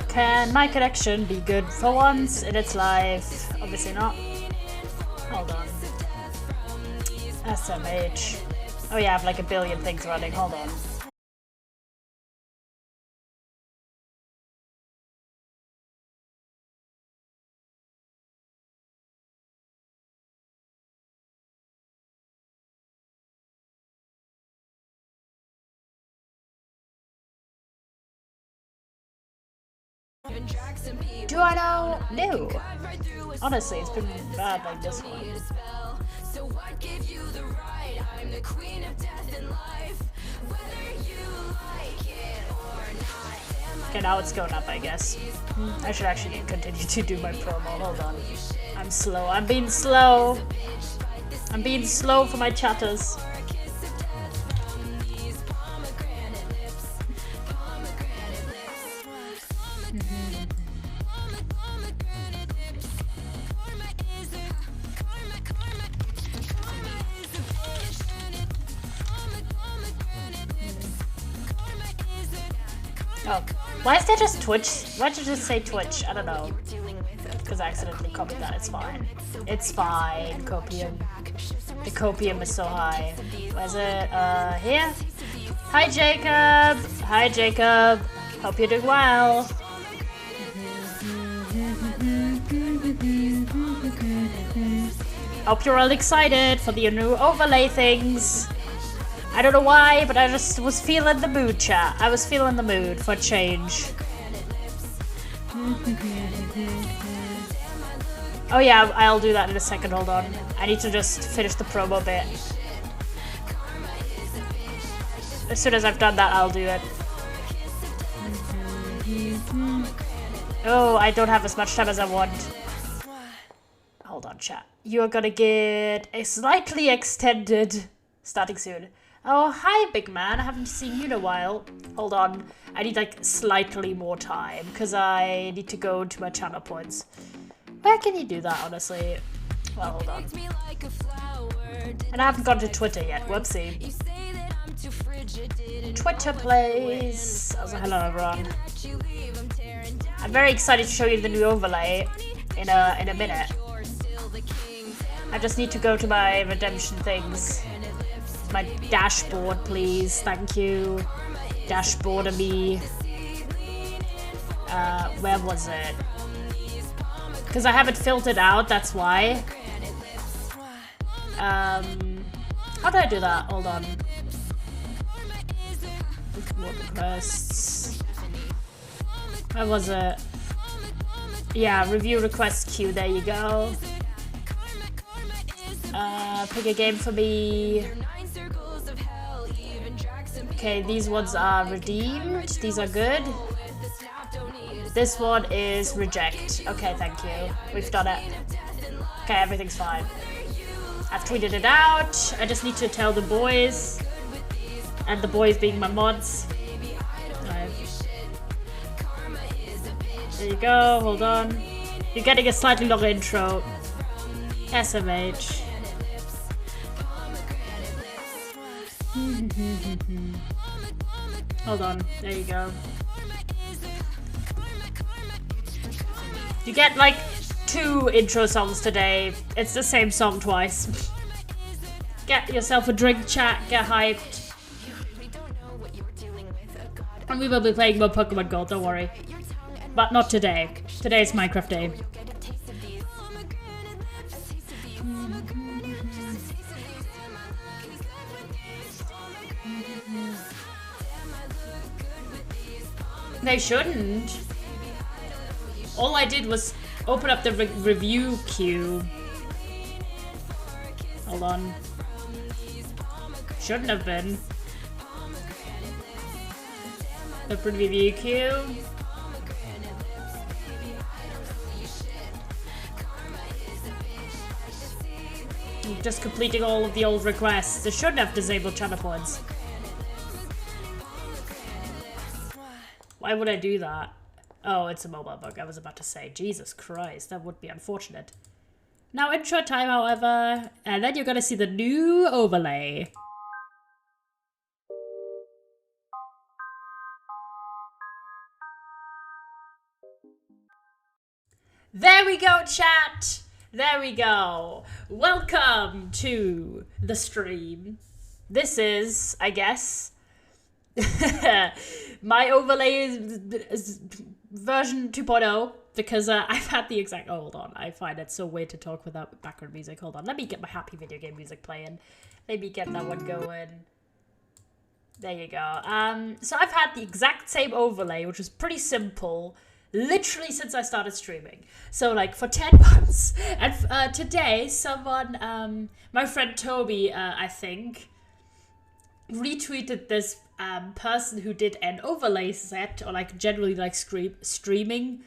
Can my connection be good for once in its life? Obviously not. Hold on. SMH. Oh yeah, I have like a billion things running. Hold on. Do I know? No. Honestly, it's been bad like this one. Okay, now it's going up, I guess. I should actually continue to do my promo. Hold on. I'm slow. I'm being slow. I'm being slow for my chatters. Oh, why is there just Twitch? Why'd you just say Twitch? I don't know. Because I accidentally copied that. It's fine. It's fine. Copium. The copium is so high. Where's it? Here? Hi, Jacob. Hi, Jacob. Hope you're doing well. Hope you're all excited for the new overlay things. I don't know why, but I just was feeling the mood, chat. I was feeling the mood for change. Oh yeah, I'll do that in a second, hold on. I need to just finish the promo bit. As soon as I've done that, I'll do it. Oh, I don't have as much time as I want. Hold on, chat. You're gonna get a slightly extended starting soon. Oh, hi, big man. I haven't seen you in a while. Hold on. I need, like, slightly more time, because I need to go to my channel points. Where can you do that, honestly? Well, hold on. And I haven't gone to Twitter yet. Whoopsie. Twitter plays. Also, hello, everyone. I'm very excited to show you the new overlay in a minute. I just need to go to my redemption things. My dashboard, please. Thank you. Dashboard of me. Where was it? Because I have it filtered out, that's why. How do I do that? Hold on. What requests? Where was it? Yeah, review request queue. There you go. Pick a game for me. Okay, these ones are redeemed. These are good. This one is reject. Okay, thank you. We've done it. Okay, everything's fine. I've tweeted it out. I just need to tell the boys. And the boys being my mods. Right. There you go, hold on. You're getting a slightly longer intro. SMH. Hold on, there you go. You get like 2 intro songs today. It's the same song twice. Get yourself a drink, chat, get hyped. And we will be playing more Pokemon Gold, don't worry. But not today. Today is Minecraft Day. They shouldn't. All I did was open up the review queue. Hold on. Shouldn't have been. Open review queue. Just completing all of the old requests. They shouldn't have disabled channel points. Why would I do that? Oh, it's a mobile bug. I was about to say, Jesus Christ, that would be unfortunate. Now intro time, however, and then you're gonna see the new overlay. There we go, chat! There we go. Welcome to the stream. This is, I guess, my overlay is version 2.0 because I've had the exact... Oh, hold on. I find it so weird to talk without background music. Hold on. Let me get my happy video game music playing. Let me get that one going. There you go. So I've had the exact same overlay, which was pretty simple, literally since I started streaming. So like for 10 months. And today someone, my friend Toby, I think, retweeted this person who did an overlay set, or like generally like streaming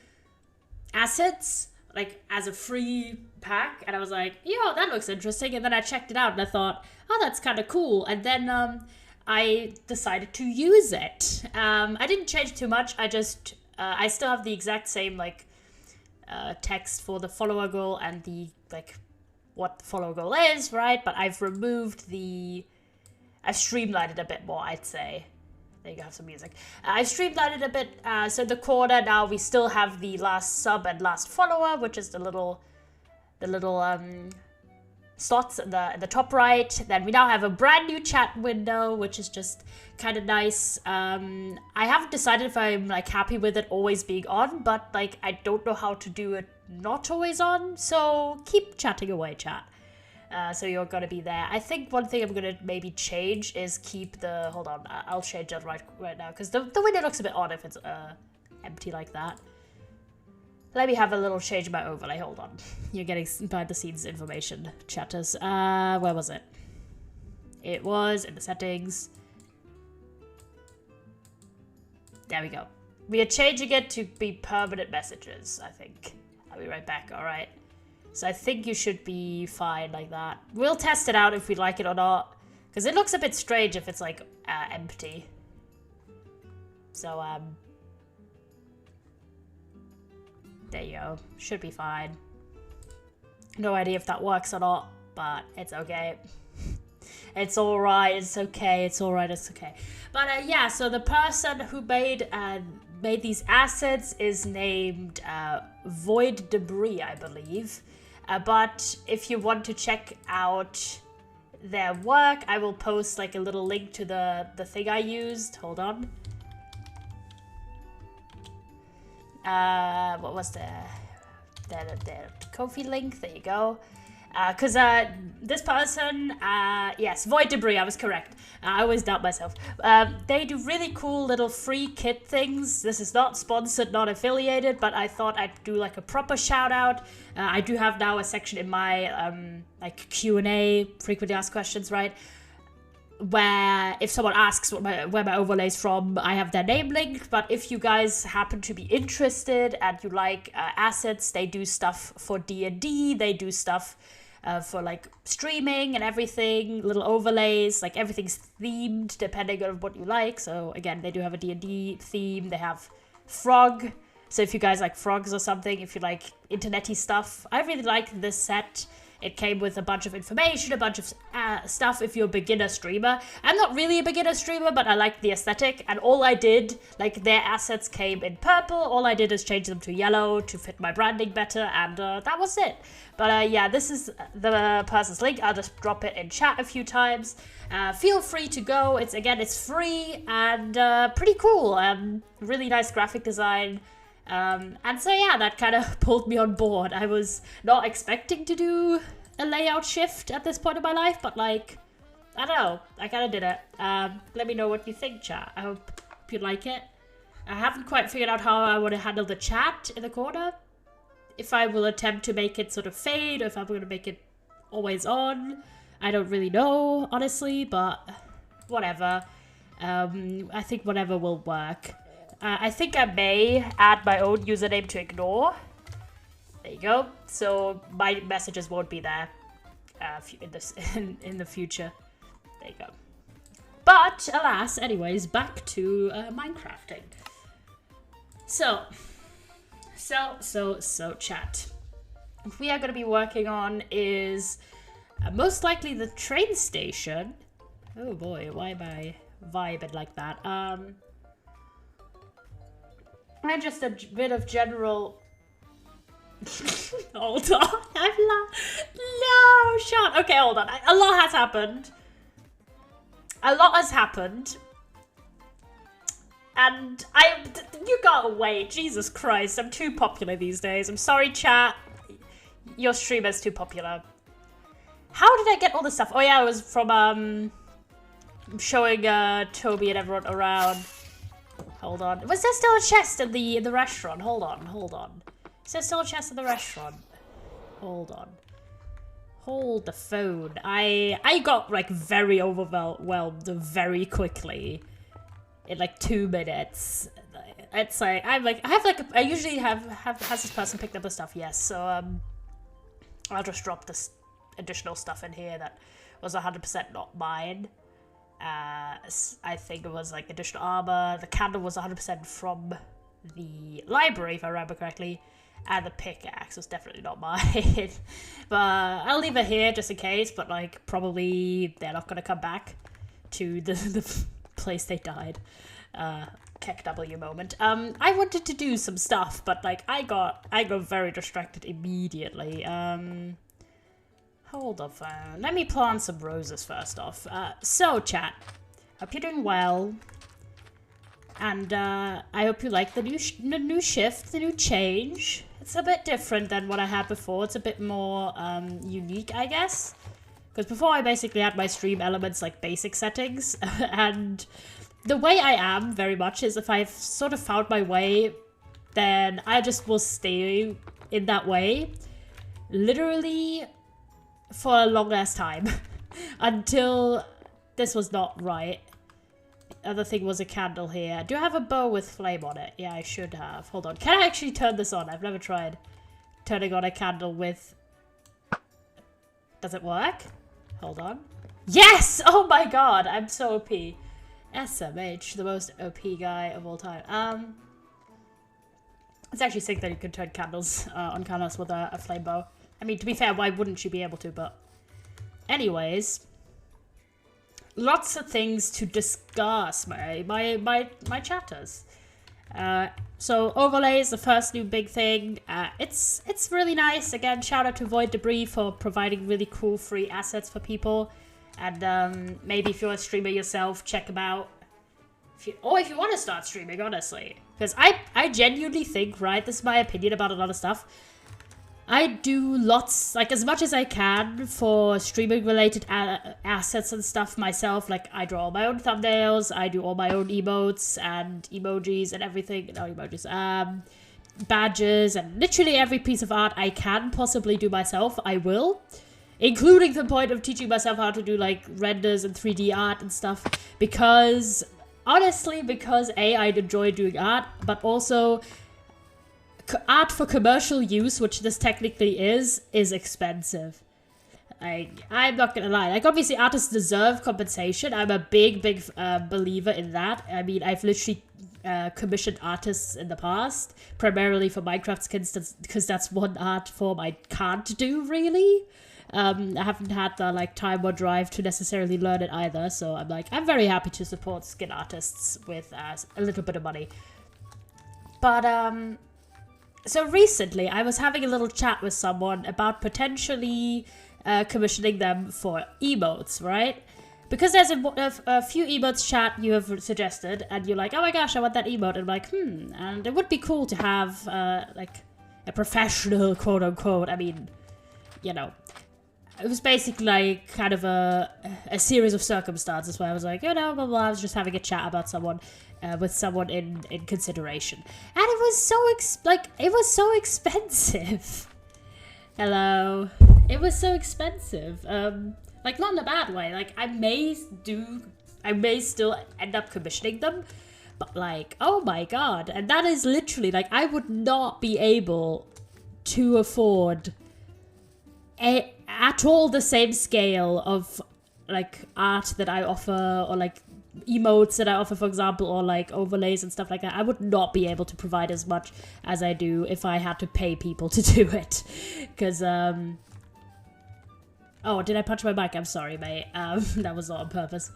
assets, like as a free pack. And I was like, yo, that looks interesting. And then I checked it out and I thought, oh, that's kind of cool. And then I decided to use it. I didn't change too much. I still have the exact same like text for the follower goal and the like what the follower goal is, right? But I've removed I've streamlined it a bit more, I'd say. There you go, have some music. I've streamlined it a bit. So in the corner now we still have the last sub and last follower, which is the little slots in the top right. Then we now have a brand new chat window, which is just kind of nice. I haven't decided if I'm like happy with it always being on, but like I don't know how to do it not always on. So keep chatting away, chat. So you're gonna be there. I think one thing I'm gonna maybe change is keep the... Hold on, I'll change it right now because the window looks a bit odd if it's empty like that. Let me have a little change in my overlay. Hold on. You're getting behind the scenes information, chatters. Where was it? It was in the settings. There we go. We are changing it to be permanent messages, I think. I'll be right back, alright? So I think you should be fine like that. We'll test it out if we like it or not. Because it looks a bit strange if it's like empty. So, there you go. Should be fine. No idea if that works or not, but it's okay. It's alright, it's okay, it's alright, it's okay. But yeah, so the person who made these assets is named Void Debris, I believe. But if you want to check out their work, I will post like a little link to the thing I used. Hold on. What was the Ko-fi link? There you go. Because this person, yes, Void Debris, I was correct. I always doubt myself. They do really cool little free kit things. This is not sponsored, not affiliated, but I thought I'd do like a proper shout out. I do have now a section in my like Q&A, frequently asked questions, right? Where if someone asks where my overlay's from, I have their name linked. But if you guys happen to be interested and you like assets, they do stuff for D&D, they do stuff for like streaming and everything, little overlays, like everything's themed depending on what you like. So again, they do have a D&D theme, they have frog. So if you guys like frogs or something, if you like internet-y stuff, I really like this set. It came with a bunch of information, a bunch of stuff if you're a beginner streamer. I'm not really a beginner streamer, but I like the aesthetic. And all I did, like their assets came in purple. All I did is change them to yellow to fit my branding better. And that was it. But yeah, this is the person's link. I'll just drop it in chat a few times. Feel free to go. It's free and pretty cool. Really nice graphic design. And so yeah, that kind of pulled me on board. I was not expecting to do a layout shift at this point in my life, but like, I don't know, I kind of did it. Let me know what you think, chat. I hope you like it. I haven't quite figured out how I want to handle the chat in the corner. If I will attempt to make it sort of fade, or if I'm going to make it always on. I don't really know, honestly, but whatever. I think whatever will work. I think I may add my own username to ignore. There you go. So my messages won't be there in the future. There you go. But alas, anyways, back to Minecrafting. So, chat. What we are going to be working on is most likely the train station. Oh boy, why am I vibing like that? And just a bit of general... Hold on, no, shut. Okay, hold on. A lot has happened. And you gotta wait. Jesus Christ, I'm too popular these days. I'm sorry, chat. Your stream is too popular. How did I get all this stuff? Oh yeah, it was from showing Toby and everyone around. Hold on. Was there still a chest in the restaurant? Hold on. Is there still a chest in the restaurant? Hold on. Hold the phone. I got like very overwhelmed very quickly. In like 2 minutes. It's like I usually has this person picked up the stuff, yes. So I'll just drop this additional stuff in here that was 100% not mine. I think it was like additional armor. The candle was 100% from the library, if I remember correctly. And the pickaxe was definitely not mine. But I'll leave it here just in case. But like probably they're not gonna come back to the place they died. Keck W moment. I wanted to do some stuff, but like I got very distracted immediately. Hold on, phone. Let me plant some roses first off. So chat, hope you're doing well, and I hope you like the new shift, the new change. It's a bit different than what I had before. It's a bit more unique, I guess, because before I basically had my stream elements like basic settings, and the way I am very much is if I've sort of found my way, then I just will stay in that way, literally for a long ass time, until this was not right. The other thing was a candle here. Do I have a bow with flame on it? Yeah, I should have. Hold on. Can I actually turn this on? I've never tried turning on a candle with... Does it work? Hold on. Yes! Oh my god, I'm so OP. SMH, the most OP guy of all time. It's actually sick that you can turn candles on candles with a flame bow. I mean, to be fair, why wouldn't you be able to? But anyways, lots of things to discuss, my chatters. So overlay is the first new big thing. It's really nice. Again, shout out to Void Debris for providing really cool free assets for people. And maybe if you're a streamer yourself, check them out. If you want to start streaming, honestly. Because I genuinely think, right, this is my opinion about a lot of stuff. I do lots, like as much as I can for streaming related assets and stuff myself. Like I draw all my own thumbnails, I do all my own emotes and emojis and everything. No emojis, badges and literally every piece of art I can possibly do myself, I will. Including the point of teaching myself how to do like renders and 3D art and stuff. Because, honestly, A, I enjoy doing art, but also art for commercial use, which this technically is expensive. I'm not gonna lie. Like, obviously, artists deserve compensation. I'm a big believer in that. I mean, I've literally commissioned artists in the past, primarily for Minecraft skins, because that's one art form I can't do, really. I haven't had the like time or drive to necessarily learn it either, so I'm very happy to support skin artists with a little bit of money. But so recently I was having a little chat with someone about potentially commissioning them for emotes, right? Because there's a few emotes, chat, you have suggested, and you're like, oh my gosh, I want that emote, and I'm like, and it would be cool to have like a professional, quote unquote, I mean, you know. It was basically like kind of a series of circumstances where I was like, you know, blah, blah, I was just having a chat about someone with someone in consideration. And it was so expensive. Hello. It was so expensive. Like not in a bad way. Like I may still end up commissioning them, but like, oh my god. And that is literally like I would not be able to afford at all the same scale of like art that I offer, or like emotes that I offer, for example, or like overlays and stuff like that, I would not be able to provide as much as I do if I had to pay people to do it. Because, oh, did I punch my mic? I'm sorry, mate. That was not on purpose.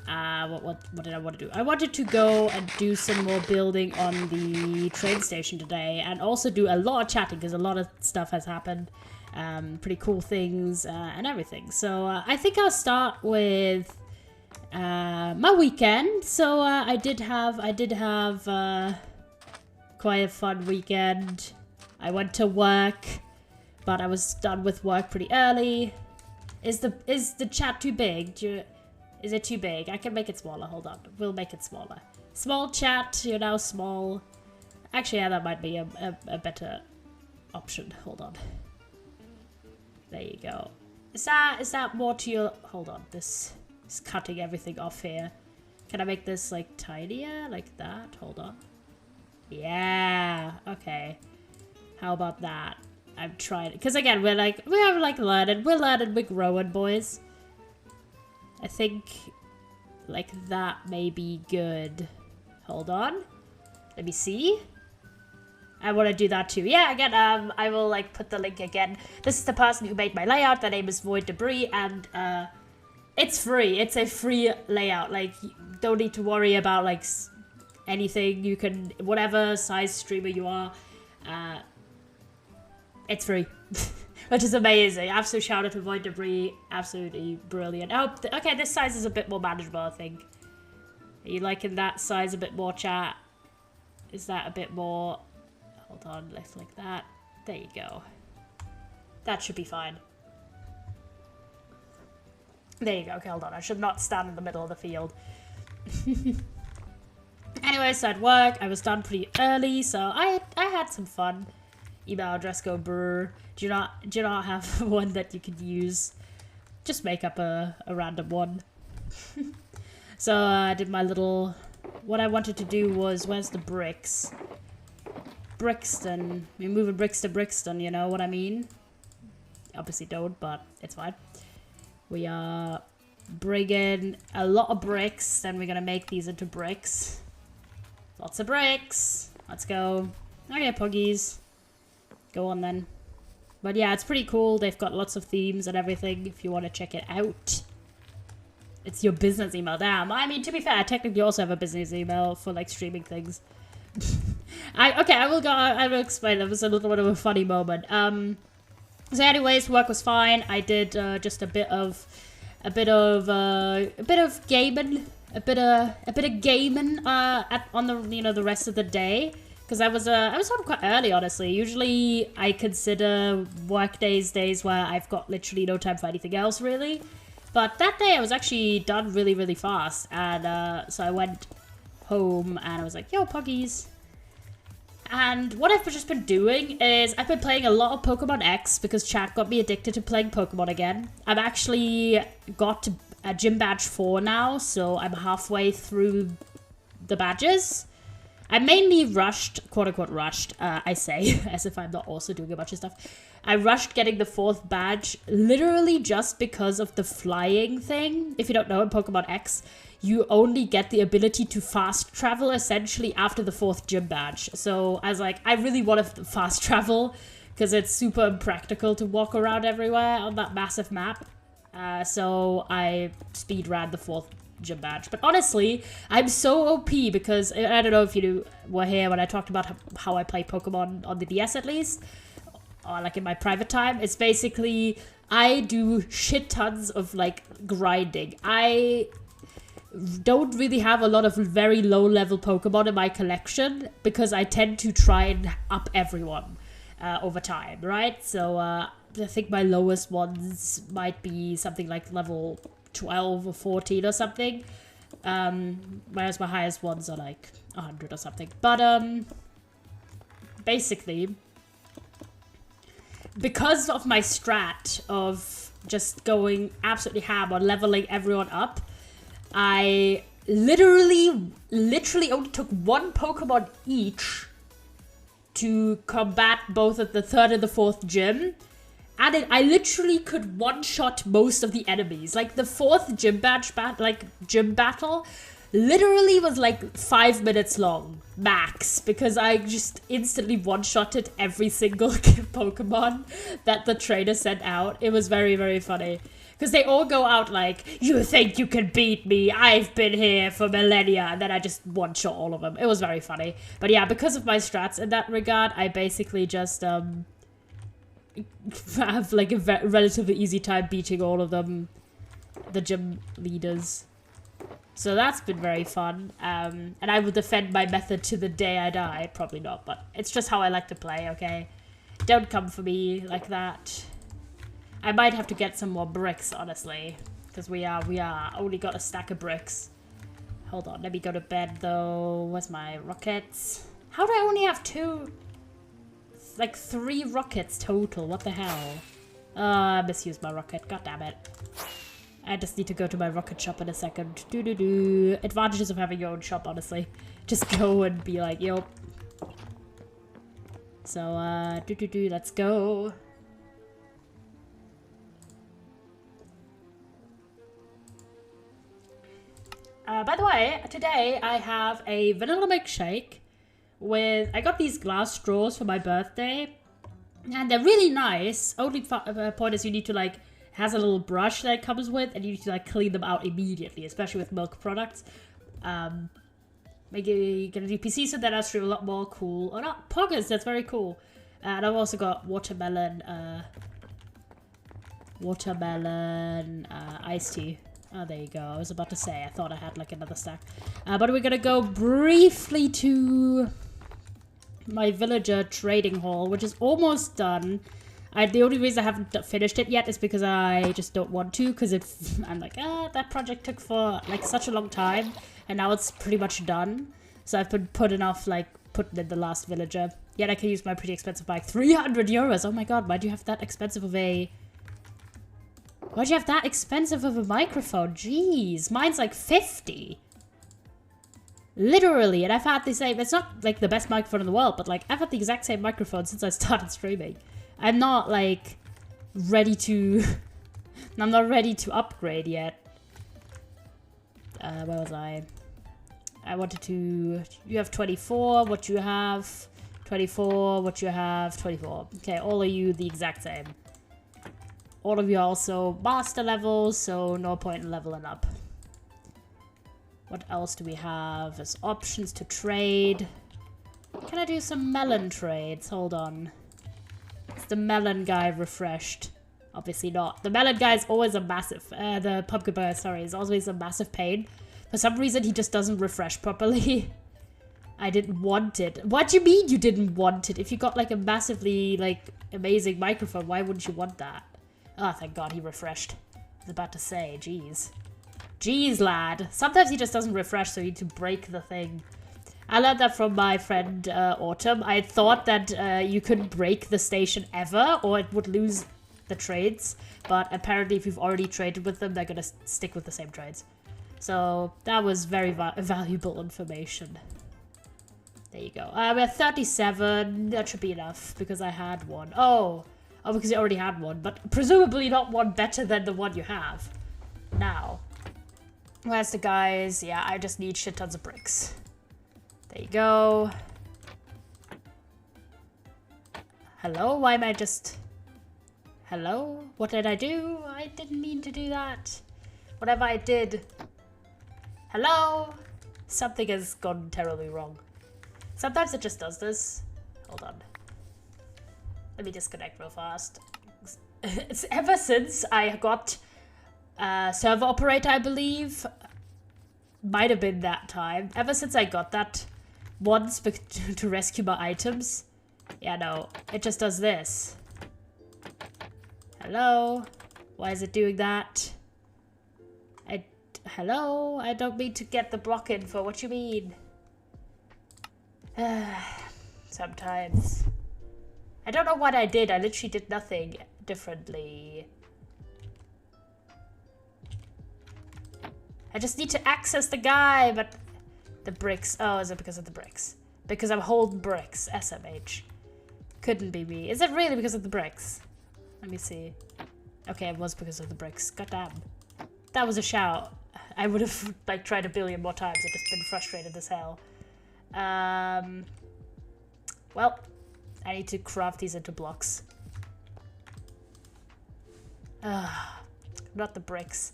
What did I want to do? I wanted to go and do some more building on the train station today, and also do a lot of chatting because a lot of stuff has happened. Pretty cool things and everything. So I think I'll start with my weekend. So I did have quite a fun weekend. I went to work, but I was done with work pretty early. Is the chat too big? Is it too big? I can make it smaller. Hold on. We'll make it smaller. Small chat. You're now small. Actually, yeah, that might be a better option. Hold on. There you go. Is that more to your... Hold on. This is cutting everything off here. Can I make this, like, tinier? Like that? Hold on. Yeah. Okay. How about that? I'm trying... Because, again, we're learning. We're growing, boys. I think, like, that may be good. Hold on. Let me see. I want to do that too. Yeah, again, I will, like, put the link again. This is the person who made my layout. Their name is Void Debris, and, it's free. It's a free layout. Like, you don't need to worry about, like, anything. You can, whatever size streamer you are, it's free. Which is amazing. Absolute shout out to Void Debris. Absolutely brilliant. Oh, okay, this size is a bit more manageable, I think. Are you liking that size a bit more, chat? Is that a bit more... Hold on, let's like that. There you go. That should be fine. There you go. Okay, hold on. I should not stand in the middle of the field. Anyway, so at work, I was done pretty early, so I had some fun. Email address go brr. Do you not have one that you could use? Just make up a random one. So I did my little... What I wanted to do was... Where's the bricks? Brixton. We're moving bricks to Brixton, you know what I mean? Obviously don't, but it's fine. We are bringing a lot of bricks, then we're gonna make these into bricks. Lots of bricks. Let's go. Okay, puggies. Go on then. But yeah, it's pretty cool. They've got lots of themes and everything if you want to check it out. It's your business email. Damn. I mean, to be fair, I technically also have a business email for like streaming things. I will explain. That was a little bit of a funny moment. So anyways, work was fine. I did just a bit of gaming, on the the rest of the day. Because I was on quite early, honestly. Usually, I consider work days where I've got literally no time for anything else, really. But that day, I was actually done really, really fast. And so I went home, and I was like, yo, puggies. And what I've just been doing is I've been playing a lot of Pokemon X because chat got me addicted to playing Pokemon again. I've actually got a Gym Badge 4 now, so I'm halfway through the badges. I mainly rushed, quote-unquote rushed, I say, as if I'm not also doing a bunch of stuff. I rushed getting the 4th badge, literally just because of the flying thing. If you don't know, in Pokemon X, you only get the ability to fast travel, essentially, after the 4th gym badge. So, I was like, I really want to fast travel, because it's super impractical to walk around everywhere on that massive map. So, I speed ran the 4th gym badge. But honestly, I'm so OP because I don't know if you were here when I talked about how I play Pokemon on the DS at least, or like in my private time. It's basically I do shit tons of like grinding. I don't really have a lot of very low level Pokemon in my collection because I tend to try and up everyone over time, right? So I think my lowest ones might be something like level 12 or 14 or something, whereas my highest ones are like 100 or something. But basically, because of my strat of just going absolutely ham on leveling everyone up, I literally only took one Pokemon each to combat both at the 3rd and the 4th gym. And I literally could one-shot most of the enemies. Like, the 4th gym battle literally was like 5 minutes long, max. Because I just instantly one-shotted every single Pokemon that the trainer sent out. It was very, very funny. Because they all go out like, you think you can beat me? I've been here for millennia. And then I just one-shot all of them. It was very funny. But yeah, because of my strats in that regard, I basically just have like a relatively easy time beating all of them, the gym leaders. So that's been very fun. And I will defend my method to the day I die. Probably not, but it's just how I like to play, okay? Don't come for me like that. I might have to get some more bricks, honestly. Because we are only got a stack of bricks. Hold on, let me go to bed though. Where's my rockets? How do I only have 2? Like 3 rockets total. What the hell? I misused my rocket. God damn it. I just need to go to my rocket shop in a second. Advantages of having your own shop, honestly. Just go and be like, yo. So, let's go. By the way, today I have a vanilla milkshake with, I got these glass straws for my birthday, and they're really nice. Only point is you need to like, it has a little brush that it comes with, and you need to like clean them out immediately, especially with milk products. Make it gonna do PC, so that that's a lot more cool. Oh no, poggers, that's very cool. And I've also got watermelon iced tea. Oh, there you go. I was about to say, I thought I had like another stack. But we're gonna go briefly to my villager trading hall, which is almost done. The only reason I haven't finished it yet is because I just don't want to, because I'm like, that project took for like such a long time, and now it's pretty much done. So I've been putting in the last villager. Yet I can use my pretty expensive bike. 300 euros! Oh my god, why do you have that expensive of a... Why'd you have that expensive of a microphone? Jeez, mine's like 50. Literally, and I've had the same, it's not like the best microphone in the world, but like I've had the exact same microphone since I started streaming. I'm not like ready to, I'm not ready to upgrade yet. Where was I? I wanted to, you have 24, what you have, 24, what you have, 24. Okay, all of you the exact same. All of you are also master levels, so no point in leveling up. What else do we have as options to trade? Can I do some melon trades? Hold on. Is the melon guy refreshed? Obviously not. The melon guy is always a massive... the pumpkin bear, sorry, is always a massive pain. For some reason, he just doesn't refresh properly. I didn't want it. What do you mean you didn't want it? If you got like a massively, like, amazing microphone, why wouldn't you want that? Oh, thank God he refreshed. I was about to say, jeez. Jeez, lad. Sometimes he just doesn't refresh, so you need to break the thing. I learned that from my friend Autumn. I thought that you couldn't break the station ever, or it would lose the trades. But apparently, if you've already traded with them, they're gonna stick with the same trades. So that was very valuable information. There you go. We're 37. That should be enough, because I had one. Oh, because you already had one, but presumably not one better than the one you have. Now, where's the guys? Yeah, I just need shit tons of bricks. There you go. Hello? Why am I just... Hello? What did I do? I didn't mean to do that. Whatever I did. Hello? Something has gone terribly wrong. Sometimes it just does this. Hold on. Let me disconnect real fast. It's ever since I got server operator, I believe. Might have been that time. Ever since I got that once to rescue my items. Yeah, no. It just does this. Hello? Why is it doing that? Hello? I don't mean to get the block info. What you mean? Sometimes. I don't know what I did. I literally did nothing differently. I just need to access the guy, but... The bricks. Oh, is it because of the bricks? Because I'm holding bricks. SMH. Couldn't be me. Is it really because of the bricks? Let me see. Okay, it was because of the bricks. Goddamn. That was a shout. I would have like tried a billion more times. I've just been frustrated as hell. Well, I need to craft these into blocks. Not the bricks.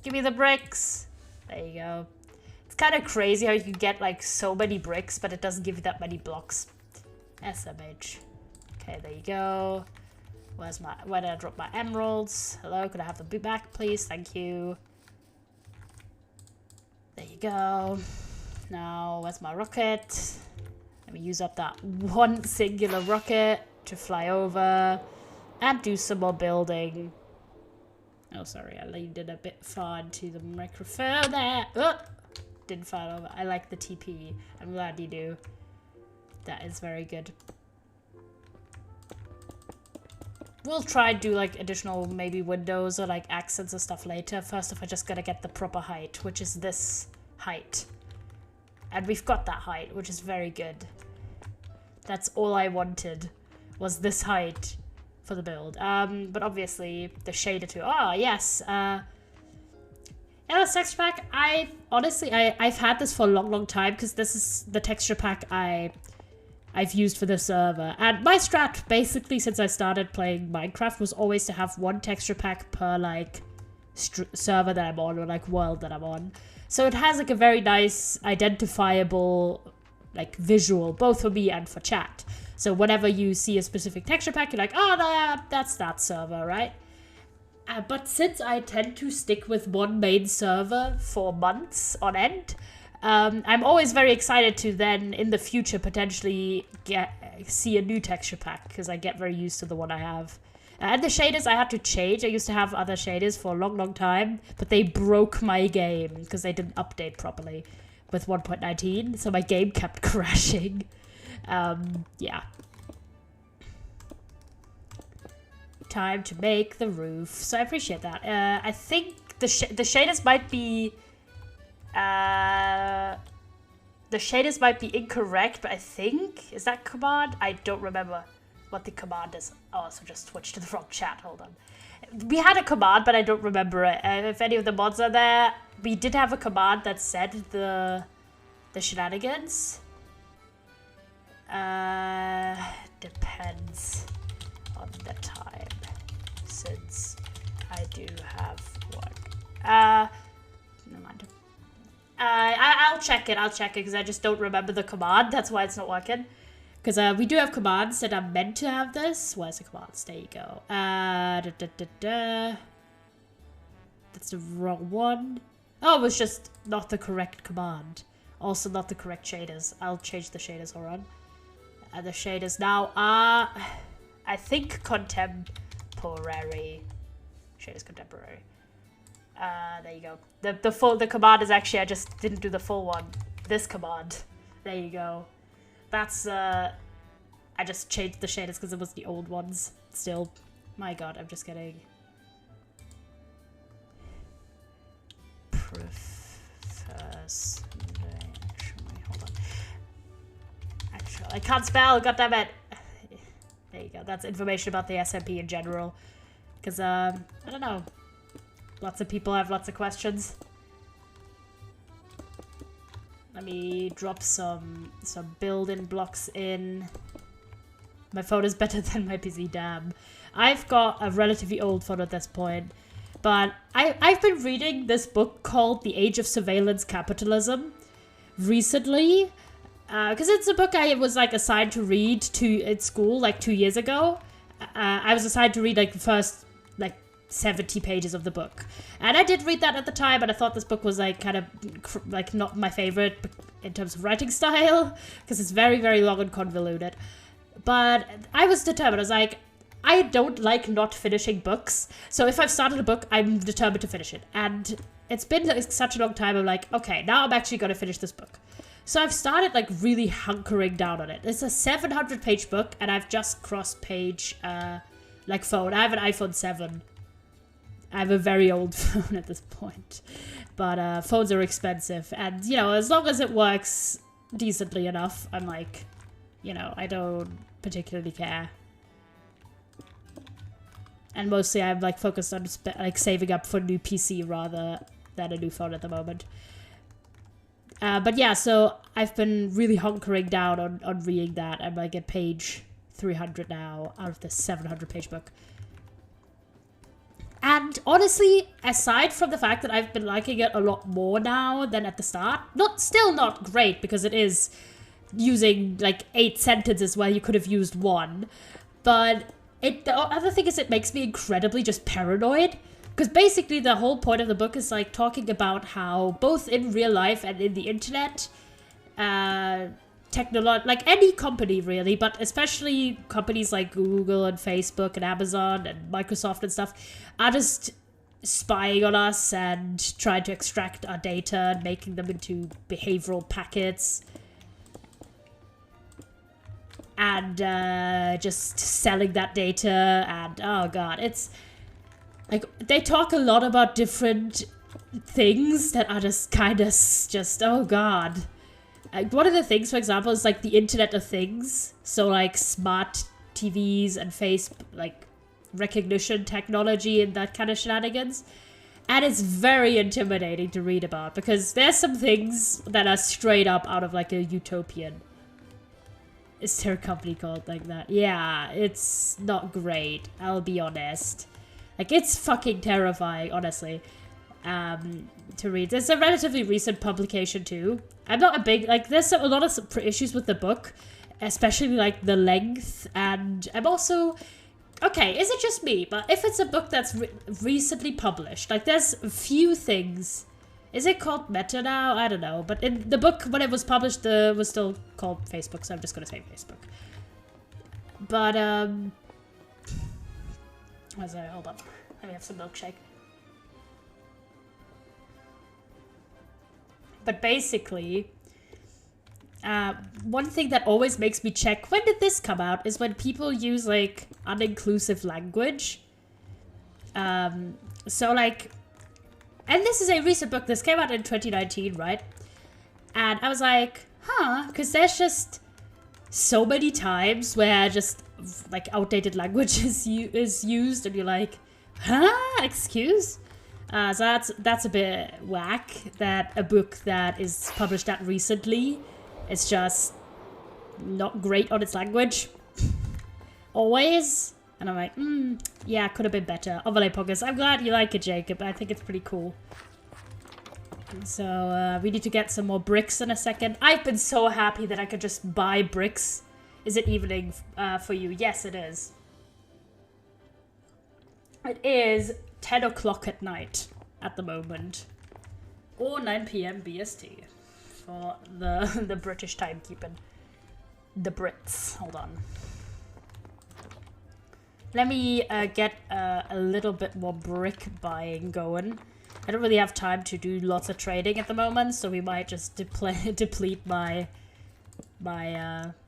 Give me the bricks. There you go. It's kind of crazy how you can get like so many bricks, but it doesn't give you that many blocks. SMH. Okay, there you go. Where did I drop my emeralds? Hello, could I have them back, please? Thank you. There you go. Now, where's my rocket? Let me use up that one singular rocket to fly over and do some more building. Oh, sorry, I leaned in a bit far into the microphone there. Oh, didn't fall over. I like the TP. I'm glad you do. That is very good. We'll try and do like additional maybe windows or like accents and stuff later. First off, I just gotta get the proper height, which is this height. And we've got that height, which is very good. That's all I wanted, was this height for the build. But obviously the shader too. Oh, yes. Yeah, the texture pack, I've had this for a long time because this is the texture pack I've used for the server. And my strat, basically, since I started playing Minecraft, was always to have one texture pack per, like, server that I'm on, or, like, world that I'm on. So it has, like, a very nice, identifiable, like, visual, both for me and for chat. So whenever you see a specific texture pack, you're like, oh, that's that server, right? But since I tend to stick with one main server for months on end, I'm always very excited to then, in the future, potentially see a new texture pack, because I get very used to the one I have. And the shaders I had to change. I used to have other shaders for a long time, but they broke my game, because they didn't update properly with 1.19, so my game kept crashing. Yeah. Time to make the roof. So I appreciate that. I think the shaders might be... the shaders might be incorrect, but I think... Is that command? I don't remember what the command is. Oh, so just switched to the wrong chat. Hold on. We had a command, but I don't remember it. If any of the mods are there, we did have a command that said the shenanigans. Depends on the time, since I do have one. Never mind. I'll check it because I just don't remember the command. That's why it's not working. Because we do have commands that are meant to have this. Where's the commands? There you go. That's the wrong one. Oh, it was just not the correct command. Also not the correct shaders. I'll change the shaders, hold on. The shaders now are, I think, contemporary. Shaders contemporary. There you go. The command is actually, I just didn't do the full one. This command. There you go. That's, I just changed the shaders because it was the old ones. Still, my god, I'm just getting... Prefers... Hold on. Actually, I can't spell, goddammit! There you go, that's information about the SMP in general. Because, I don't know. Lots of people have lots of questions. Let me drop some building blocks in. My phone is better than my PC, damn. I've got a relatively old phone at this point. But I've been reading this book called The Age of Surveillance Capitalism recently. Because it's a book I was like assigned to read at school like 2 years ago. I was assigned to read like the first like 70 pages of the book. And I did read that at the time, but I thought this book was like kind of like not my favorite in terms of writing style, because it's very, very long and convoluted. But I was determined. I was like, I don't like not finishing books. So if I've started a book, I'm determined to finish it. And it's been like, such a long time. I'm like, okay, now I'm actually going to finish this book. So I've started like really hunkering down on it. It's a 700-page book, and I've just crossed page like phone. I have an iPhone 7. I have a very old phone at this point. But phones are expensive. And, you know, as long as it works decently enough, I'm like, you know, I don't particularly care. And mostly I'm like focused on like saving up for a new PC rather than a new phone at the moment. But yeah, so I've been really hunkering down on reading that. I'm like at page 300 now out of the 700 page book. And honestly, aside from the fact that I've been liking it a lot more now than at the start, still not great because it is using like 8 sentences where you could have used 1. But the other thing is it makes me incredibly just paranoid. Because basically the whole point of the book is like talking about how both in real life and in the internet, like any company really, but especially companies like Google and Facebook and Amazon and Microsoft and stuff, are just spying on us and trying to extract our data and making them into behavioral packets. And just selling that data, and oh god, it's like they talk a lot about different things that are just kind of just oh god. Like one of the things, for example, is like the Internet of Things, so like smart TVs and face like recognition technology and that kind of shenanigans. And it's very intimidating to read about because there's some things that are straight up out of like a utopian. Is there a company called like that? Yeah, it's not great, I'll be honest. Like, it's fucking terrifying, honestly, to read. There's a relatively recent publication, too. I'm not a big... Like, there's a lot of issues with the book, especially, like, the length, and I'm also... Okay, is it just me? But if it's a book that's recently published, like, there's a few things... Is it called Meta now? I don't know. But in the book, when it was published, it was still called Facebook, so I'm just gonna say Facebook. But, hold on. Let me have some milkshake. But basically, one thing that always makes me check, when did this come out, is when people use, like, uninclusive language. So, like... And this is a recent book. This came out in 2019, right? And I was like, huh, because there's just so many times where just like outdated language is used, and you're like, huh, excuse? So that's a bit whack. That a book that is published that recently is just not great on its language. Always. And I'm like, yeah, could have been better. Overlay Poggers. I'm glad you like it, Jacob. I think it's pretty cool. So, we need to get some more bricks in a second. I've been so happy that I could just buy bricks. Is it evening for you? Yes, it is. It is 10 o'clock at night at the moment. Or 9 p.m. BST for the British timekeeping. The Brits. Hold on. Let me get a little bit more brick buying going. I don't really have time to do lots of trading at the moment, so we might just deplete my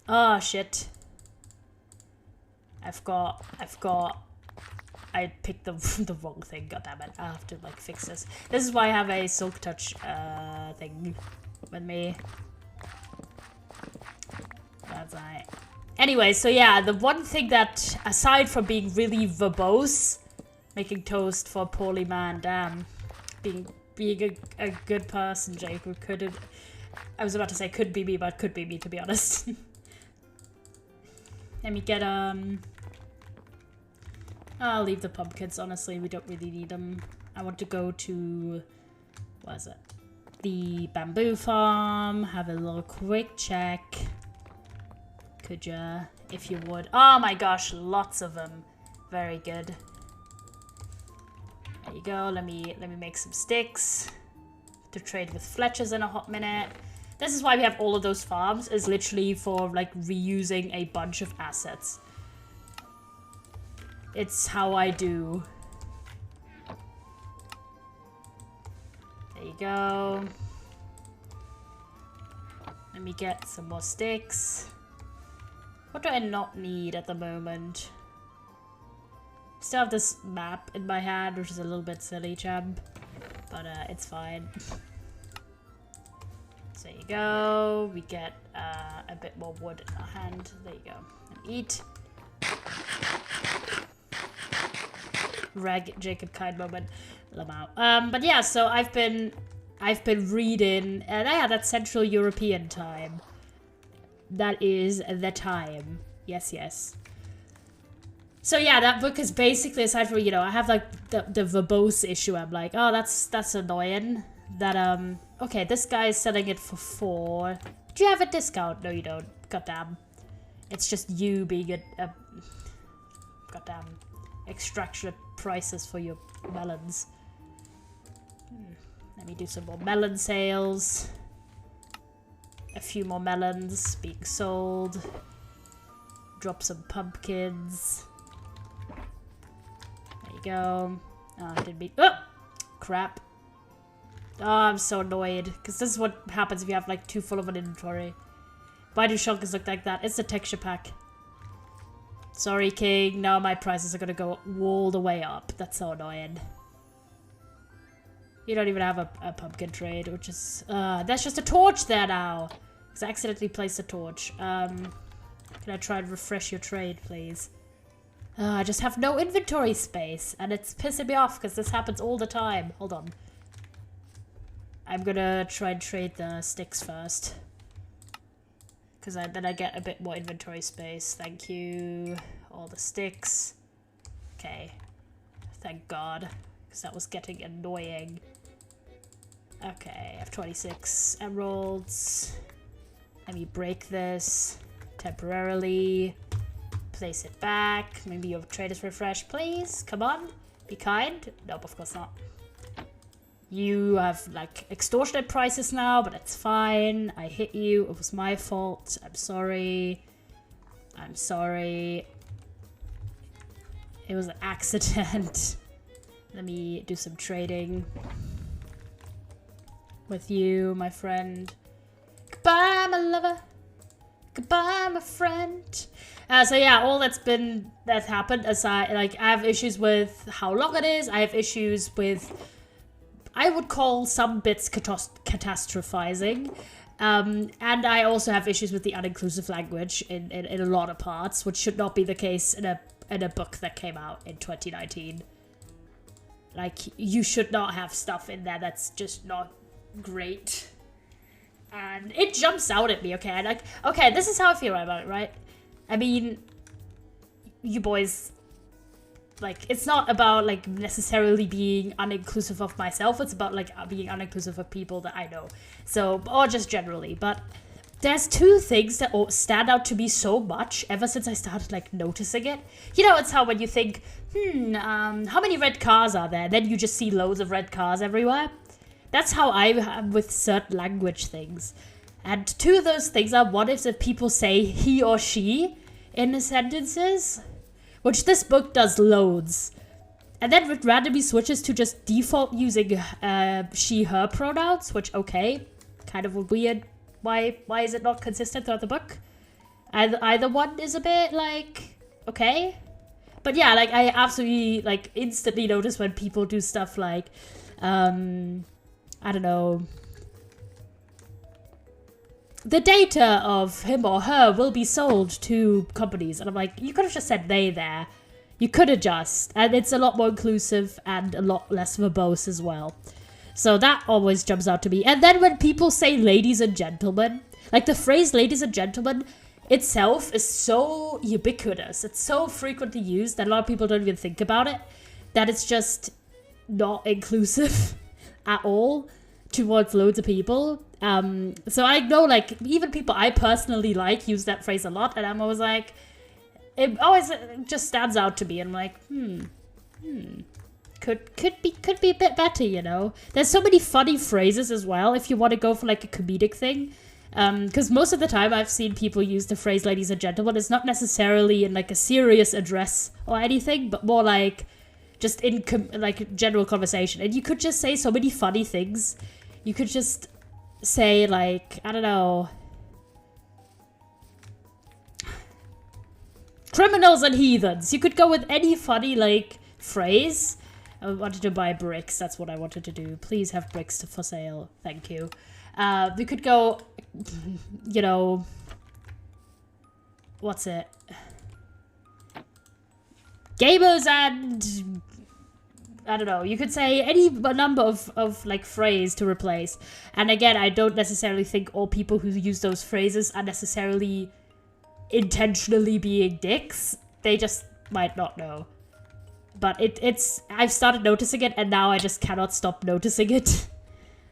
oh shit. I picked the wrong thing, goddammit. I have to like fix this. This is why I have a Silk Touch thing with me. That's right. Anyway, so yeah, the one thing that, aside from being really verbose, making toast for poorly man, damn, being a good person, Jacob, I was about to say could be me, but could be me, to be honest. Let me get, I'll leave the pumpkins, honestly, we don't really need them. I want to go to, what is it? The bamboo farm, have a little quick check. Could ya, if you would. Oh my gosh, lots of them. Very good. There you go. Let me make some sticks to trade with Fletchers in a hot minute. This is why we have all of those farms, is literally for like reusing a bunch of assets. It's how I do. There you go. Let me get some more sticks. What do I not need at the moment? Still have this map in my hand, which is a little bit silly, champ. But it's fine. So there you go. We get a bit more wood in our hand. There you go. And eat. Jacob Kind moment. Lamau. But yeah, so I've been reading, and yeah, that's Central European time. That is the time. Yes, yes. So yeah, that book is basically, aside from, you know, I have like the verbose issue. I'm like, oh, that's annoying. That okay, this guy is selling it for 4. Do you have a discount? No, you don't. Goddamn. It's just you being a goddamn extraction prices for your melons. Let me do some more melon sales. A few more melons being sold. Drop some pumpkins. There you go. Oh, I didn't mean. Oh! Crap. Oh, I'm so annoyed. Because this is what happens if you have like too full of an inventory. Why do shulkers look like that? It's the texture pack. Sorry, King. Now my prices are gonna go all the way up. That's so annoying. You don't even have a pumpkin trade, which is... There's just a torch there now. Because I accidentally placed a torch. Can I try and refresh your trade, please? I just have no inventory space. And it's pissing me off because this happens all the time. Hold on. I'm gonna try and trade the sticks first. Because then I get a bit more inventory space. Thank you. All the sticks. Okay. Thank God. Because that was getting annoying. Okay, I have 26 emeralds. Let me break this temporarily. Place it back. Maybe your trade is refreshed, please. Come on. Be kind. Nope, of course not. You have, like, extortionate prices now, but it's fine. I hit you. It was my fault. I'm sorry. I'm sorry. It was an accident. Let me do some trading with you, my friend. Goodbye, my lover. Goodbye, my friend. So yeah, all that's happened aside, like, I have issues with how long it is. I have issues with, I would call some bits catastrophizing. And I also have issues with the uninclusive language in a lot of parts, which should not be the case in a book that came out in 2019. Like, you should not have stuff in there that's just not great. And it jumps out at me, okay? And like, okay, this is how I feel about it, right? I mean, you boys, like, it's not about, like, necessarily being uninclusive of myself. It's about, like, being uninclusive of people that I know. So, or just generally. But there's 2 things that stand out to me so much ever since I started, like, noticing it. You know, it's how when you think, how many red cars are there? Then you just see loads of red cars everywhere. That's how I am with certain language things. And 2 of those things are, what if people say he or she in the sentences? Which this book does loads. And then it randomly switches to just default using she, her pronouns, which, okay, kind of weird. Why is it not consistent throughout the book? Either one is a bit, like, okay. But yeah, like, I absolutely, like, instantly notice when people do stuff like, I don't know, the data of him or her will be sold to companies. And I'm like, you could have just said they there. You could have just. And it's a lot more inclusive and a lot less verbose as well. So that always jumps out to me. And then when people say ladies and gentlemen, like the phrase ladies and gentlemen itself is so ubiquitous. It's so frequently used that a lot of people don't even think about it. That it's just not inclusive at all towards loads of people. So I know, like, even people I personally like use that phrase a lot, and I'm always like, it always just stands out to me. And I'm like, could be a bit better, you know. There's so many funny phrases as well if you want to go for like a comedic thing. Because most of the time I've seen people use the phrase ladies and gentlemen. It's not necessarily in like a serious address or anything, but more like just in like general conversation. And you could just say so many funny things. You could just say, like, I don't know, criminals and heathens. You could go with any funny, like, phrase. I wanted to buy bricks. That's what I wanted to do. Please have bricks for sale. Thank you. We could go, you know, what's it? Gamers and I don't know, you could say any number of like phrase to replace. And again, I don't necessarily think all people who use those phrases are necessarily intentionally being dicks. They just might not know. But it's I've started noticing it, and now I just cannot stop noticing it.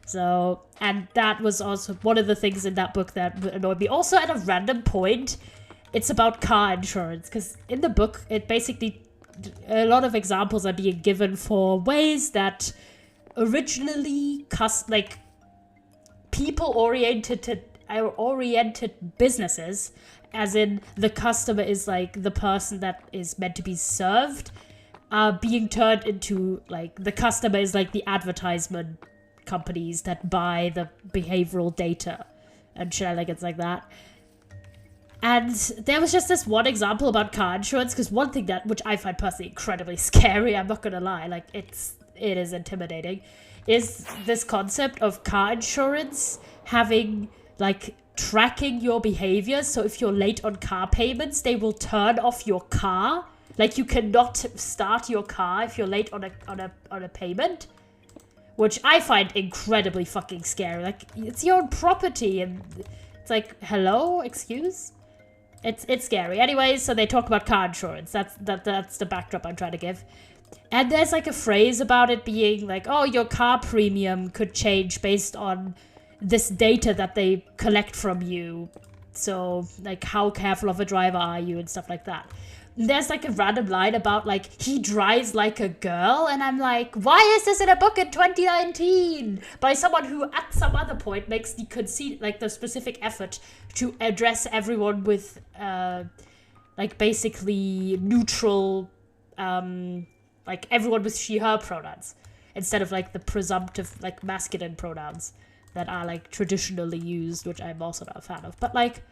So, and that was also one of the things in that book that annoyed me. Also, at a random point, it's about car insurance, because in the book, it basically, a lot of examples are being given for ways that originally, like, people-oriented businesses, as in the customer is like the person that is meant to be served, are being turned into, like, the customer is like the advertisement companies that buy the behavioral data and shenanigans like that. And there was just this one example about car insurance, because one thing that, which I find personally incredibly scary, I'm not gonna lie, like, it is intimidating, is this concept of car insurance having, like, tracking your behavior. So if you're late on car payments, they will turn off your car. Like, you cannot start your car if you're late on a payment. Which I find incredibly fucking scary. Like, it's your own property, and it's like, hello, excuse? It's scary. Anyways, so they talk about car insurance. That's the backdrop I'm trying to give. And there's like a phrase about it being like, oh, your car premium could change based on this data that they collect from you. So, like, how careful of a driver are you and stuff like that. There's like a random line about like, he drives like a girl, and I'm like, why is this in a book in 2019 by someone who at some other point makes the the specific effort to address everyone with like basically neutral like everyone with she her pronouns instead of like the presumptive like masculine pronouns that are like traditionally used, which I'm also not a fan of. But like,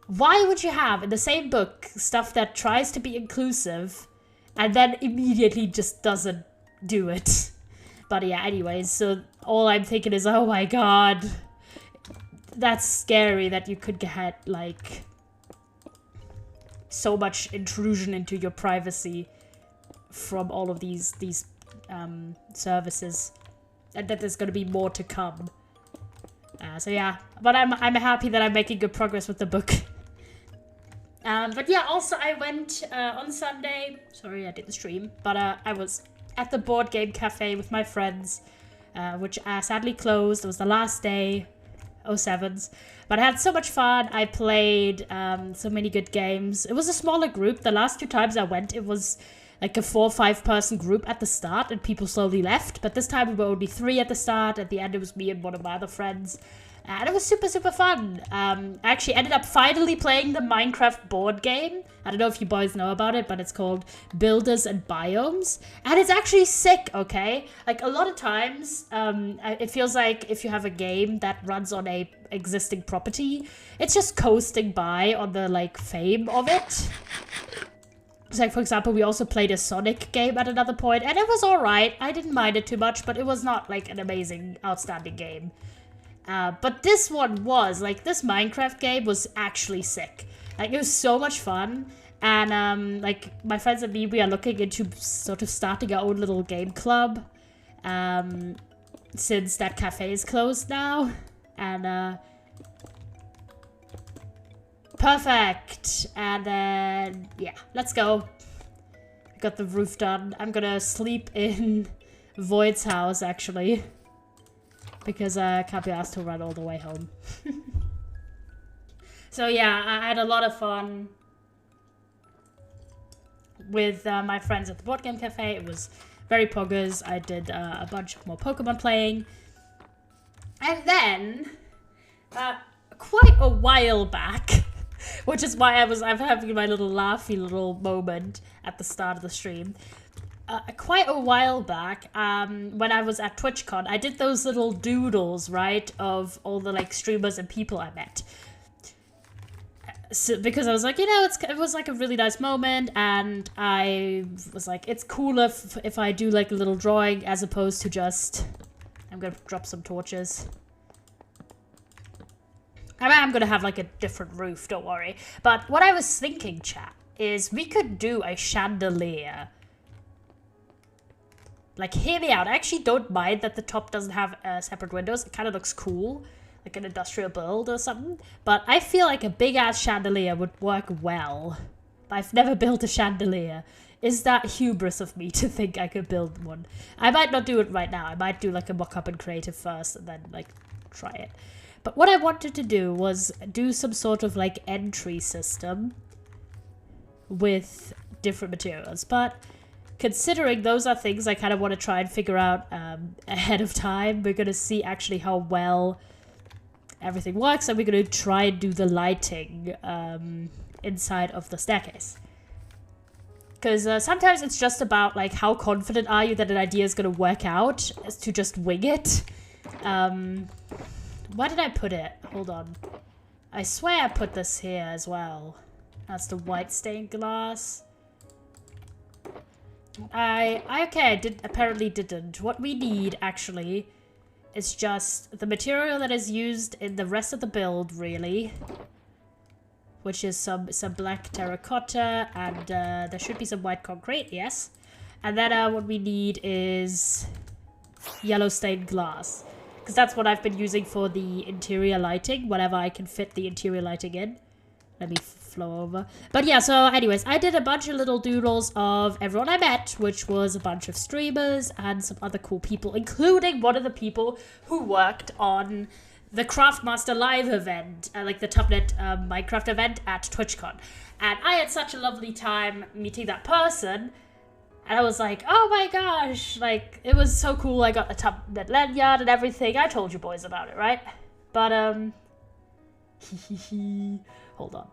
why would you have in the same book stuff that tries to be inclusive and then immediately just doesn't do it? But yeah, anyways, so all I'm thinking is, oh my god, that's scary that you could get like so much intrusion into your privacy from all of these services, and that there's going to be more to come. So yeah, but I'm happy that I'm making good progress with the book. But yeah, also I went on Sunday, sorry I didn't stream, but I was at the board game cafe with my friends, which sadly closed. It was the last day, 07s, but I had so much fun. I played so many good games. It was a smaller group. The last 2 times I went, it was like a 4 or 5 person group at the start, and people slowly left. But this time we were only 3 at the start. At the end, it was me and one of my other friends. And it was super, super fun. I actually ended up finally playing the Minecraft board game. I don't know if you boys know about it, but it's called Builders and Biomes. And it's actually sick, okay? Like, a lot of times, it feels like if you have a game that runs on a existing property, it's just coasting by on the, like, fame of it. So, like, for example, we also played a Sonic game at another point, and it was alright. I didn't mind it too much, but it was not, like, an amazing, outstanding game. But this one was, like, this Minecraft game was actually sick. Like, it was so much fun. And, like, my friends and me, we are looking into sort of starting our own little game club. Since that cafe is closed now. And, perfect. And then, yeah, let's go. Got the roof done. I'm gonna sleep in Void's house, actually. Because I can't be asked to run all the way home. So yeah, I had a lot of fun with my friends at the board game cafe. It was very poggers. I did a bunch more Pokemon playing. And then, quite a while back, which is why I'm having my little laughy little moment at the start of the stream. Quite a while back, when I was at TwitchCon, I did those little doodles, right, of all the, like, streamers and people I met. So, because I was like, you know, it was, like, a really nice moment, and I was like, it's cooler if I do, like, a little drawing as opposed to just... I'm gonna drop some torches. I mean, I'm gonna have, like, a different roof, don't worry. But what I was thinking, chat, is we could do a chandelier. Like, hear me out. I actually don't mind that the top doesn't have separate windows. It kind of looks cool, like an industrial build or something. But I feel like a big-ass chandelier would work well. I've never built a chandelier. Is that hubris of me to think I could build one? I might not do it right now. I might do like a mock-up in creative first and then like try it. But what I wanted to do was do some sort of like entry system with different materials. But considering those are things I kind of want to try and figure out ahead of time, we're going to see actually how well everything works, and we're going to try and do the lighting inside of the staircase. Because sometimes it's just about like how confident are you that an idea is going to work out, as to just wing it. Where did I put it? Hold on. I swear I put this here as well. That's the white stained glass. Okay, I apparently didn't. What we need, actually, is just the material that is used in the rest of the build, really. Which is some black terracotta, and there should be some white concrete, yes. And then what we need is yellow stained glass. Because that's what I've been using for the interior lighting, whenever I can fit the interior lighting in. Let me flow over. But yeah, so anyways, I did a bunch of little doodles of everyone I met, which was a bunch of streamers and some other cool people, including one of the people who worked on the Craftmaster Live event, like the Tubnet Minecraft event at TwitchCon. And I had such a lovely time meeting that person. And I was like, oh my gosh, like, it was so cool. I got the Tubnet lanyard and everything. I told you boys about it, right? But, hold on.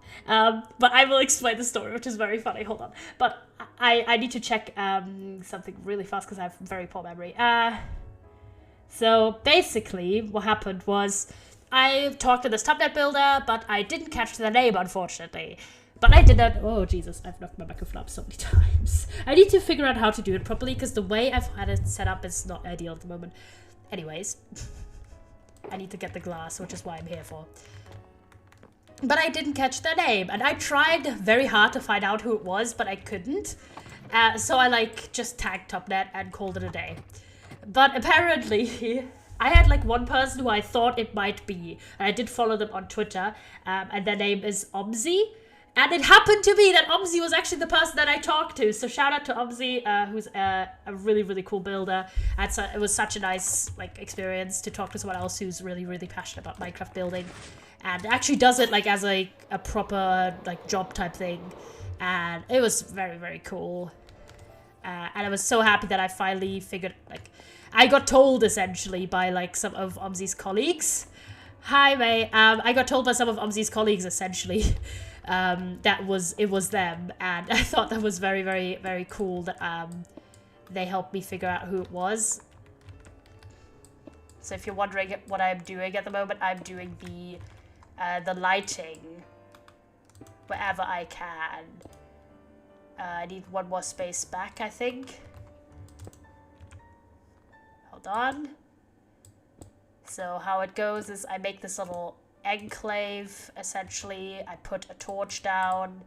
But I will explain the story, which is very funny. Hold on. But I need to check something really fast because I have very poor memory. So basically what happened was I talked to this Tubnet builder, but I didn't catch their name, unfortunately. But I did not. Oh, Jesus, I've knocked my microphone up so many times. I need to figure out how to do it properly because the way I've had it set up is not ideal at the moment. Anyways, I need to get the glass, which is why I'm here for. But I didn't catch their name, and I tried very hard to find out who it was, but I couldn't. So I like just tagged Tubnet and called it a day. But apparently, I had like one person who I thought it might be, and I did follow them on Twitter, and their name is Omzi. And it happened to be that Omzi was actually the person that I talked to. So shout out to Omzi, who's a really, really cool builder. And so it was such a nice like experience to talk to someone else who's really, really passionate about Minecraft building. And actually does it like as a proper like job type thing. And it was very, very cool. And I was so happy that I finally figured, like, I got told essentially by like some of Omzi's colleagues. Hi, mate. I got told by some of Omzi's colleagues essentially that it was them, and I thought that was very, very, very cool that they helped me figure out who it was. So if you're wondering what I'm doing at the moment, I'm doing the lighting wherever I can. I need one more space back, I think. Hold on. So how it goes is I make this little enclave, essentially. I put a torch down,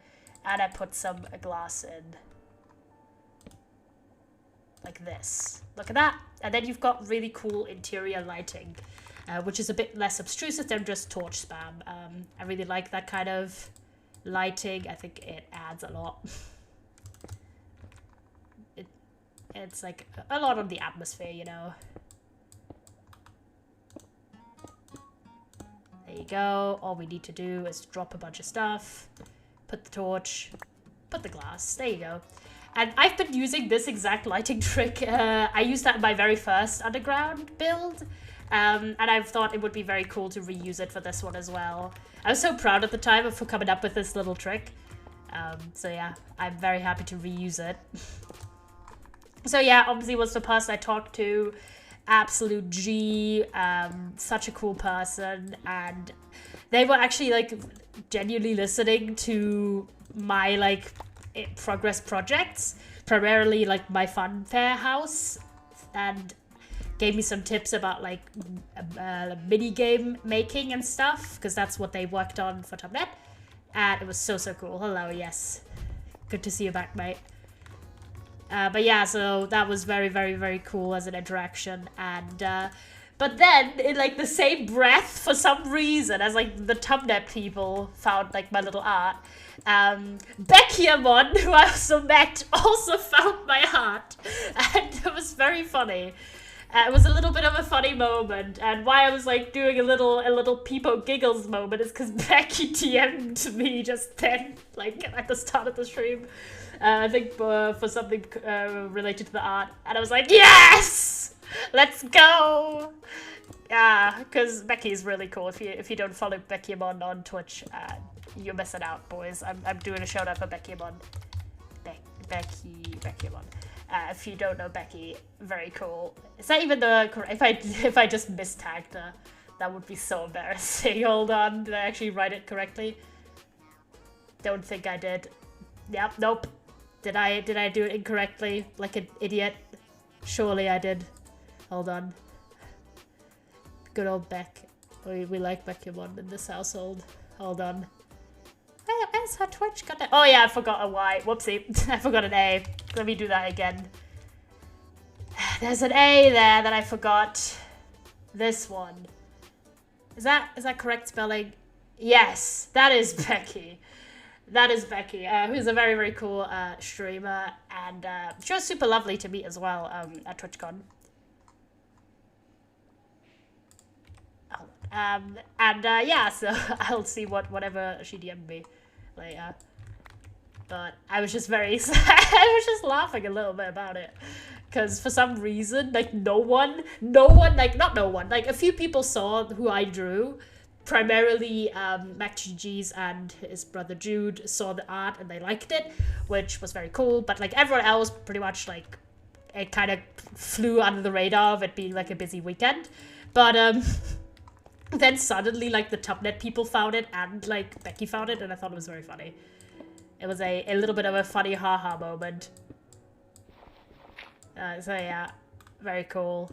and I put some glass in. Like this. Look at that. And then you've got really cool interior lighting, which is a bit less obtrusive than just torch spam. I really like that kind of lighting. I think it adds a lot. It's like a lot of the atmosphere, you know. There you go. All we need to do is drop a bunch of stuff, put the torch, put the glass. There you go. And I've been using this exact lighting trick. I used that in my very first underground build. And I thought it would be very cool to reuse it for this one as well. I was so proud at the time for coming up with this little trick. So yeah, I'm very happy to reuse it. So yeah, Omzi was the person I talked to. Absolute G, such a cool person, and they were actually like genuinely listening to my like progress projects, primarily like my fun fair house, and gave me some tips about like mini game making and stuff, because that's what they worked on for Tubnet, and it was so cool. Hello, yes, good to see you back, mate. But yeah, so that was very, very, very cool as an interaction. And but then, in like the same breath, for some reason, as like the Tubnet people found like my little art, Beckyamon, who I also met, also found my art, and it was very funny. It was a little bit of a funny moment, and why I was like doing a little Peepo giggles moment is because Becky DM'd me just then, like at the start of the stream. I think for something related to the art, and I was like, yes, let's go. Yeah, because Becky is really cool. If you don't follow Beckyamon on Twitch, you're missing out, boys. I'm doing a shout out for Beckyamon. Beckyamon. If you don't know Becky, very cool. Is that even the correct? If I just mistagged her, that would be so embarrassing. Hold on, did I actually write it correctly? Don't think I did. Yep, nope. Did I do it incorrectly, like an idiot? Surely I did. Hold on. Good old Beck. We like Beckyamon in this household. Hold on. Where's her Twitch? Got that? Oh yeah, I forgot a Y. Whoopsie. I forgot an A. Let me do that again. There's an A there that I forgot. This one. Is that correct spelling? Yes, that is Becky. That is Becky, who's a very, very cool streamer, and she was super lovely to meet as well at TwitchCon. Yeah, so I'll see whatever she DM'd me later. But I was just very excited. I was just laughing a little bit about it. Because for some reason, like, not no one, like, a few people saw who I drew. Primarily, MacGG's and his brother Jude saw the art and they liked it, which was very cool. But, like, everyone else pretty much, like, it kind of flew under the radar of it being, like, a busy weekend. But, then suddenly, like, the Tubnet people found it and, like, Becky found it, and I thought it was very funny. It was a little bit of a funny haha moment. So yeah, very cool.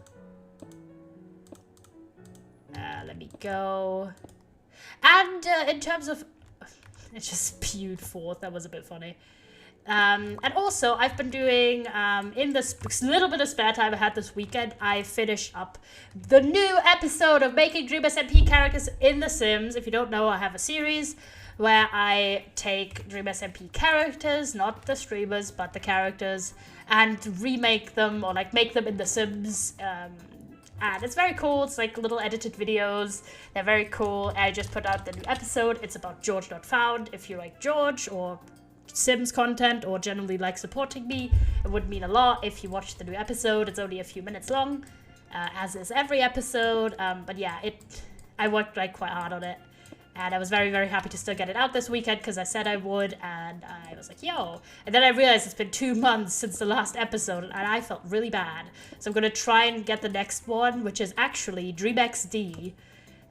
Let me go. And in terms of... It just spewed forth, that was a bit funny. And also, I've been doing, in this little bit of spare time I had this weekend, I finished up the new episode of Making Dream SMP characters in The Sims. If you don't know, I have a series where I take Dream SMP characters, not the streamers, but the characters, and remake them, or like make them in The Sims. And it's very cool. It's like little edited videos. They're very cool. I just put out the new episode. It's about George Not Found. If you like George or Sims content or generally like supporting me, it would mean a lot if you watch the new episode. It's only a few minutes long, as is every episode. But yeah, I worked like quite hard on it. And I was very, very happy to still get it out this weekend because I said I would, and I was like, yo. And then I realized it's been 2 months since the last episode, and I felt really bad. So I'm going to try and get the next one, which is actually DreamXD,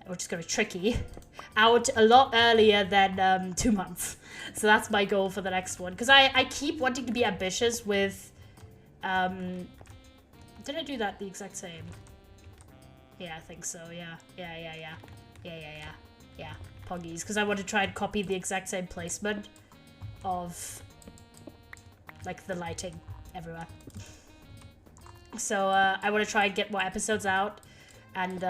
which is going to be tricky, out a lot earlier than 2 months. So that's my goal for the next one. Because I keep wanting to be ambitious with... did I do that the exact same? Yeah, I think so, yeah. Yeah, Poggies, because I want to try and copy the exact same placement of, like, the lighting everywhere. So, I want to try and get more episodes out and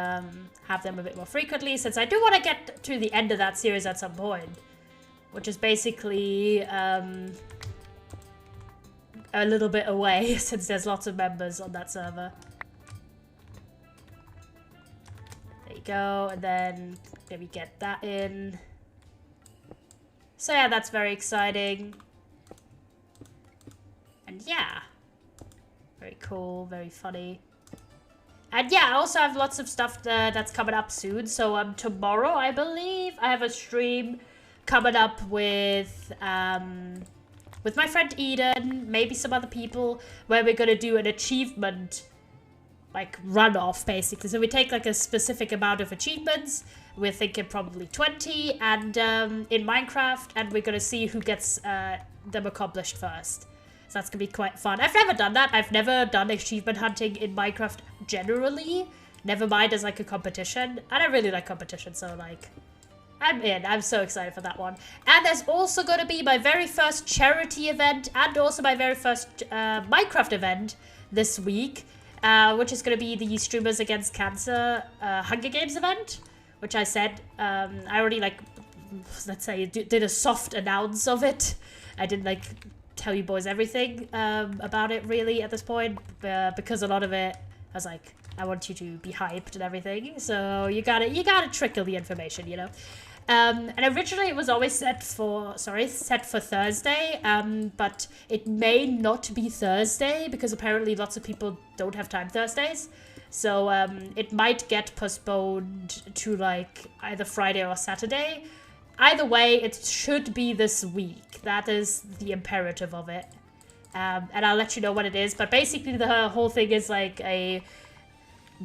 have them a bit more frequently, since I do want to get to the end of that series at some point, which is basically a little bit away, since there's lots of members on that server. Go, and then maybe get that in. So yeah, that's very exciting. And yeah, very cool, very funny. And yeah, I also have lots of stuff that's coming up soon. So tomorrow, I believe, I have a stream coming up with my friend Eden, maybe some other people, where we're gonna do an achievement like runoff basically. So we take like a specific amount of achievements, we're thinking probably 20, and in Minecraft, and we're gonna see who gets them accomplished first. So that's gonna be quite fun. I've never done that. I've never done achievement hunting in Minecraft generally, never mind as like a competition, and I really like competition, so like I'm in. I'm so excited for that one. And there's also going to be my very first charity event and also my very first Minecraft event this week, which is going to be the Streamers Against Cancer Hunger Games event, which I said I already, like, let's say, did a soft announce of it. I didn't, like, tell you boys everything about it, really, at this point, because a lot of it, I was like, I want you to be hyped and everything, so you gotta trickle the information, you know? And originally it was always set for Thursday, but it may not be Thursday because apparently lots of people don't have time Thursdays. So it might get postponed to like either Friday or Saturday. Either way, it should be this week. That is the imperative of it. And I'll let you know what it is. But basically the whole thing is like a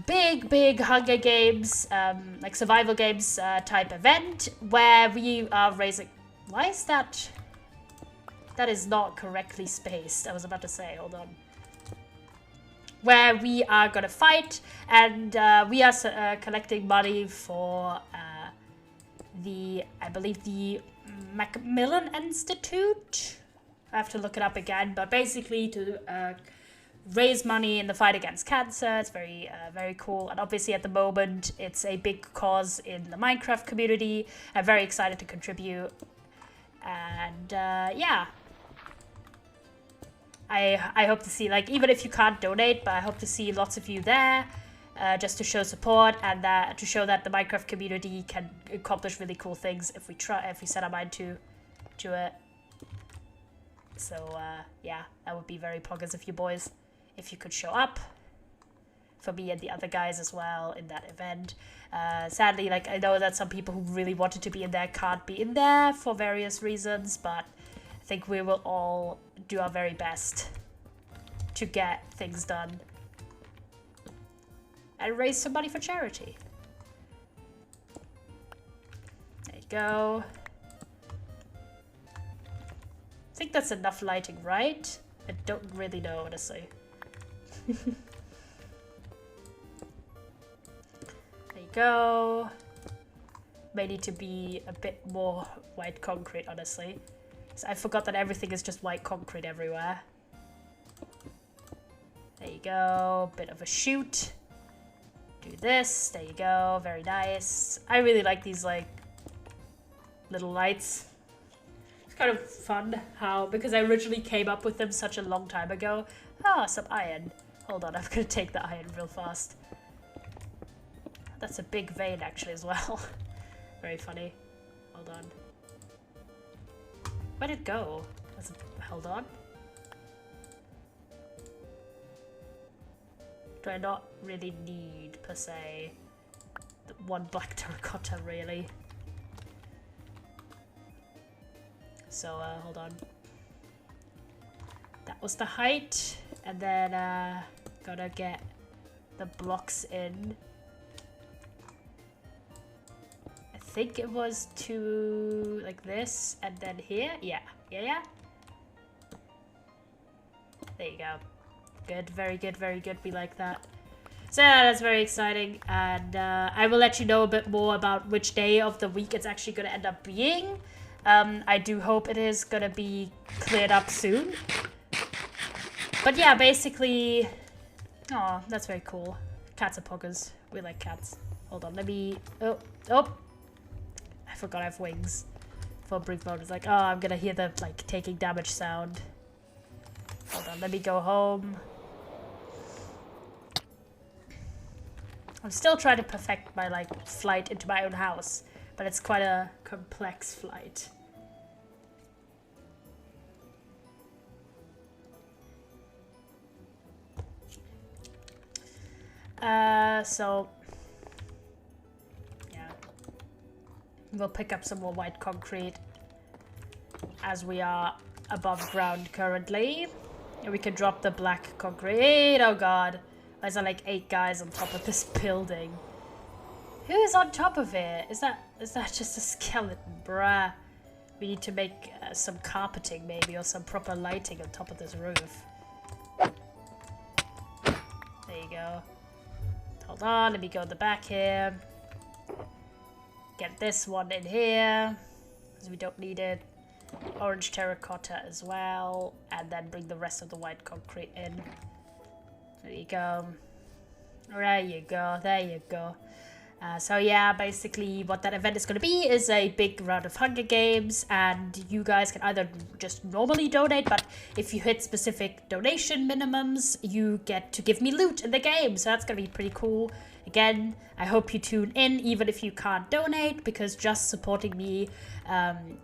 big Hunger Games, like survival games type event where we are raising... Why is that? That is not correctly spaced. I was about to say, hold on. Where we are gonna fight and we are collecting money for I believe the Macmillan Institute. I have to look it up again, but basically to raise money in the fight against cancer. It's very, very cool. And obviously at the moment, it's a big cause in the Minecraft community. I'm very excited to contribute. And yeah. I hope to see, like, even if you can't donate, but I hope to see lots of you there. Just to show support and to show that the Minecraft community can accomplish really cool things if we set our mind to it. So, yeah, that would be very poggers of you boys if you could show up for me and the other guys as well in that event. Sadly, like, I know that some people who really wanted to be in there can't be in there for various reasons, but I think we will all do our very best to get things done and raise some money for charity. There you go. I think that's enough lighting, right? I don't really know, honestly. There you go. May need to be a bit more white concrete, honestly. So I forgot that everything is just white concrete everywhere. There you go. Bit of a chute. Do this. There you go. Very nice. I really like these, like, little lights. It's kind of fun how, because I originally came up with them such a long time ago. Ah, some iron. Hold on, I'm gonna take the iron real fast. That's a big vein, actually, as well. Very funny. Hold on. Where'd it go? Hold on. Do I not really need, per se, one black terracotta, really? So, hold on. That was the height, and then, gotta get the blocks in. I think it was to, like this, and then here? Yeah. Yeah. There you go. Good, very good, very good. We like that. So yeah, that's very exciting, and I will let you know a bit more about which day of the week it's actually going to end up being. I do hope it is going to be cleared up soon. But yeah, basically... Oh, that's very cool. Cats are poggers. We like cats. Hold on, let me... Oh! I forgot I have wings. For a brief moment, it's like, oh, I'm gonna hear the, like, taking damage sound. Hold on, let me go home. I'm still trying to perfect my, like, flight into my own house. But it's quite a complex flight. So... yeah. We'll pick up some more white concrete as we are above ground currently. And we can drop the black concrete. Oh god. There's like 8 guys on top of this building. Who is on top of it? Is that just a skeleton? Bruh. We need to make some carpeting maybe, or some proper lighting on top of this roof. There you go. Hold on, let me go in the back here. Get this one in here, because we don't need it. Orange terracotta as well, and then bring the rest of the white concrete in. There you go. There you go. There you go. So yeah, basically what that event is going to be is a big round of Hunger Games, and you guys can either just normally donate, but if you hit specific donation minimums, you get to give me loot in the game, so that's going to be pretty cool. Again, I hope you tune in even if you can't donate, because just supporting me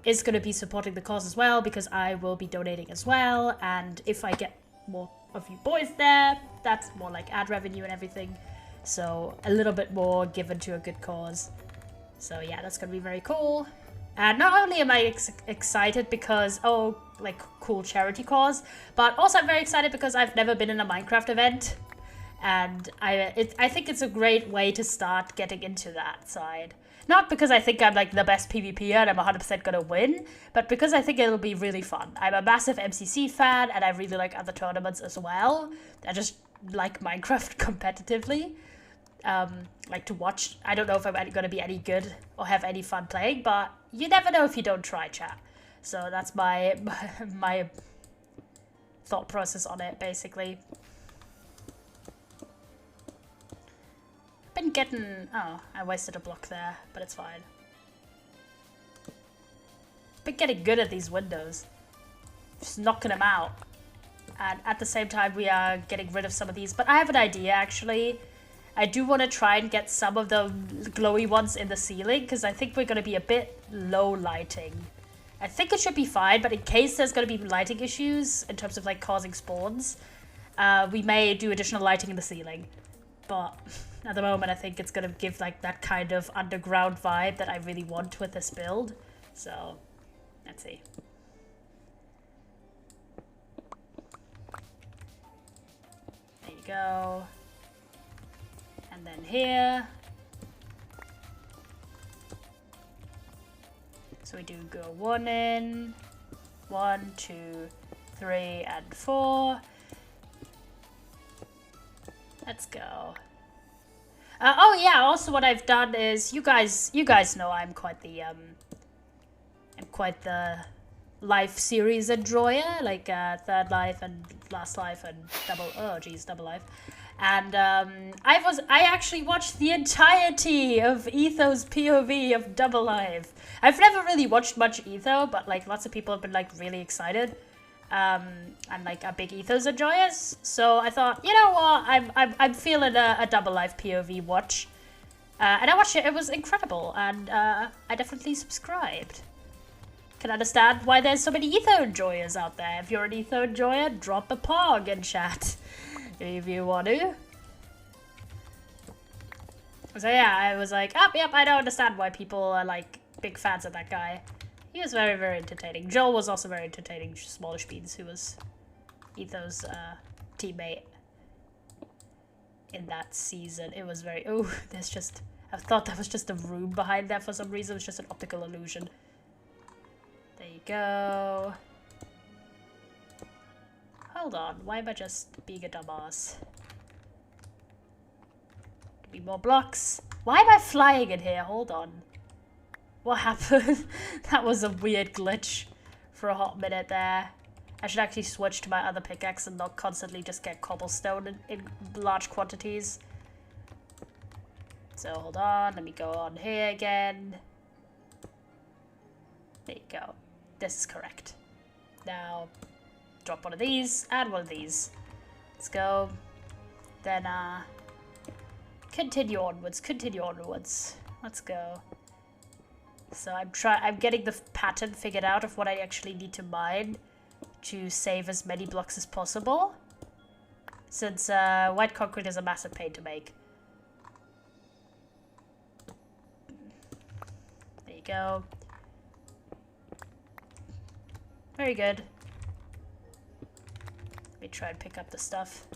is going to be supporting the cause as well, because I will be donating as well, and if I get more of you boys there, that's more like ad revenue and everything. So a little bit more given to a good cause. So yeah, that's gonna be very cool. And not only am I excited because, oh, like cool charity cause, but also I'm very excited because I've never been in a Minecraft event. And I think it's a great way to start getting into that side. Not because I think I'm like the best PvPer and I'm 100% gonna win, but because I think it'll be really fun. I'm a massive MCC fan and I really like other tournaments as well. I just like Minecraft competitively. Like to watch. I don't know if I'm gonna be any good or have any fun playing, but you never know if you don't try, chat. So that's my thought process on it, basically. Been getting... Oh, I wasted a block there, but it's fine. Been getting good at these windows. Just knocking them out. And at the same time, we are getting rid of some of these. But I have an idea, actually. I do want to try and get some of the glowy ones in the ceiling, because I think we're going to be a bit low lighting. I think it should be fine, but in case there's going to be lighting issues in terms of like causing spawns, we may do additional lighting in the ceiling. But at the moment, I think it's going to give like that kind of underground vibe that I really want with this build. So, let's see. There you go. And then here. So we do go 1 in, 1, 2, 3, and 4. Let's go. Oh yeah, also what I've done is you guys know I'm quite the life series enjoyer, like Third Life and Last Life and Double Life. And I actually watched the entirety of Etho's POV of Double Life. I've never really watched much Etho, but like lots of people have been like really excited. And like are big Ethos enjoyers. So I thought, you know what, I'm feeling a Double Life POV watch. And I watched it, it was incredible, and I definitely subscribed. Can understand why there's so many Etho enjoyers out there. If you're an Etho enjoyer, drop a pog in chat. If you want to. So yeah, I was like, oh, yep, I don't understand why people are like big fans of that guy. He was very, very entertaining. Joel was also very entertaining. Smallish Beans, who was Etho's teammate in that season. It was very... Oh, there's just... I thought that was just a room behind there for some reason. It was just an optical illusion. There you go. Hold on, why am I just being a dumbass? Give me more blocks. Why am I flying in here? Hold on. What happened? That was a weird glitch for a hot minute there. I should actually switch to my other pickaxe and not constantly just get cobblestone in large quantities. So hold on, let me go on here again. There you go. This is correct. Now, drop one of these, and one of these. Let's go. Then, continue onwards, continue onwards. Let's go. So I'm getting the pattern figured out of what I actually need to mine to save as many blocks as possible. Since, white concrete is a massive pain to make. There you go. Very good. Let me try and pick up the stuff.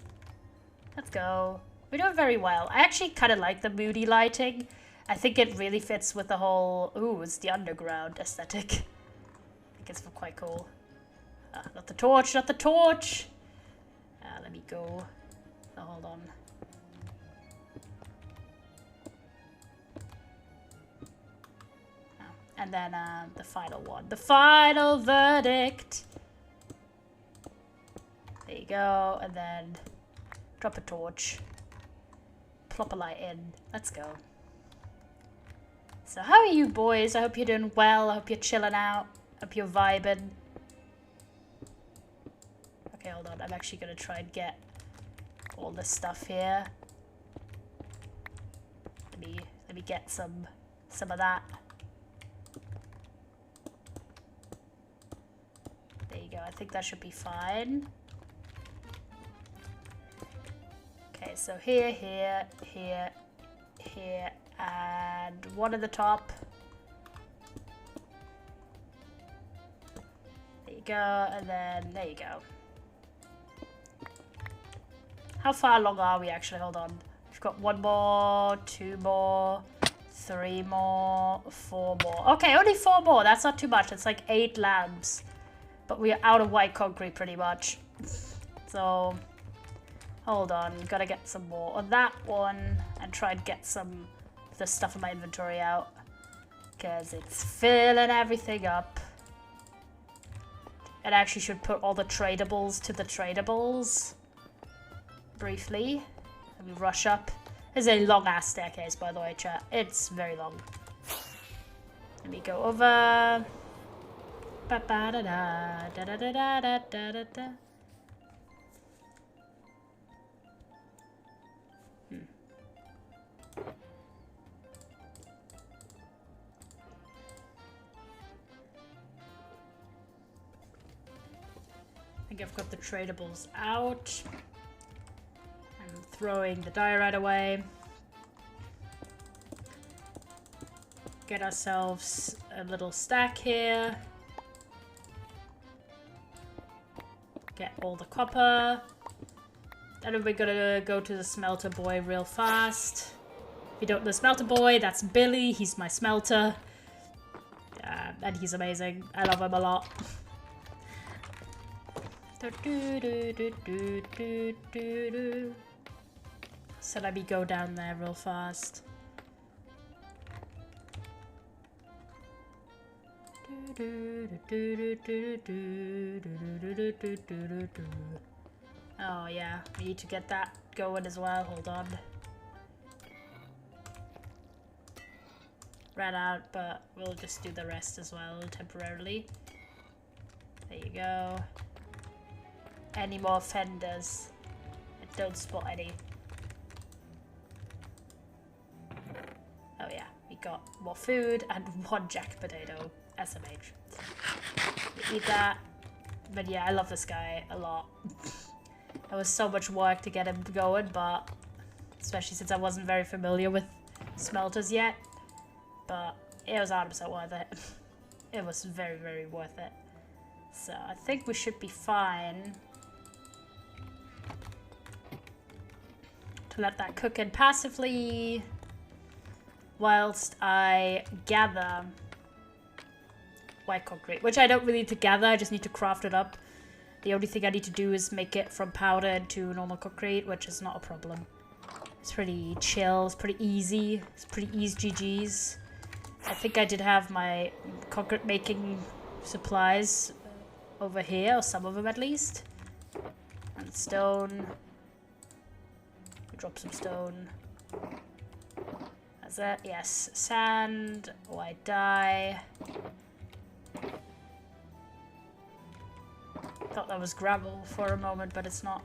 Let's go. We're doing very well. I actually kind of like the moody lighting. I think it really fits with the whole, ooh, it's the underground aesthetic. I think it's quite cool. Not the torch, not the torch! Let me go. Oh, hold on. and then the final one. The final verdict. There you go, and then drop a torch. Plop a light in. Let's go. So how are you boys? I hope you're doing well. I hope you're chilling out. I hope you're vibing. Okay, hold on. I'm actually going to try and get all this stuff here. Let me get some of that. There you go. I think that should be fine. Okay, so here, here, here, here, and one at the top. There you go, and then there you go. How far along are we actually? Hold on. We've got 1 more, 2 more, 3 more, 4 more. Okay, only 4 more. That's not too much. It's like 8 lamps. But we are out of white concrete pretty much. So, hold on. Gotta get some more on that one and try and get some of the stuff in my inventory out. Because it's filling everything up. It actually should put all the tradables to the tradables. Briefly. Let me rush up. There's a long ass staircase, by the way, chat. It's very long. Let me go over. Ba ba da da da da da da da da da. I think I've got the tradables out. I'm throwing the diorite away. Get ourselves a little stack here. Get all the copper. And then we're gonna go to the smelter boy real fast. If you don't know the smelter boy, that's Billy. He's my smelter. And he's amazing. I love him a lot. So let me go down there real fast. Oh yeah, we need to get that going as well. Hold on. Ran out, but we'll just do the rest as well temporarily. There you go. Any more fenders? I don't spot any. Oh yeah, we got more food and 1 jack potato. SMH. We eat that. But yeah, I love this guy a lot. It was so much work to get him going, but especially since I wasn't very familiar with smelters yet. But it was 100% worth it. It was very, very worth it. So I think we should be fine to let that cook in passively whilst I gather white concrete, which I don't really need to gather, I just need to craft it up. The only thing I need to do is make it from powder into normal concrete, which is not a problem. It's pretty chill, it's pretty easy, it's pretty easy GG's. I think I did have my concrete making supplies over here, or some of them at least. And stone. Drop some stone. That's it, yes. Sand, white dye. Thought that was gravel for a moment, but it's not.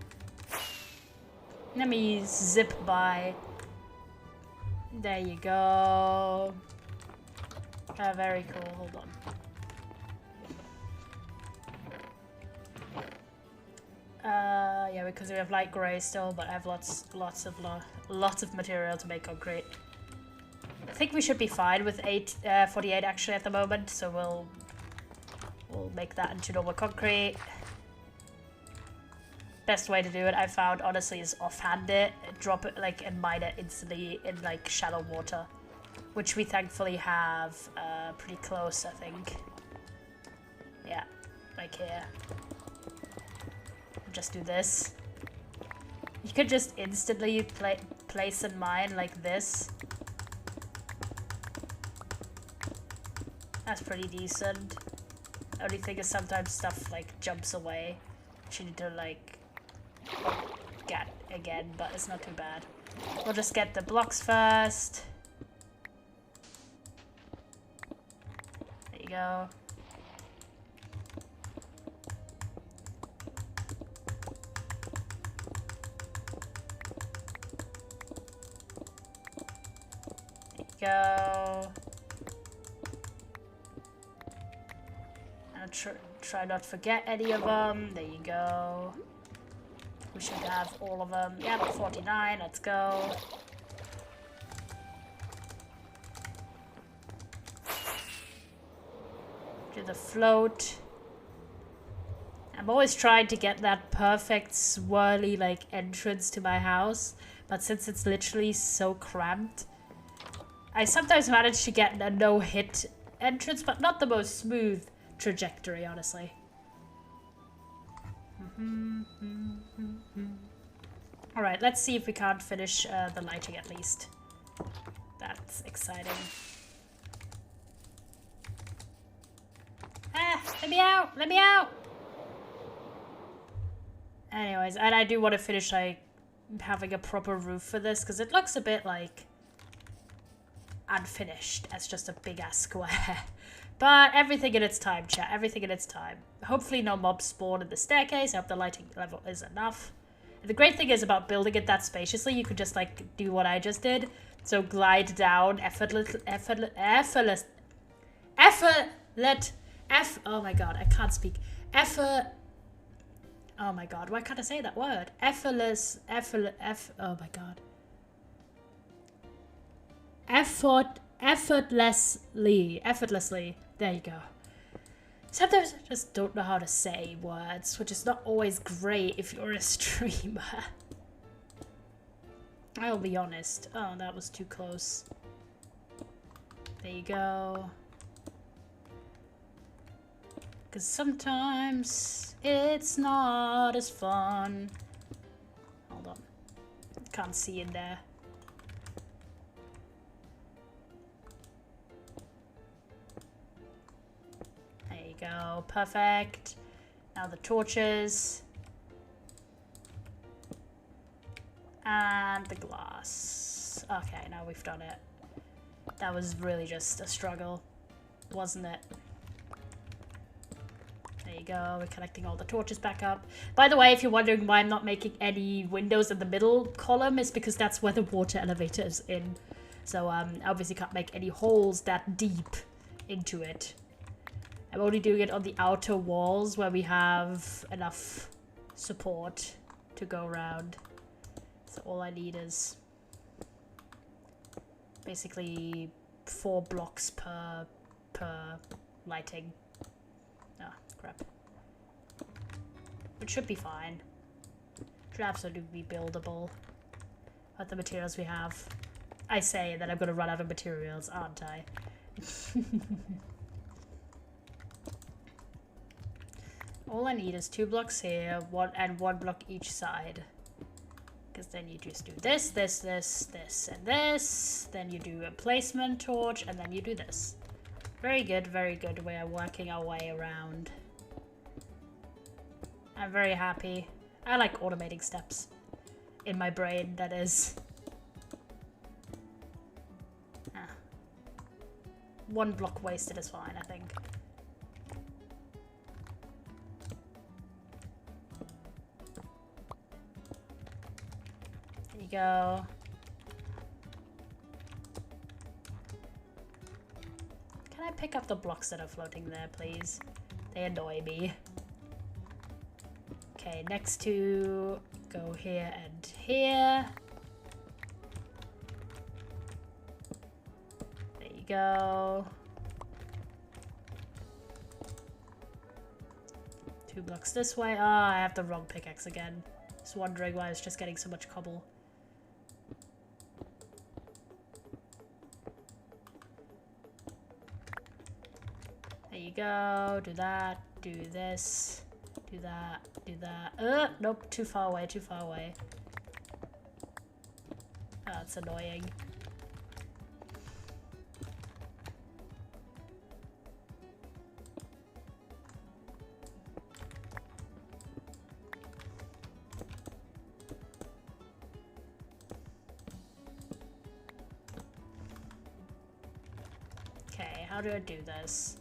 Let me zip by. There you go. Very cool. Hold on. Yeah, because we have light grey still, but I have lots of material to make concrete. I think we should be fine with 48 actually at the moment, so we'll make that into normal concrete. Best way to do it, I found, honestly, is offhand it, drop it, like, and mine it instantly in, like, shallow water. Which we thankfully have pretty close, I think. Yeah, like here. Just do this. You could just instantly place and mine like this. That's pretty decent. Only thing is sometimes stuff like jumps away. You need to like get again, but it's not too bad. We'll just get the blocks first. There you go. There you go. And try not to forget any of them. There you go. We should have all of them. Yeah, 49. Let's go. Do the float. I'm always trying to get that perfect swirly like entrance to my house, but since it's literally so cramped, I sometimes manage to get a no-hit entrance, but not the most smooth trajectory, honestly. Alright, let's see if we can't finish the lighting at least. That's exciting. Ah, let me out! Let me out! Anyways, and I do want to finish like having a proper roof for this, because it looks a bit like unfinished as just a big ass square. But everything in its time, chat. Everything in its time. Hopefully no mobs spawn in the staircase. I hope the lighting level is enough. And the great thing is about building it that spaciously, you could just like do what I just did. So glide down oh my god, I can't speak. Oh my god, why can't I say that word? Oh my god. Effortlessly. There you go. Sometimes I just don't know how to say words, which is not always great if you're a streamer. I'll be honest. Oh, that was too close. There you go. Because sometimes it's not as fun. Hold on. Can't see in there. There you go. Perfect. Now the torches. And the glass. Okay, now we've done it. That was really just a struggle, wasn't it? There you go, we're connecting all the torches back up. By the way, if you're wondering why I'm not making any windows in the middle column, it's because that's where the water elevator is in. So obviously can't make any holes that deep into it. I'm only doing it on the outer walls where we have enough support to go around. So all I need is basically 4 blocks per lighting. Ah, crap. It should be fine. Should absolutely be buildable. With the materials we have. I say that I'm gonna run out of materials, aren't I? All I need is 2 blocks here, 1 block each side. Because then you just do this, this, this, this, and this. Then you do a placement torch, and then you do this. Very good, very good. We are working our way around. I'm very happy. I like automating steps. In my brain, that is. Ah. 1 block wasted is fine, I think. There you go. Can I pick up the blocks that are floating there, please? They annoy me. Okay, next to go here and here. There you go. 2 blocks this way. Ah, I have the wrong pickaxe again. Just wondering why I was just getting so much cobble. There you go. Do that. Do this. Do that. Do that. Nope. Too far away. Too far away. Oh, that's annoying. how do I do this?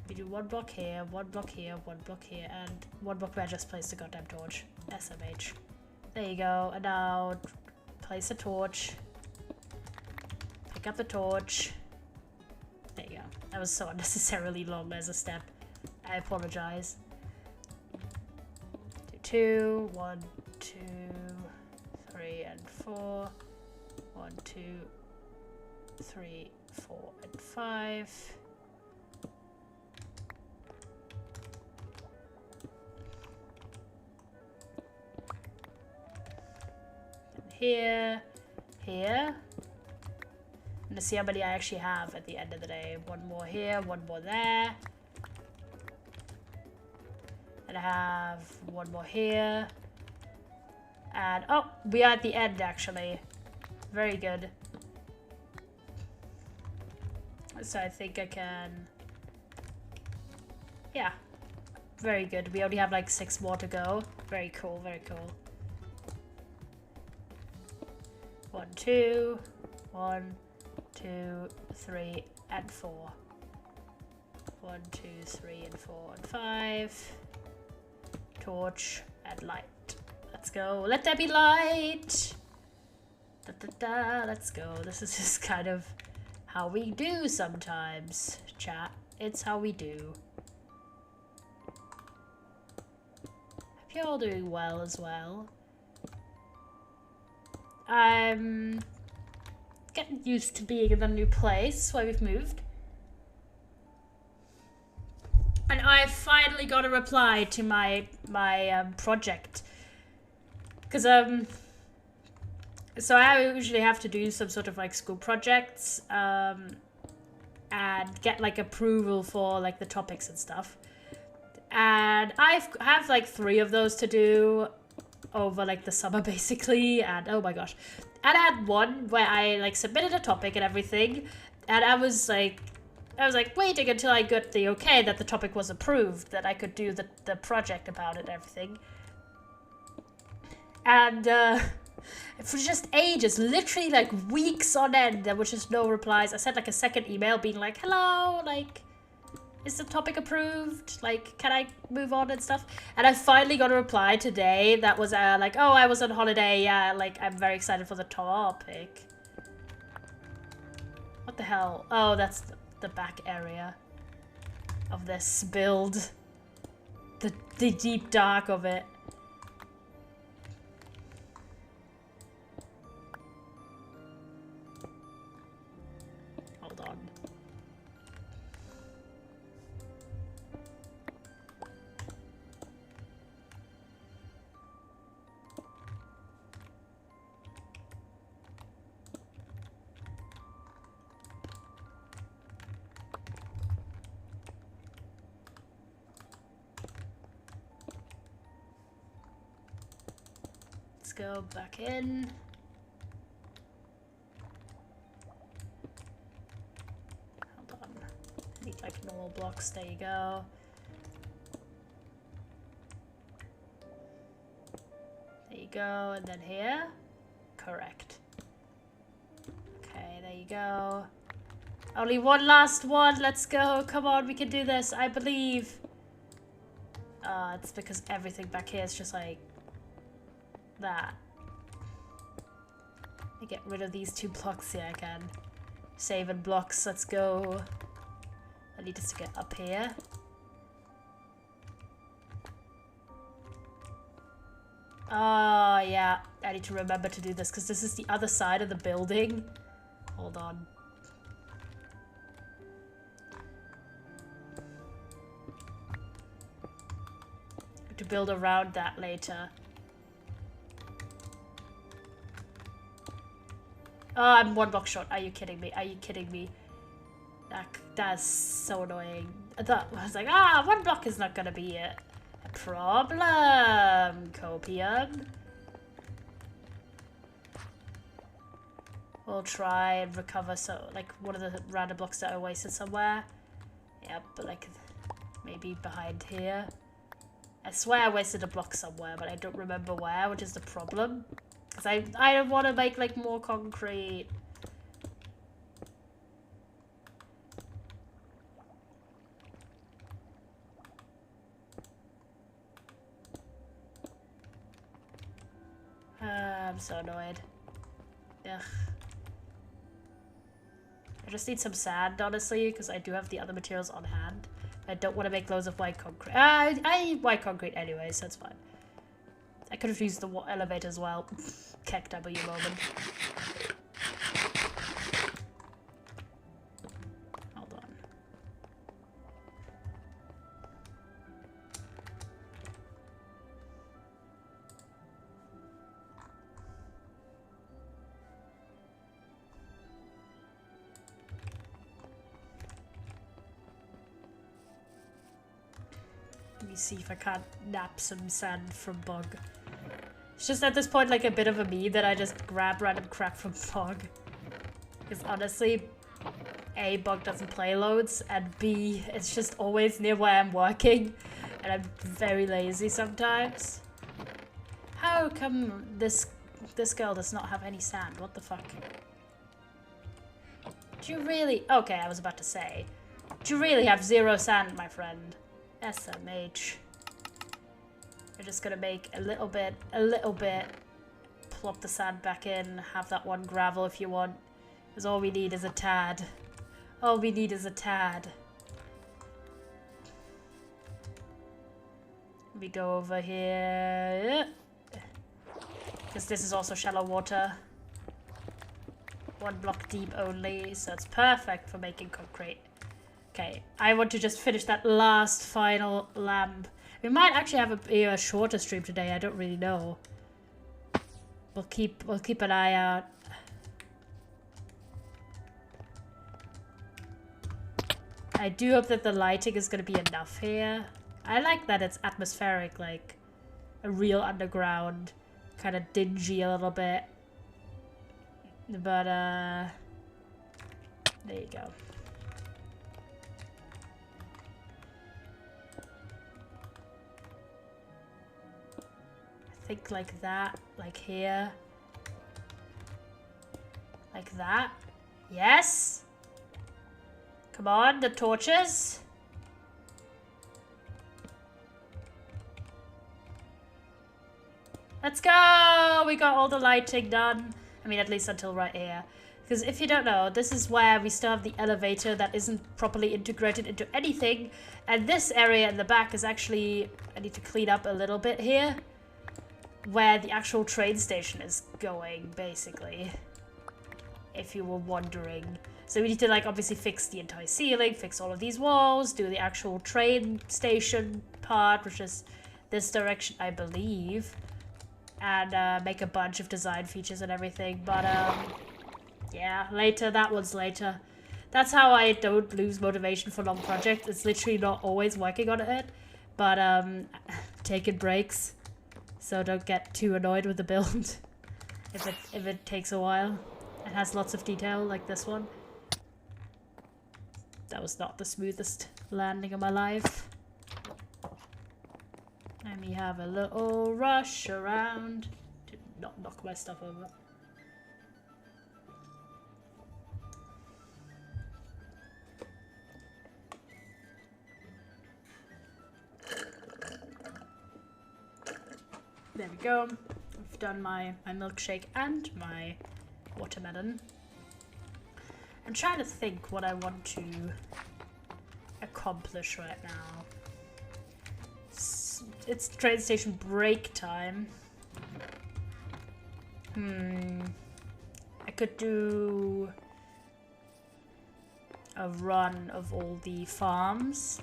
We do one block here, one block here, one block here, and one block where I just placed the goddamn torch. SMH. There you go. And now place a torch. Pick up the torch. There you go. That was so unnecessarily long as a step. I apologize. Do 2, 1, 2, 3, and 4. 1, 2, 3, 4, and 5. And here, here. And to see how many I actually have at the end of the day. One more here, one more there. And I have one more here. And, oh, we are at the end, actually. Very good. So I think I can... Yeah. Very good. We only have like 6 more to go. Very cool, very cool. 1, 2, 1, 2, 3, and 4. 1, 2, 3, and 4, and 5. Torch and light. Let's go. Let there be light. Da, da, da. Let's go. This is just kind of how we do sometimes, chat. It's how we do. Hope you're all doing well as well. I'm getting used to being in the new place where we've moved. And I finally got a reply to my project. Because, so I usually have to do some sort of like school projects, and get like approval for like the topics and stuff. And I have like 3 of those to do over like the summer basically, and oh my gosh. And I had one where I like submitted a topic and everything, and I was like waiting until I got the okay that the topic was approved, that I could do the project about it and everything. And for just ages, literally like weeks on end, there was just no replies. I sent like a second email being like, hello, like, is the topic approved? Like, can I move on and stuff? And I finally got a reply today that was like, oh, I was on holiday, yeah, like, I'm very excited for the topic. What the hell? Oh, that's the back area of this build. The deep dark of it. Hold on. Let's go back in. Hold on. I need like normal blocks. There you go. There you go. And then here. Correct. Okay, there you go. Only one last one. Let's go. Come on, we can do this. I believe. It's because everything back here is just like that. Let me get rid of these 2 blocks here. I can save in blocks. Let's go. I need us to get up here. Oh yeah, I need to remember to do this because this is the other side of the building. Hold on. To build around that later. Oh, I'm 1 block short. Are you kidding me? Are you kidding me? That's so annoying. I was like, 1 block is not gonna be a problem, Copium. We'll try and recover like one of the random blocks that I wasted somewhere. Yep, but like maybe behind here. I swear I wasted a block somewhere, but I don't remember where, which is the problem. Because I want to make, like, more concrete. I'm so annoyed. Ugh. I just need some sand, honestly, because I do have the other materials on hand. I don't want to make loads of white concrete. I need white concrete anyway, so that's fine. I could have used the elevator as well. Keck W moment. Hold on. Let me see if I can't nap some sand from Bog. It's just at this point like a bit of a me that I just grab random crap from Bog. Because honestly, A, Bog doesn't play loads, and B, it's just always near where I'm working. And I'm very lazy sometimes. How come this girl does not have any sand? What the fuck? Do you really... Okay, I was about to say. Do you really have 0 sand, my friend? SMH. We're just gonna make a little bit, plop the sand back in, have that one gravel if you want. Because all we need is a tad. All we need is a tad. We go over here. Because this is also shallow water. 1 block deep only, so it's perfect for making concrete. Okay, I want to just finish that last final lamp. We might actually have a shorter stream today, I don't really know. We'll keep an eye out. I do hope that the lighting is going to be enough here. I like that it's atmospheric, like a real underground, kind of dingy a little bit. But there you go. I think like that, like here. Like that. Yes! Come on, the torches. Let's go! We got all the lighting done. I mean, at least until right here. Because if you don't know, this is where we still have the elevator that isn't properly integrated into anything. And this area in the back is actually... I need to clean up a little bit here. Where the actual train station is going, basically. If you were wondering. So we need to, like, obviously fix the entire ceiling, fix all of these walls, do the actual train station part, which is this direction, I believe. And make a bunch of design features and everything. But, yeah, later. That one's later. That's how I don't lose motivation for long projects. It's literally not always working on it. But, taking breaks. So don't get too annoyed with the build. if it takes a while. It has lots of detail, like this one. That was not the smoothest landing of my life. Let me have a little rush around to not knock my stuff over. There we go. I've done my milkshake and my watermelon. I'm trying to think what I want to accomplish right now. It's train station break time. I could do a run of all the farms.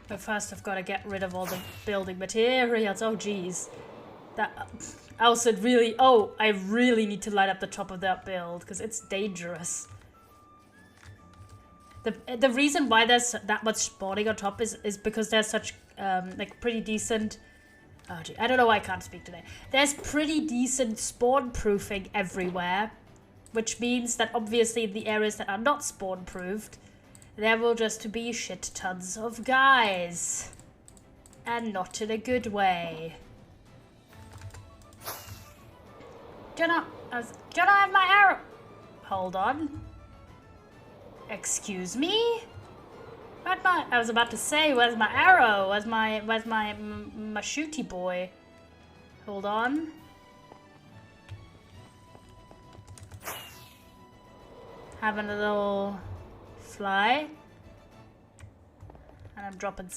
But first I've got to get rid of all the building materials. Oh geez. That also really... Oh, I really need to light up the top of that build because it's dangerous. The reason why there's that much spawning on top is because there's such like pretty decent... Oh gee, I don't know why I can't speak today. There's pretty decent spawn proofing everywhere. Which means that obviously the areas that are not spawn proofed, there will just be shit tons of guys. And not in a good way. Do you not have my arrow? Hold on. Excuse me? I was about to say, where's my arrow? Where's my shooty boy? Hold on. Having a little fly. And I'm dropping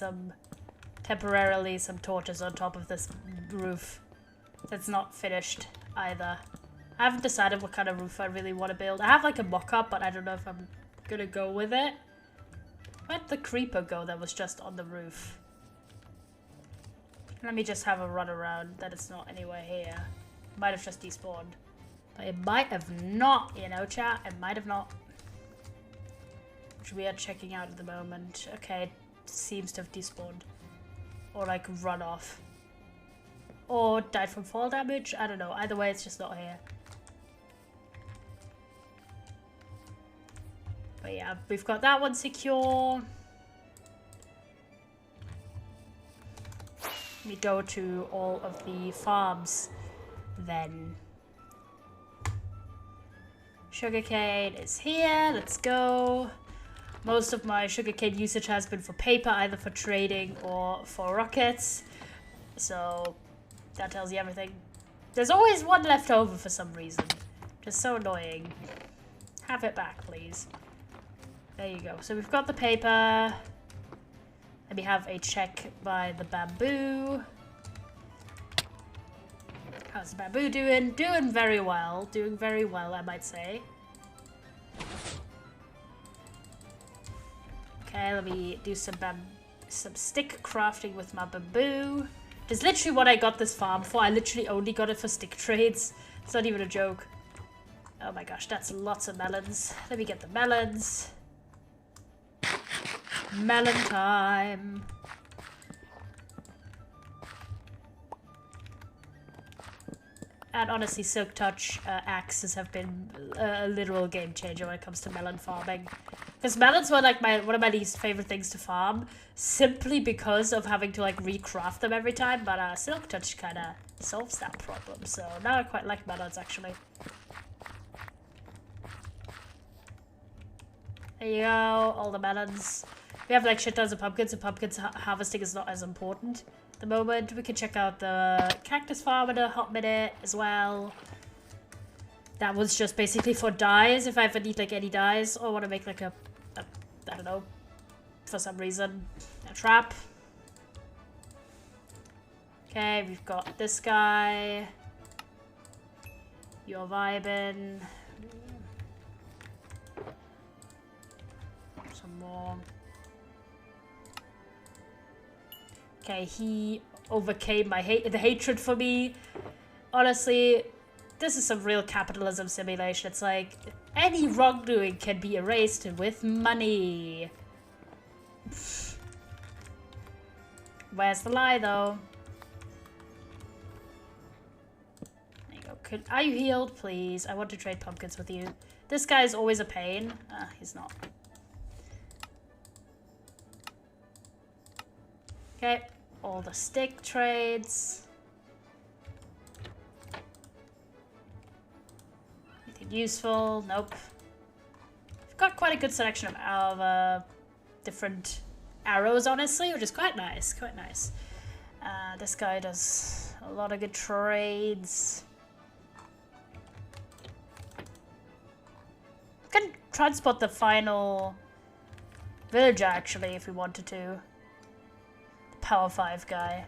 temporarily some torches on top of this roof. That's not finished either. I haven't decided what kind of roof I really want to build. I have like a mock-up, but I don't know if I'm gonna go with it. Where'd the creeper go that was just on the roof? Let me just have a run around that it's not anywhere here. Might have just despawned. But it might have not, you know, chat. It might have not. Which we are checking out at the moment. Okay, it seems to have despawned. Or like run off. Or died from fall damage. I don't know. Either way, it's just not here. But yeah, we've got that one secure. Let me go to all of the farms then. Sugarcane is here. Let's go. Most of my sugarcane usage has been for paper, either for trading or for rockets. So that tells you everything. There's always one left over for some reason. Just so annoying. Have it back, please. There you go. So we've got the paper. Let me have a check by the bamboo. How's the bamboo doing? Doing very well. Doing very well, I might say. Okay, let me do some stick crafting with my bamboo. It's literally what I got this farm for. I literally only got it for stick trades. It's not even a joke. Oh my gosh, that's lots of melons. Let me get the melons. Melon time. And honestly, Silk Touch axes have been a literal game changer when it comes to melon farming. Because melons were like one of my least favorite things to farm, simply because of having to like recraft them every time. But Silk Touch kind of solves that problem. So now I quite like melons actually. There you go, all the melons. We have like shit tons of pumpkins, and pumpkins harvesting is not as important at the moment. We can check out the cactus farm in a hot minute as well. That was just basically for dyes, if I ever need like any dyes or want to make like a I don't know, for some reason, a trap. Okay, we've got this guy. You're vibing. Some more. Okay, he overcame the hatred for me. Honestly, this is some real capitalism simulation. It's like, any wrongdoing can be erased with money. Where's the lie, though? There you go. Are you healed, please? I want to trade pumpkins with you. This guy is always a pain. He's not. Okay, all the stick trades. Anything useful? Nope. We've got quite a good selection of different arrows, honestly, which is quite nice, quite nice. This guy does a lot of good trades. We can transport the final villager, actually, if we wanted to. Power 5 guy.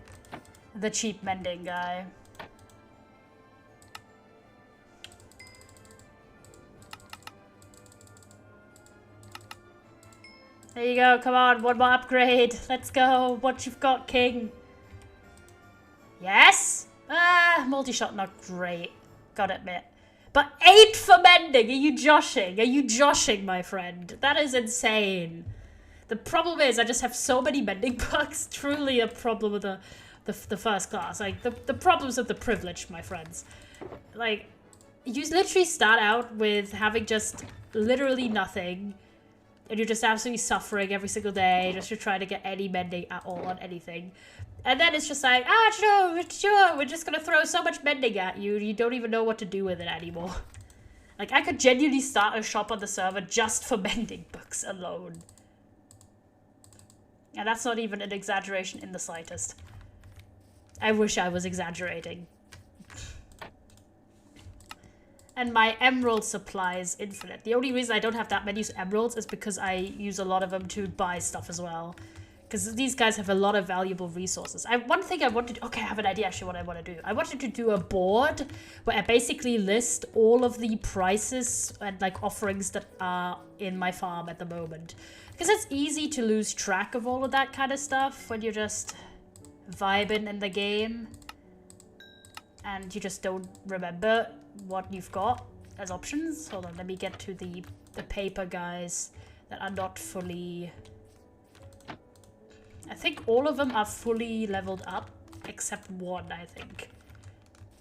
The cheap mending guy. There you go, come on, one more upgrade. Let's go. What you've got, King? Yes? Multi-shot not great. Gotta admit. But 8 for mending! Are you joshing? Are you joshing, my friend? That is insane. The problem is I just have so many mending bugs. Truly a problem with the first class. Like, the problems of the privilege, my friends. Like, you literally start out with having just literally nothing. And you're just absolutely suffering every single day just to try to get any mending at all on anything. And then it's just like, sure, we're just gonna throw so much mending at you, you don't even know what to do with it anymore. Like, I could genuinely start a shop on the server just for mending books alone. And that's not even an exaggeration in the slightest. I wish I was exaggerating. And my emerald supply is infinite. The only reason I don't have that many emeralds is because I use a lot of them to buy stuff as well. Because these guys have a lot of valuable resources. One thing I wanted to... Okay, I have an idea actually what I want to do. I wanted to do a board where I basically list all of the prices and like offerings that are in my farm at the moment. Because it's easy to lose track of all of that kind of stuff when you're just vibing in the game. And you just don't remember what you've got as options. Hold on, let me get to the paper guys that are not fully... I think all of them are fully leveled up, except one, I think.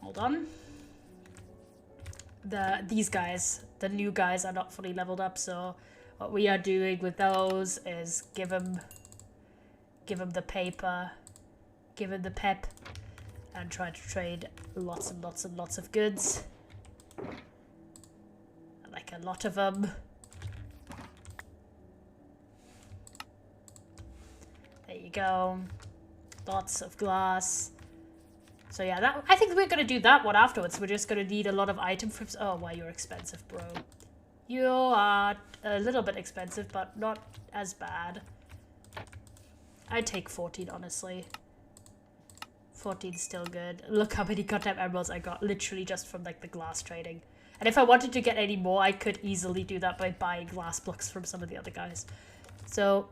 Hold on. These guys, the new guys, are not fully leveled up, so what we are doing with those is give them the paper, give them the pep, and try to trade lots and lots and lots of goods. Like a lot of them. There you go. Lots of glass. So yeah, I think we're gonna do that one afterwards. We're just gonna need a lot of item from... Oh, wow, you're expensive, bro. You are a little bit expensive, but not as bad. I'd take 14, honestly. 14's still good. Look how many goddamn emeralds I got, literally just from like the glass trading. And if I wanted to get any more, I could easily do that by buying glass blocks from some of the other guys. So...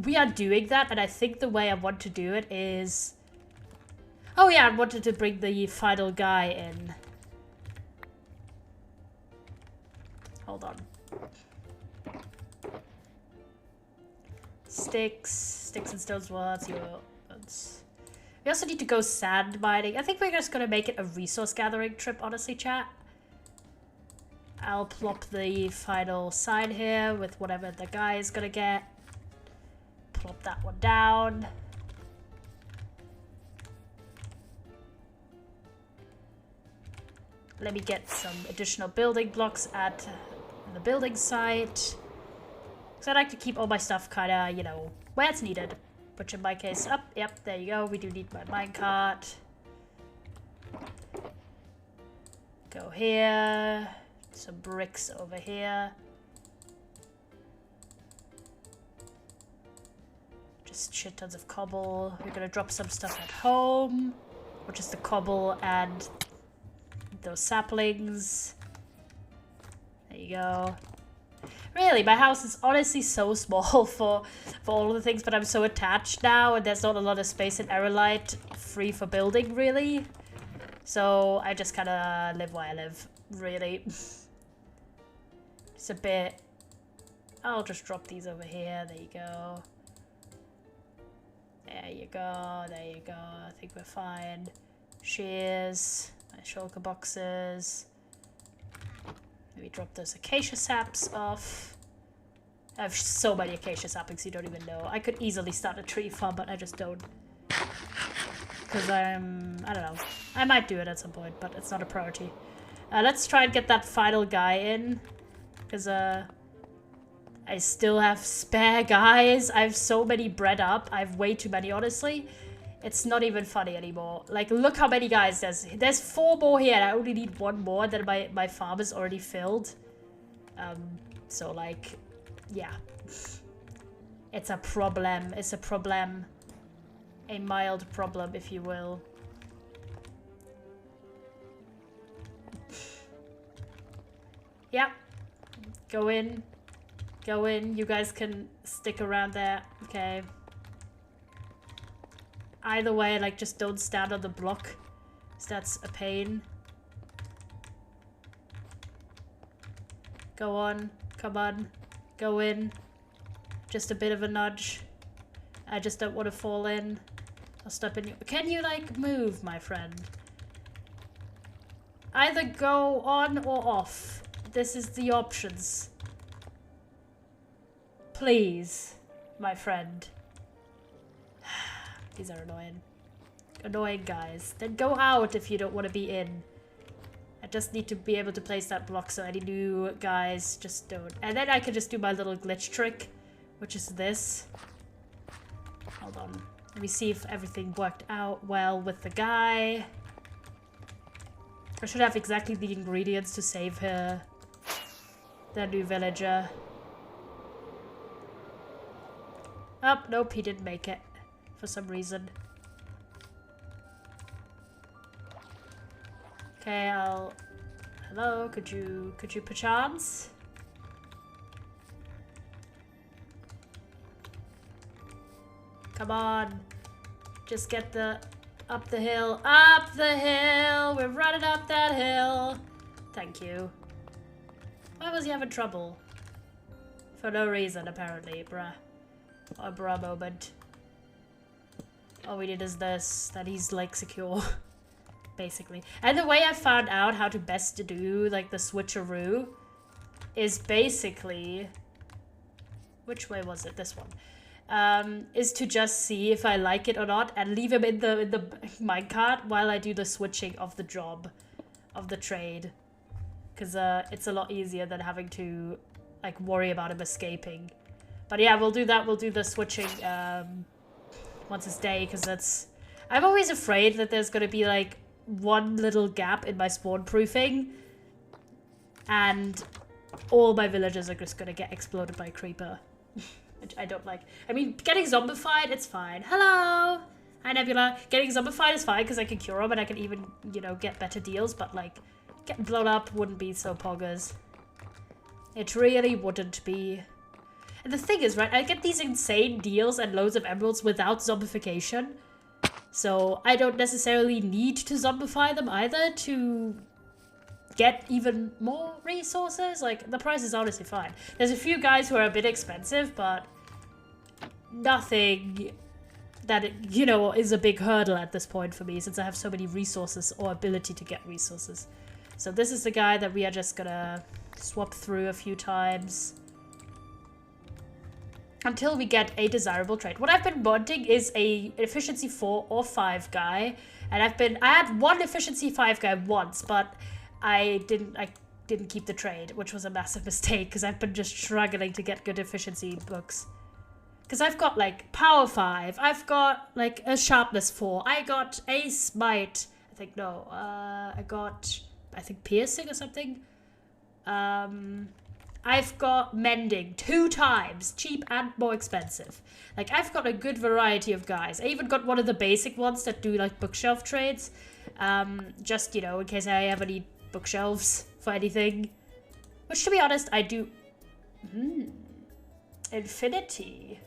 we are doing that, and I think the way I want to do it is... Oh yeah, I wanted to bring the final guy in. Hold on. Sticks and stones, what's your... We also need to go sand mining. I think we're just gonna make it a resource gathering trip, honestly, chat. I'll plop the final sign here with whatever the guy is gonna get. Plop that one down. Let me get some additional building blocks at the building site. Because I like to keep all my stuff kind of, you know, where it's needed. Which in my case, yep, there you go. We do need my minecart. Go here. Some bricks over here. Just shit tons of cobble. We're gonna drop some stuff at home, which is the cobble and those saplings. There you go. Really, my house is honestly so small for all of the things, but I'm so attached now, and there's not a lot of space in Aerolite free for building, really. So I just kind of live where I live, really. It's a bit... I'll just drop these over here. There you go. There you go, there you go. I think we're fine. Shears, my shulker boxes. Maybe drop those acacia saps off. I have so many acacia saplings you don't even know. I could easily start a tree farm, but I just don't. Because I don't know. I might do it at some point, but it's not a priority. Let's try and get that final guy in. Because, I still have spare guys. I have so many bred up. I have way too many, honestly. It's not even funny anymore. Like, look how many guys there's. There's 4 more here, and I only need 1 more. Then my farm is already filled. So, like, yeah. It's a problem. It's a problem. A mild problem, if you will. Yeah. Go in. Go in. You guys can stick around there. Okay. Either way, like, just don't stand on the block. 'Cause that's a pain. Go on. Come on. Go in. Just a bit of a nudge. I just don't want to fall in. I'll step in. Can you, like, move, my friend? Either go on or off. This is the options. Please, my friend. These are annoying. Annoying guys. Then go out if you don't want to be in. I just need to be able to place that block so any new guys just don't. And then I can just do my little glitch trick, which is this. Hold on. Let me see if everything worked out well with the guy. I should have exactly the ingredients to save her. The new villager. Oh, nope, he didn't make it. For some reason. Okay, I'll... Hello, could you perchance? Come on. Just get the... Up the hill. Up the hill! We're running up that hill! Thank you. Why was he having trouble? For no reason, apparently, bruh. A bruh moment. All we need is this, that he's, like, secure. Basically. And the way I found out how to best do, like, the switcheroo is basically... Which way was it? This one. Is to just see if I like it or not and leave him in the minecart while I do the switching of the job, of the trade. Because it's a lot easier than having to, like, worry about him escaping. But yeah, we'll do that. We'll do the switching once it's day, because that's... I'm always afraid that there's going to be, like, one little gap in my spawn proofing and all my villagers are just going to get exploded by a creeper. Which I don't like. I mean, getting zombified, it's fine. Hello! Hi, Nebula. Getting zombified is fine because I can cure them and I can even, you know, get better deals, but, like, getting blown up wouldn't be so poggers. It really wouldn't be. And the thing is, right, I get these insane deals and loads of emeralds without zombification. So I don't necessarily need to zombify them either to get even more resources. Like, the price is honestly fine. There's a few guys who are a bit expensive, but nothing that, you know, is a big hurdle at this point for me since I have so many resources or ability to get resources. So this is the guy that we are just gonna swap through a few times until we get a desirable trait. What I've been wanting is a efficiency 4 or 5 guy, and I had one efficiency 5 guy once, but I didn't keep the trade, which was a massive mistake because I've been just struggling to get good efficiency books. Because I've got, like, power 5, I've got, like, a sharpness 4, I got a smite, I got, I think, piercing or something. I've got mending 2 times, cheap and more expensive. Like, I've got a good variety of guys. I even got one of the basic ones that do, like, bookshelf trades. Just, you know, in case I ever need bookshelves for anything. Which, to be honest, I do... Infinity.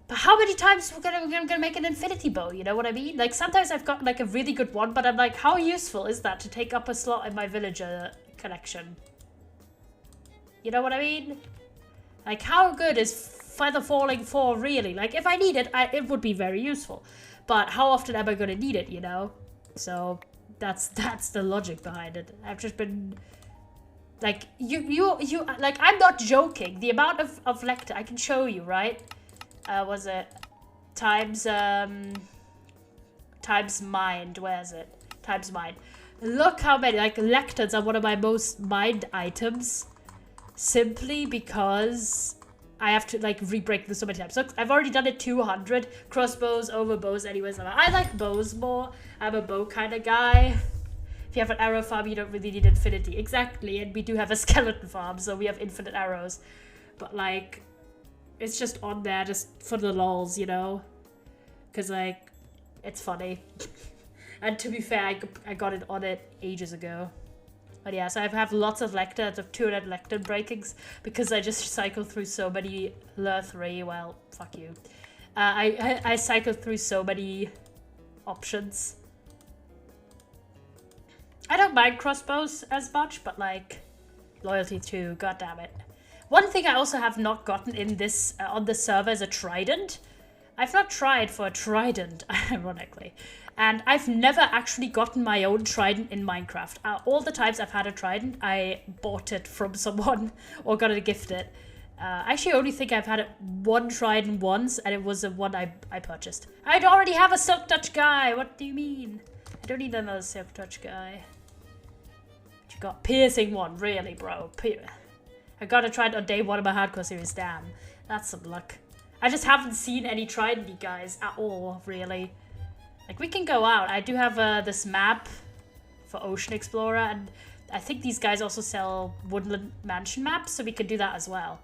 But how many times we're gonna make an infinity bow, you know what I mean? Like, sometimes I've got, like, a really good one, but I'm like, how useful is that to take up a slot in my villager collection? You know what I mean? Like, how good is Feather Falling 4 really? Like, if I need it, it would be very useful. But how often am I gonna need it, you know? So, that's the logic behind it. I've just been... Like, like, I'm not joking. The amount of Lecter, I can show you, right? Was it times mind? Where is it? Times mind. Look how many, like, lecterns are one of my most mined items. Simply because I have to, like, re-break this so many times. So I've already done it 200. Crossbows over bows anyways. I like bows more. I'm a bow kind of guy. If you have an arrow farm, you don't really need infinity. Exactly, and we do have a skeleton farm, so we have infinite arrows. But, like, it's just on there just for the lols, you know? Because, like, it's funny. And to be fair, I got it on it ages ago. But yeah, so I have lots of lecter, I have 200 lectern breakings, because I just cycle through so many lure 3, well, fuck you. I cycle through so many options. I don't mind crossbows as much, but, like, loyalty 2, goddammit. One thing I also have not gotten in this, on this server is a trident. I've not tried for a trident, ironically. And I've never actually gotten my own trident in Minecraft. All the times I've had a trident, I bought it from someone or got it gifted. I actually only think I've had it one trident once, and it was the one I purchased. I'd already have a Silk Touch guy. What do you mean? I don't need another Silk Touch guy. But you got piercing 1, really, bro. I got a trident on day 1 of my hardcore series. Damn, that's some luck. I just haven't seen any trident guys at all, really. Like, we can go out. I do have this map for Ocean Explorer, and I think these guys also sell Woodland Mansion maps, so we could do that as well.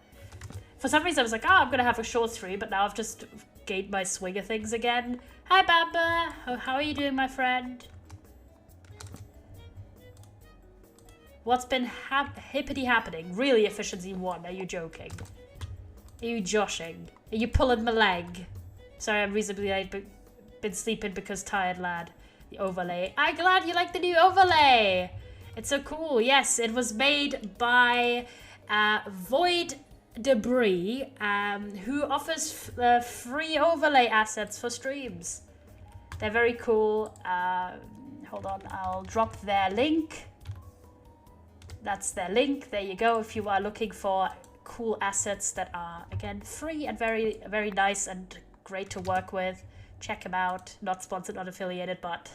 For some reason, I was like, oh, I'm gonna have a short stream, but now I've just gained my swing of things again. Hi, Bamba. How are you doing, my friend? What's been hippity happening? Really, efficiency 1. Are you joking? Are you joshing? Are you pulling my leg? Sorry, I'm reasonably late, but been sleeping because tired, lad. The overlay. I'm glad you like the new overlay. It's so cool. Yes, it was made by Void Debris, who offers free overlay assets for streams. They're very cool. Hold on, I'll drop their link. That's their link. There you go. If you are looking for cool assets that are, again, free and very, very nice and great to work with, check them out. Not sponsored, not affiliated, but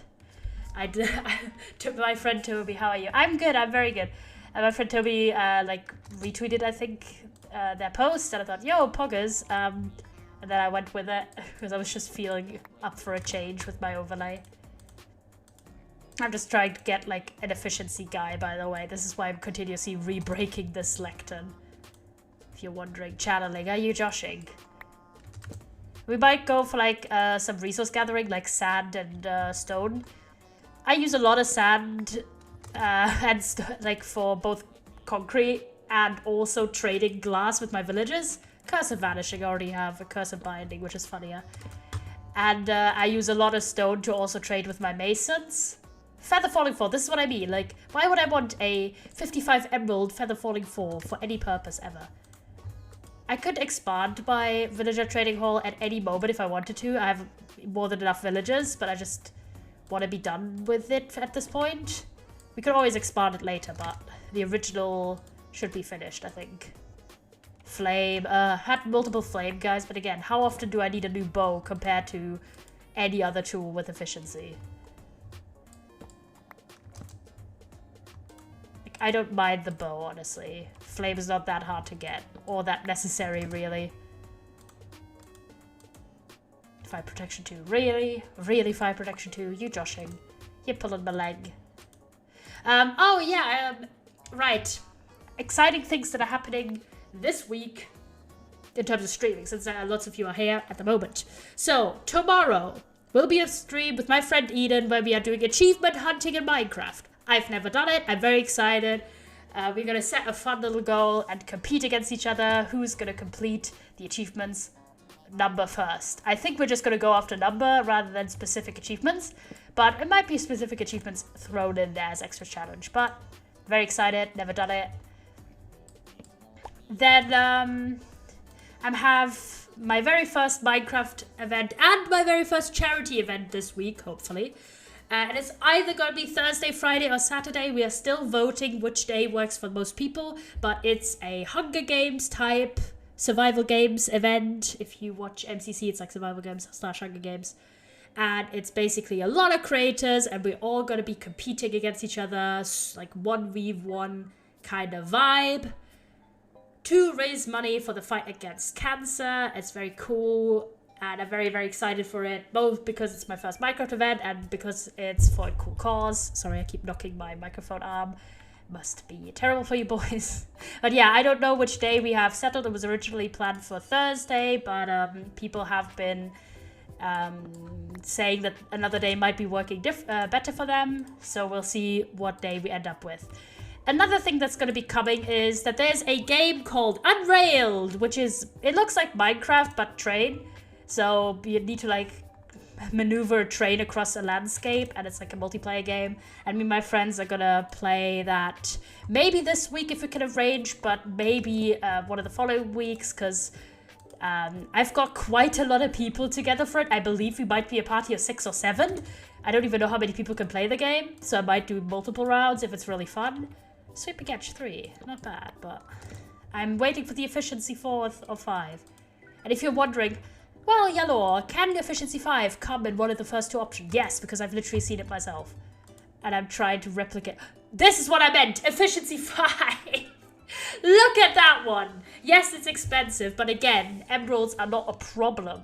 to my friend Toby, how are you? I'm good. I'm very good. And my friend Toby like retweeted, I think, their post, and I thought, yo, poggers. And then I went with it because I was just feeling up for a change with my overlay. I'm just trying to get like an efficiency guy, by the way. This is why I'm continuously re-breaking this lectern. If you're wondering, channeling, are you joshing? We might go for like some resource gathering, like sand and stone. I use a lot of sand and like for both concrete and also trading glass with my villagers. Curse of Vanishing, I already have a Curse of Binding, which is funnier. And I use a lot of stone to also trade with my masons. Feather Falling 4, this is what I mean. Like, why would I want a 55 emerald Feather Falling 4 for any purpose ever? I could expand my villager trading hall at any moment if I wanted to. I have more than enough villagers, but I just want to be done with it at this point. We could always expand it later, but the original should be finished, I think. Flame, had multiple flame guys, but again, how often do I need a new bow compared to any other tool with efficiency? Like, I don't mind the bow, honestly. Flame is not that hard to get, or that necessary, really. Fire Protection 2, really? Really Fire Protection 2? You joshing. You're pulling my leg. Oh yeah, right. Exciting things that are happening this week in terms of streaming, since lots of you are here at the moment. So, tomorrow will be a stream with my friend Eden where we are doing achievement hunting in Minecraft. I've never done it. I'm very excited. We're going to set a fun little goal and compete against each other. Who's going to complete the achievements number first? I think we're just going to go after number rather than specific achievements, but it might be specific achievements thrown in there as extra challenge. But very excited. Never done it. Then I have my very first Minecraft event and my very first charity event this week, hopefully. And it's either going to be Thursday, Friday, or Saturday. We are still voting which day works for most people, but it's a Hunger Games type survival games event. If you watch MCC, it's like survival games / Hunger Games. And it's basically a lot of creators, and we're all going to be competing against each other, like 1v1 kind of vibe, to raise money for the fight against cancer. It's very cool. And I'm very, very excited for it, both because it's my first Minecraft event and because it's for a cool cause. Sorry, I keep knocking my microphone arm. Must be terrible for you boys. But yeah, I don't know which day we have settled. It was originally planned for Thursday, but people have been saying that another day might be working better for them. So we'll see what day we end up with. Another thing that's going to be coming is that there's a game called Unrailed, which is, it looks like Minecraft, but train. So you need to like maneuver a train across a landscape, and it's like a multiplayer game. And me and my friends are gonna play that maybe this week if we can arrange, but maybe one of the following weeks, because I've got quite a lot of people together for it. I believe we might be a party of 6 or 7. I don't even know how many people can play the game, so I might do multiple rounds if it's really fun. Sweet Catch 3, not bad, but I'm waiting for the efficiency 4 or 5. And if you're wondering, well, Yellow, can efficiency 5 come in one of the first 2 options? Yes, because I've literally seen it myself. And I'm trying to replicate. This is what I meant! Efficiency 5! Look at that one! Yes, it's expensive, but again, emeralds are not a problem.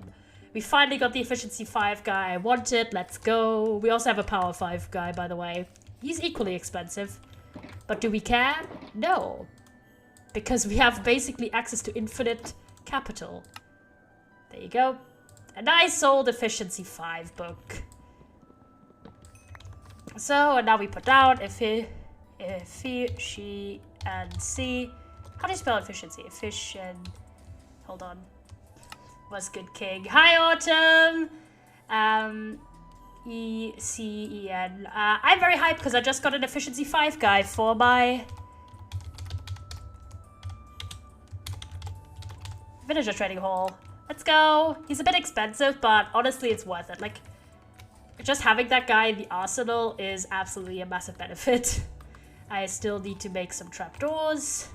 We finally got the efficiency 5 guy I wanted. Let's go. We also have a power 5 guy, by the way. He's equally expensive. But do we care? No. Because we have basically access to infinite capital. There you go. A nice old efficiency 5 book. So, and now we put down she, and C. How do you spell efficiency? Efficient. Hold on. Was good king. Hi, Autumn! E-C-E-N. I'm very hyped because I just got an efficiency 5 guy for my villager trading hall. Let's go. He's a bit expensive, but honestly, it's worth it. Like, just having that guy in the arsenal is absolutely a massive benefit. I still need to make some trapdoors.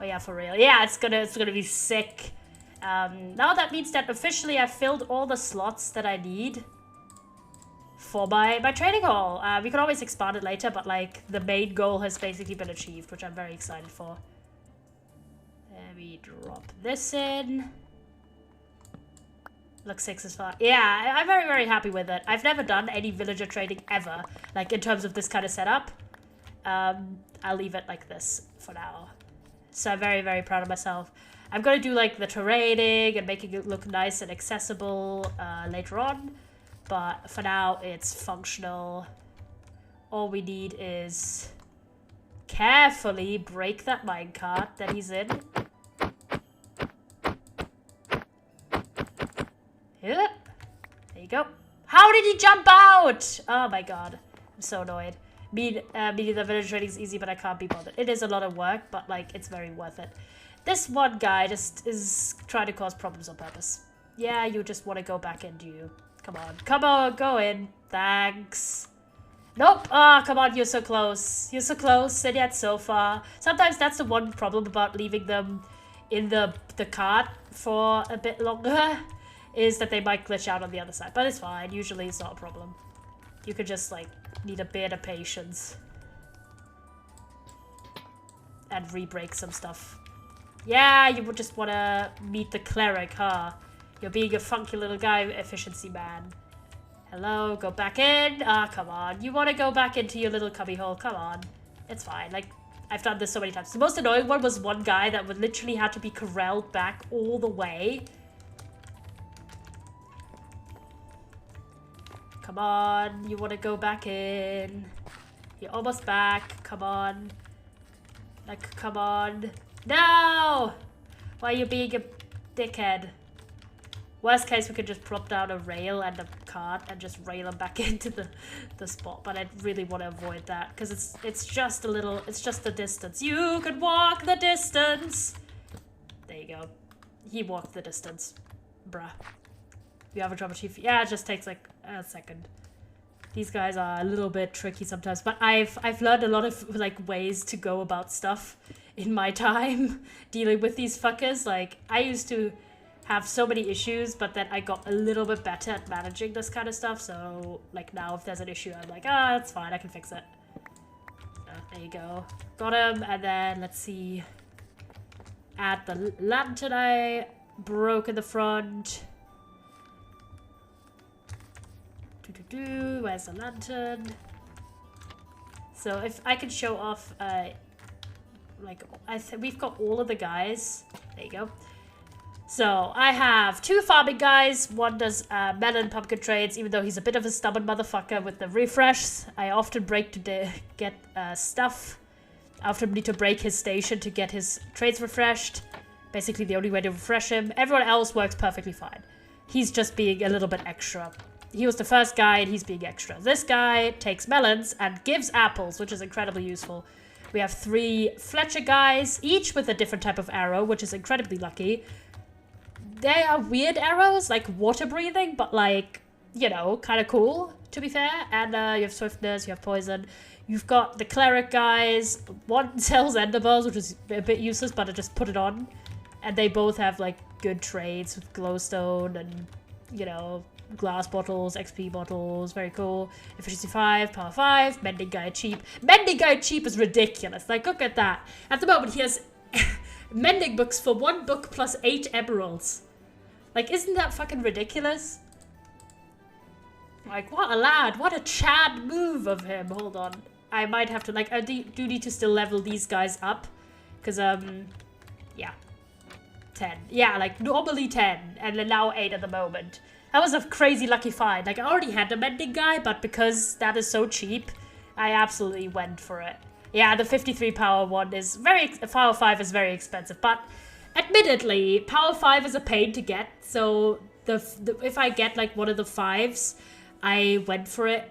Oh yeah, for real. Yeah, it's gonna be sick. Now that means that officially I filled all the slots that I need for my trading hall. We can always expand it later, but like the main goal has basically been achieved, which I'm very excited for. Let me drop this in. Look, 6 is fine. Yeah, I'm very, very happy with it. I've never done any villager trading ever, like in terms of this kind of setup. I'll leave it like this for now. So I'm very, very proud of myself. I'm going to do like the terraining and making it look nice and accessible later on. But for now, it's functional. All we need is carefully break that minecart that he's in. Yeah. There you go. How did he jump out? Oh my god. I'm so annoyed. Meaning the village trading is easy, but I can't be bothered. It is a lot of work, but like it's very worth it. This one guy just is trying to cause problems on purpose. Yeah, you just want to go back in, do you? Come on. Come on, go in. Thanks. Nope. Ah, oh, come on, you're so close. You're so close, and yet so far. Sometimes that's the one problem about leaving them in the cart for a bit longer, is that they might glitch out on the other side. But it's fine. Usually it's not a problem. You could just, like, need a bit of patience. And re-break some stuff. Yeah, you would just want to meet the cleric, huh? You're being a funky little guy, efficiency man. Hello, go back in. Ah, come on. You want to go back into your little cubby hole. Come on. It's fine. Like, I've done this so many times. The most annoying one was one guy that would literally have to be corralled back all the way. Come on. You want to go back in. You're almost back. Come on. Like, come on. No! Why are you being a dickhead? Worst case, we could just plop down a rail and a cart and just rail them back into the spot. But I really want to avoid that because it's just a little, it's just the distance. You could walk the distance. There you go. He walked the distance. Bruh. You have a trouble chief. Yeah, it just takes like a second. These guys are a little bit tricky sometimes, but I've learned a lot of like ways to go about stuff in my time dealing with these fuckers. Like I used to have so many issues, but then I got a little bit better at managing this kind of stuff. So like now if there's an issue, I'm like, ah, that's fine, I can fix it. So there you go. Got him, and then let's see. Add the lantern I broke in the front. Where's the lantern? So if I could show off, like we've got all of the guys. There you go. So I have 2 farming guys. One does melon pumpkin trades, even though he's a bit of a stubborn motherfucker with the refresh. I often break to get stuff. I often need to break his station to get his trades refreshed. Basically the only way to refresh him. Everyone else works perfectly fine. He's just being a little bit extra. He was the first guy and he's being extra. This guy takes melons and gives apples, which is incredibly useful. We have 3 Fletcher guys, each with a different type of arrow, which is incredibly lucky. They are weird arrows, like water breathing, but like, you know, kind of cool, to be fair. And you have swiftness, you have poison. You've got the cleric guys. One sells ender balls, which is a bit useless, but I just put it on. And they both have like good trades with glowstone and, you know, glass bottles, XP bottles, very cool. Efficiency 5, power 5, mending guy cheap. Mending guy cheap is ridiculous. Like, look at that. At the moment, he has mending books for 1 book plus 8 emeralds. Like, isn't that fucking ridiculous? Like, what a lad. What a Chad move of him. Hold on. I might have to, like, I do need to still level these guys up. Because, yeah. 10. Yeah, like, normally 10. And then now 8 at the moment. That was a crazy lucky find. Like, I already had a mending guy, but because that is so cheap, I absolutely went for it. Yeah, the 53 power one is power 5 is very expensive, but admittedly, power 5 is a pain to get, so if I get, like, one of the 5s, I went for it.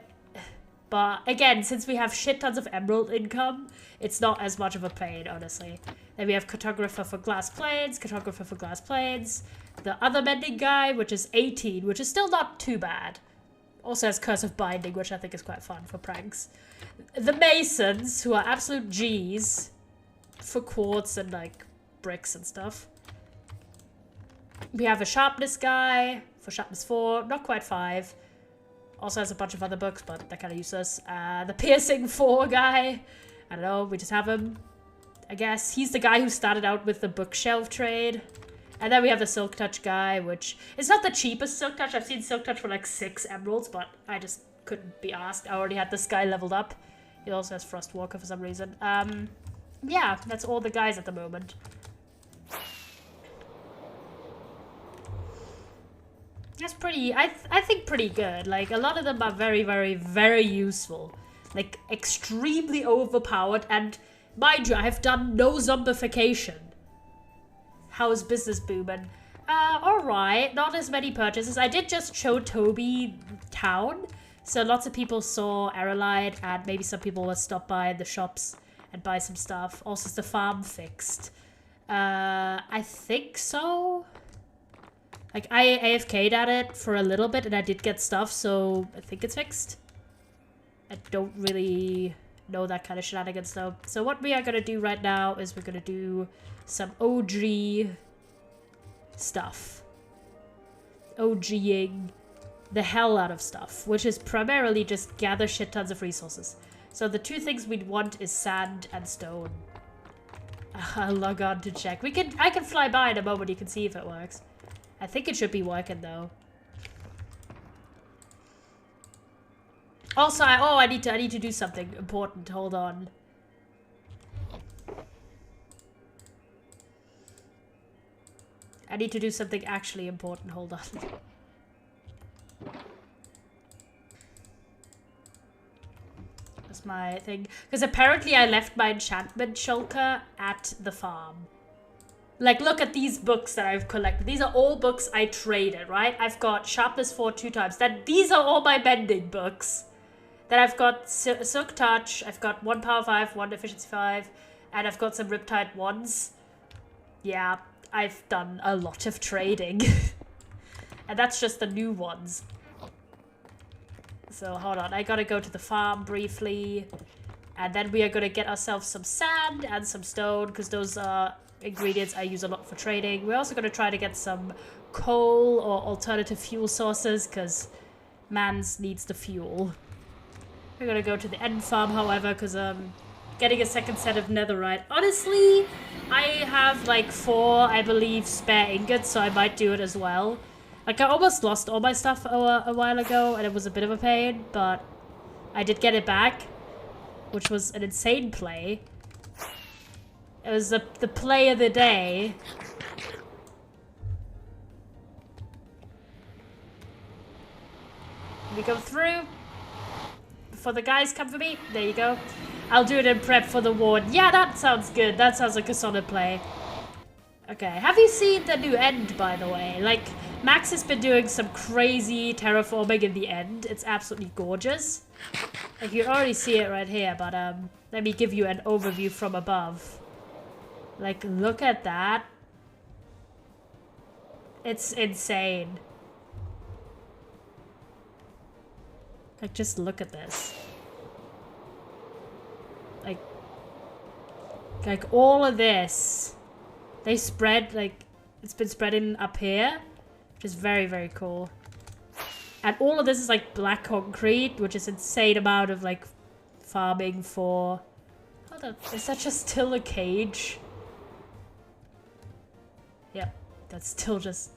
But again, since we have shit tons of emerald income, it's not as much of a pain, honestly. Then we have cartographer for glass planes, cartographer for glass planes, the other mending guy, which is 18, which is still not too bad. Also has curse of binding, which I think is quite fun for pranks. The masons, who are absolute G's for quartz and, like, bricks and stuff. We have a sharpness guy for sharpness 4, not quite 5. Also has a bunch of other books, but they're kind of useless. The piercing 4 guy, I don't know, we just have him, I guess. He's the guy who started out with the bookshelf trade. And then we have the Silk Touch guy, which is not the cheapest Silk Touch. I've seen Silk Touch for like 6 emeralds, but I just couldn't be asked. I already had this guy leveled up. He also has Frostwalker for some reason. Yeah, that's all the guys at the moment. That's pretty, I think pretty good. Like, a lot of them are very, very, very useful. Like, extremely overpowered. And mind you, I have done no zombification. How's business booming? Alright, not as many purchases. I did just show Toby town, so lots of people saw Aralite, and maybe some will will stop by the shops and buy some stuff. Also, is the farm fixed? I think so. Like, I AFK'd at it for a little bit, and I did get stuff, so I think it's fixed. I don't really know that kind of shenanigans, though. So what we are gonna do right now is we're gonna do some OG stuff. OGing the hell out of stuff, which is primarily just gather shit tons of resources. So the 2 things we'd want is sand and stone. I'll log on to check. I can fly by in a moment, you can see if it works. I think it should be working though. Also, I need to do something important. Hold on. I need to do something actually important. Hold on. That's my thing. Because apparently I left my enchantment shulker at the farm. Like, look at these books that I've collected. These are all books I traded, right? I've got Sharpness 4 2 times. These are all my mending books. Then I've got Silk Touch. I've got 1 Power 5, 1 Efficiency 5. And I've got some Riptide 1s. Yeah, I've done a lot of trading. And that's just the new ones. So, hold on. I gotta go to the farm briefly. And then we are gonna get ourselves some sand and some stone, because those are ingredients I use a lot for trading. We're also gonna try to get some coal or alternative fuel sources, because mans needs the fuel. We're gonna go to the end farm, however, because getting a second set of netherite. Honestly, I have like 4, I believe, spare ingots, so I might do it as well. Like, I almost lost all my stuff a while ago, and it was a bit of a pain, but I did get it back, which was an insane play. It was the play of the day. We go through. Before the guys come for me. There you go. I'll do it in prep for the ward. Yeah, that sounds good. That sounds like a solid play. Okay, have you seen the new end, by the way? Like, Max has been doing some crazy terraforming in the end. It's absolutely gorgeous. Like, you already see it right here, but let me give you an overview from above. Like, look at that. It's insane. Like, just look at this. Like all of this. They spread, like, it's been spreading up here. Which is very, very cool. And all of this is, like, black concrete, which is insane amount of, like, farming for... Hold on, is that just still a cage? Yep, that's still just...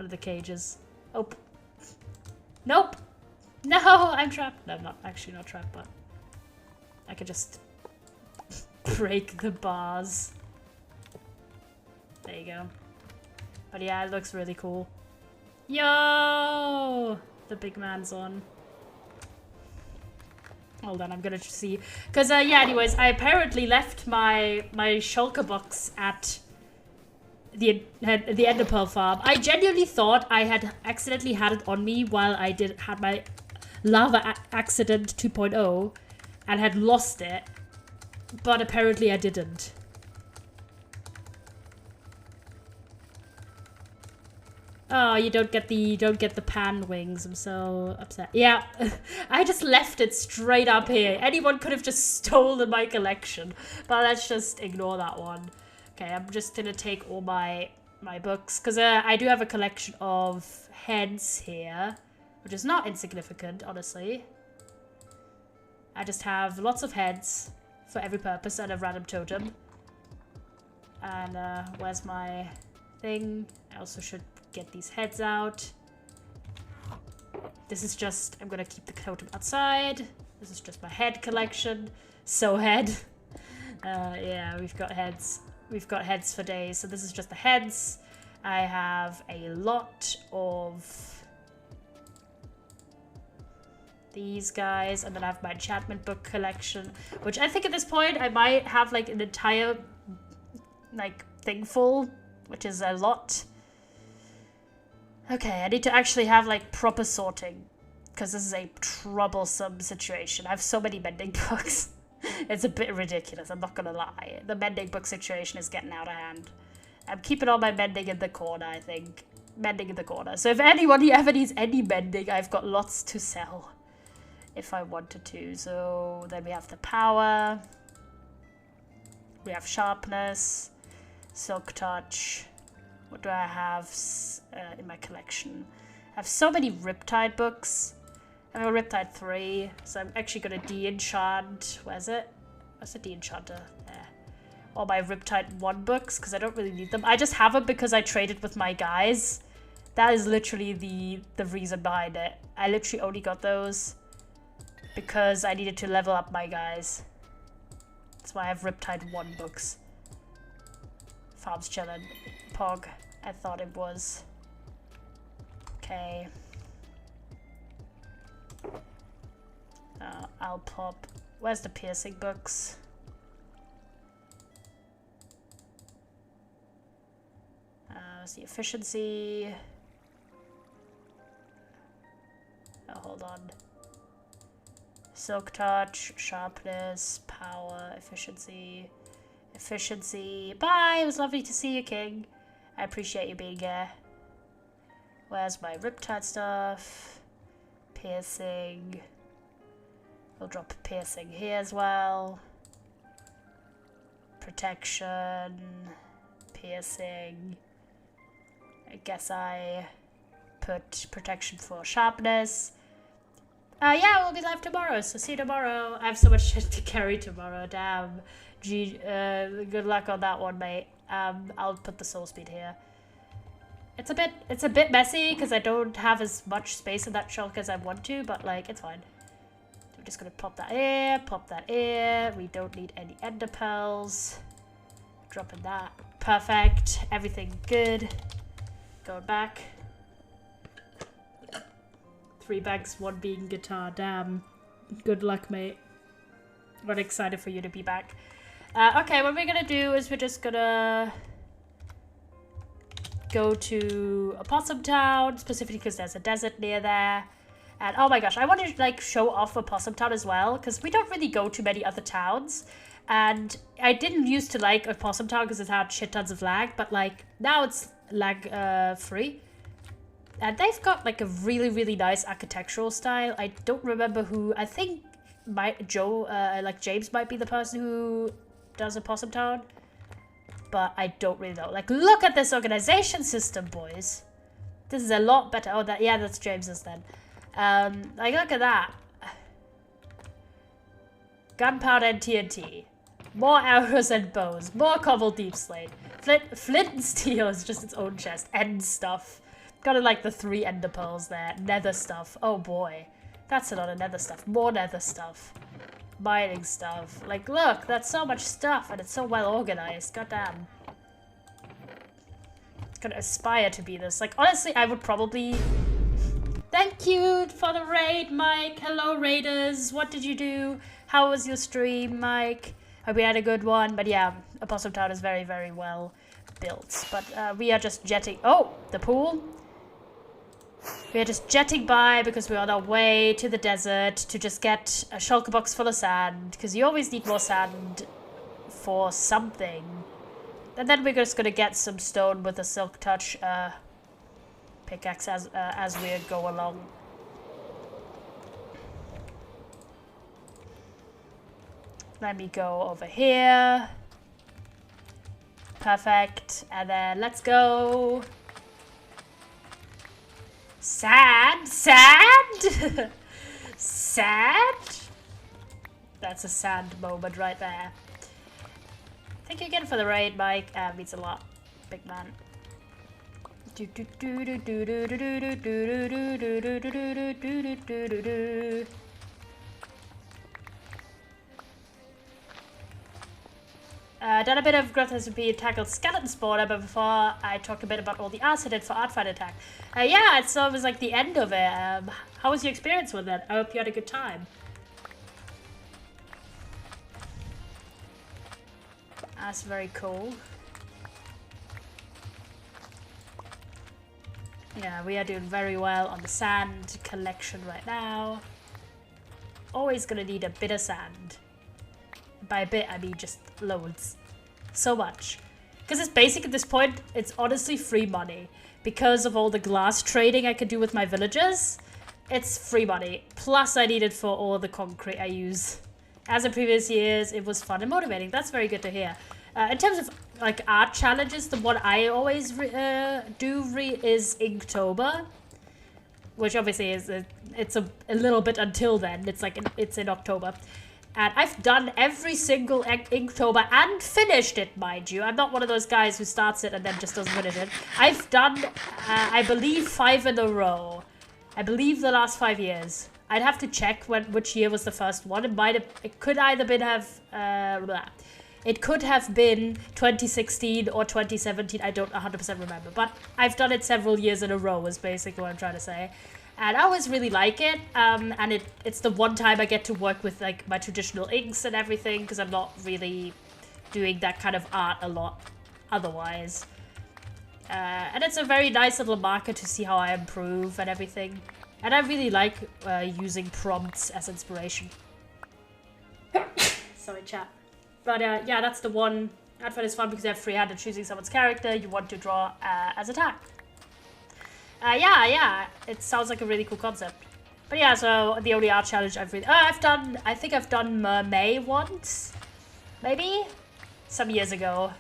One of the cages. Oh. Nope. No, I'm trapped. No, I'm not actually not trapped, but I could just break the bars. There you go. But yeah, it looks really cool. Yo! The big man's on. Hold on, I'm gonna see. Because, yeah, anyways, I apparently left my shulker box at the Enderpearl farm. I genuinely thought I had accidentally had it on me while I had my lava accident 2.0 and had lost it. But apparently I didn't. Oh, you don't get the pan wings. I'm so upset. Yeah, I just left it straight up here. Anyone could have just stolen my collection, but let's just ignore that one. Okay, I'm just gonna take all my books because I do have a collection of heads here, which is not insignificant, honestly. I just have lots of heads for every purpose and a random totem. And where's my thing? I also should get these heads out. This is just, I'm gonna keep the totem outside. This is just my head collection. So head. Yeah, we've got heads. We've got heads for days. So this is just the heads. I have a lot of these guys, and then I have my enchantment book collection, which I think at this point I might have like an entire like thing full, which is a lot. Okay, I need to actually have like proper sorting because this is a troublesome situation. I have so many mending books. It's a bit ridiculous, I'm not gonna lie. The mending book situation is getting out of hand. I'm keeping all my mending in the corner, I think. Mending in the corner. So if anyone ever needs any mending, I've got lots to sell if I wanted to. So then we have the power. We have sharpness, silk touch. What do I have in my collection? I have so many Riptide books. I have a Riptide 3, so I'm actually going to de-enchant. Where's it? Where's the de-enchanter? There. All my Riptide 1 books, because I don't really need them. I just have them because I traded with my guys. That is literally the reason behind it. I literally only got those because I needed to level up my guys. That's why I have Riptide 1 books. Farm's chillin'. Pog. I thought it was. Okay. I'll pop. Where's the piercing books? Where's the efficiency? Oh, hold on. Silk touch, sharpness, power, efficiency. Efficiency. Bye! It was lovely to see you, King. I appreciate you being here. Where's my Riptide stuff? Piercing. We'll drop piercing here as well. Protection. Piercing. I guess I put protection for sharpness. Yeah, we'll be live tomorrow, so see you tomorrow. I have so much shit to carry tomorrow, damn. Gee, good luck on that one, mate. I'll put the soul speed here. It's a bit messy because I don't have as much space in that chunk as I want to, but like it's fine. So we're just gonna pop that here, pop that here. We don't need any ender pearls. Dropping that. Perfect. Everything good. Going back. 3 bags, 1 being guitar. Damn. Good luck, mate. I'm excited for you to be back. Okay, what we're gonna do is we're just gonna go to Opossum Town, specifically because there's a desert near there. And oh my gosh, I want to like show off Opossum Town as well, because we don't really go to many other towns. And I didn't used to like Opossum Town because it had shit tons of lag, but like now it's lag free. And they've got like a really, really nice architectural style. I don't remember who, I think James might be the person who does Opossum Town. But I don't really know. Like, look at this organization system, boys. This is a lot better. Oh, yeah, that's James's then. Like, look at that. Gunpowder and TNT. More arrows and bows. More cobble deep slate. Flint and steel is just its own chest. And stuff. Got it like the 3 ender pearls there. Nether stuff. Oh boy. That's a lot of nether stuff. More nether stuff. Mining stuff. Like, look, that's so much stuff and it's so well organized. Goddamn. Gonna aspire to be this. Like, honestly, I would probably... Thank you for the raid, Mike. Hello, raiders. What did you do? How was your stream, Mike? Hope we had a good one. But yeah, Opossum Town is very, very well built. But we are just jetting... Oh, the pool. We are just jetting by because we're on our way to the desert to just get a shulker box full of sand. Because you always need more sand for something. And then we're just gonna get some stone with a silk touch pickaxe as we go along. Let me go over here. Perfect. And then let's go. Sand? Sand? Sand? That's a sand moment right there. Thank you again for the raid, Mike. Means a lot. Big man. Done a bit of growth SMP, tackled skeleton spawner, but before I talked a bit about all the arts I did for Artfight Attack. Yeah, it was like the end of it. How was your experience with it? I hope you had a good time. That's very cool. Yeah, we are doing very well on the sand collection right now. Always gonna need a bit of sand. By a bit, I mean just loads. So much. Because it's basic at this point, it's honestly free money. Because of all the glass trading I could do with my villagers, it's free money. Plus I need it for all the concrete I use. As in previous years, it was fun and motivating. That's very good to hear. In terms of like art challenges, the one I always do is Inktober, which obviously is it's a little bit until then. It's like it's in October, and I've done every single Inktober and finished it, mind you. I'm not one of those guys who starts it and then just doesn't finish it. I've done, I believe, 5 in a row. I believe the last 5 years. I'd have to check which year was the first one. It could either it could have been 2016 or 2017. I don't 100% remember, but I've done it several years in a row is basically what I'm trying to say. And I always really like it. And it's the one time I get to work with like my traditional inks and everything, because I'm not really doing that kind of art a lot otherwise. And it's a very nice little marker to see how I improve and everything. And I really like using prompts as inspiration. Sorry, chat. But yeah, that's the one. Advent is fun because you have freehand and choosing someone's character you want to draw as attack. Yeah, it sounds like a really cool concept. But yeah, so the only art challenge I've really... I think I've done Mermaid once. Maybe? Some years ago.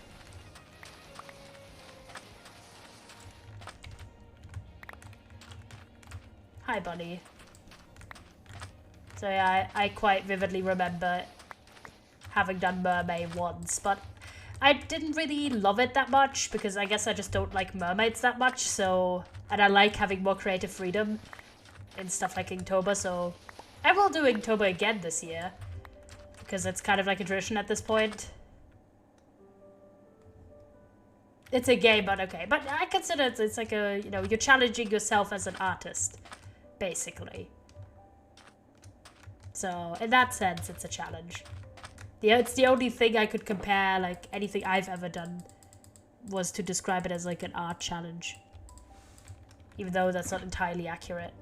Hi, buddy. So yeah, I quite vividly remember having done Mermaid once, but I didn't really love it that much because I guess I just don't like mermaids that much, so... And I like having more creative freedom in stuff like Inktober, so... I will do Inktober again this year, because it's kind of like a tradition at this point. It's a game, but okay. But I consider it's like a, you know, you're challenging yourself as an artist, basically. So, in that sense, it's a challenge. It's the only thing I could compare, like, anything I've ever done was to describe it as, like, an art challenge. Even though that's not entirely accurate.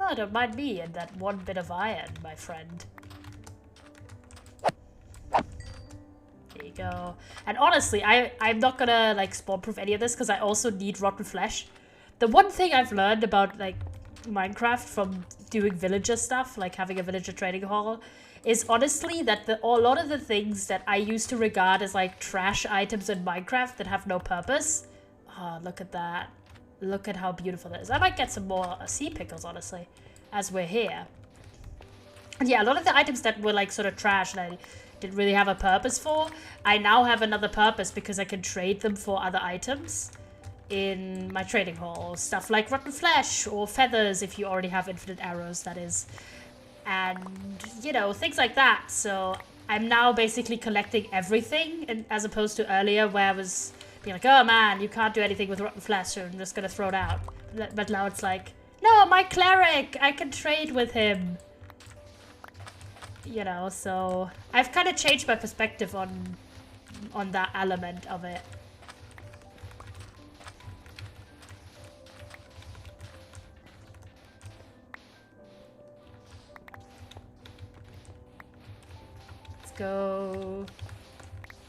Oh, don't mind me and that one bit of iron, my friend. There you go. And honestly, I'm not gonna, like, spawn-proof any of this because I also need rotten flesh. The one thing I've learned about, like, Minecraft from doing villager stuff, like having a villager trading hall, is honestly that a lot of the things that I used to regard as like trash items in Minecraft that have no purpose. Oh, look at that. Look at how beautiful it is. I might get some more sea pickles, honestly, as we're here. And yeah, a lot of the items that were like sort of trash and I didn't really have a purpose for. I now have another purpose because I can trade them for other items in my trading hall. Stuff like rotten flesh or feathers if you already have infinite arrows, that is. And, you know, things like that. So I'm now basically collecting everything, and as opposed to earlier where I was being like, oh man, you can't do anything with rotten flesh, so I'm just gonna throw it out. But now it's like, no, my cleric, I can trade with him. You know, so I've kind of changed my perspective on that element of it. Let's go.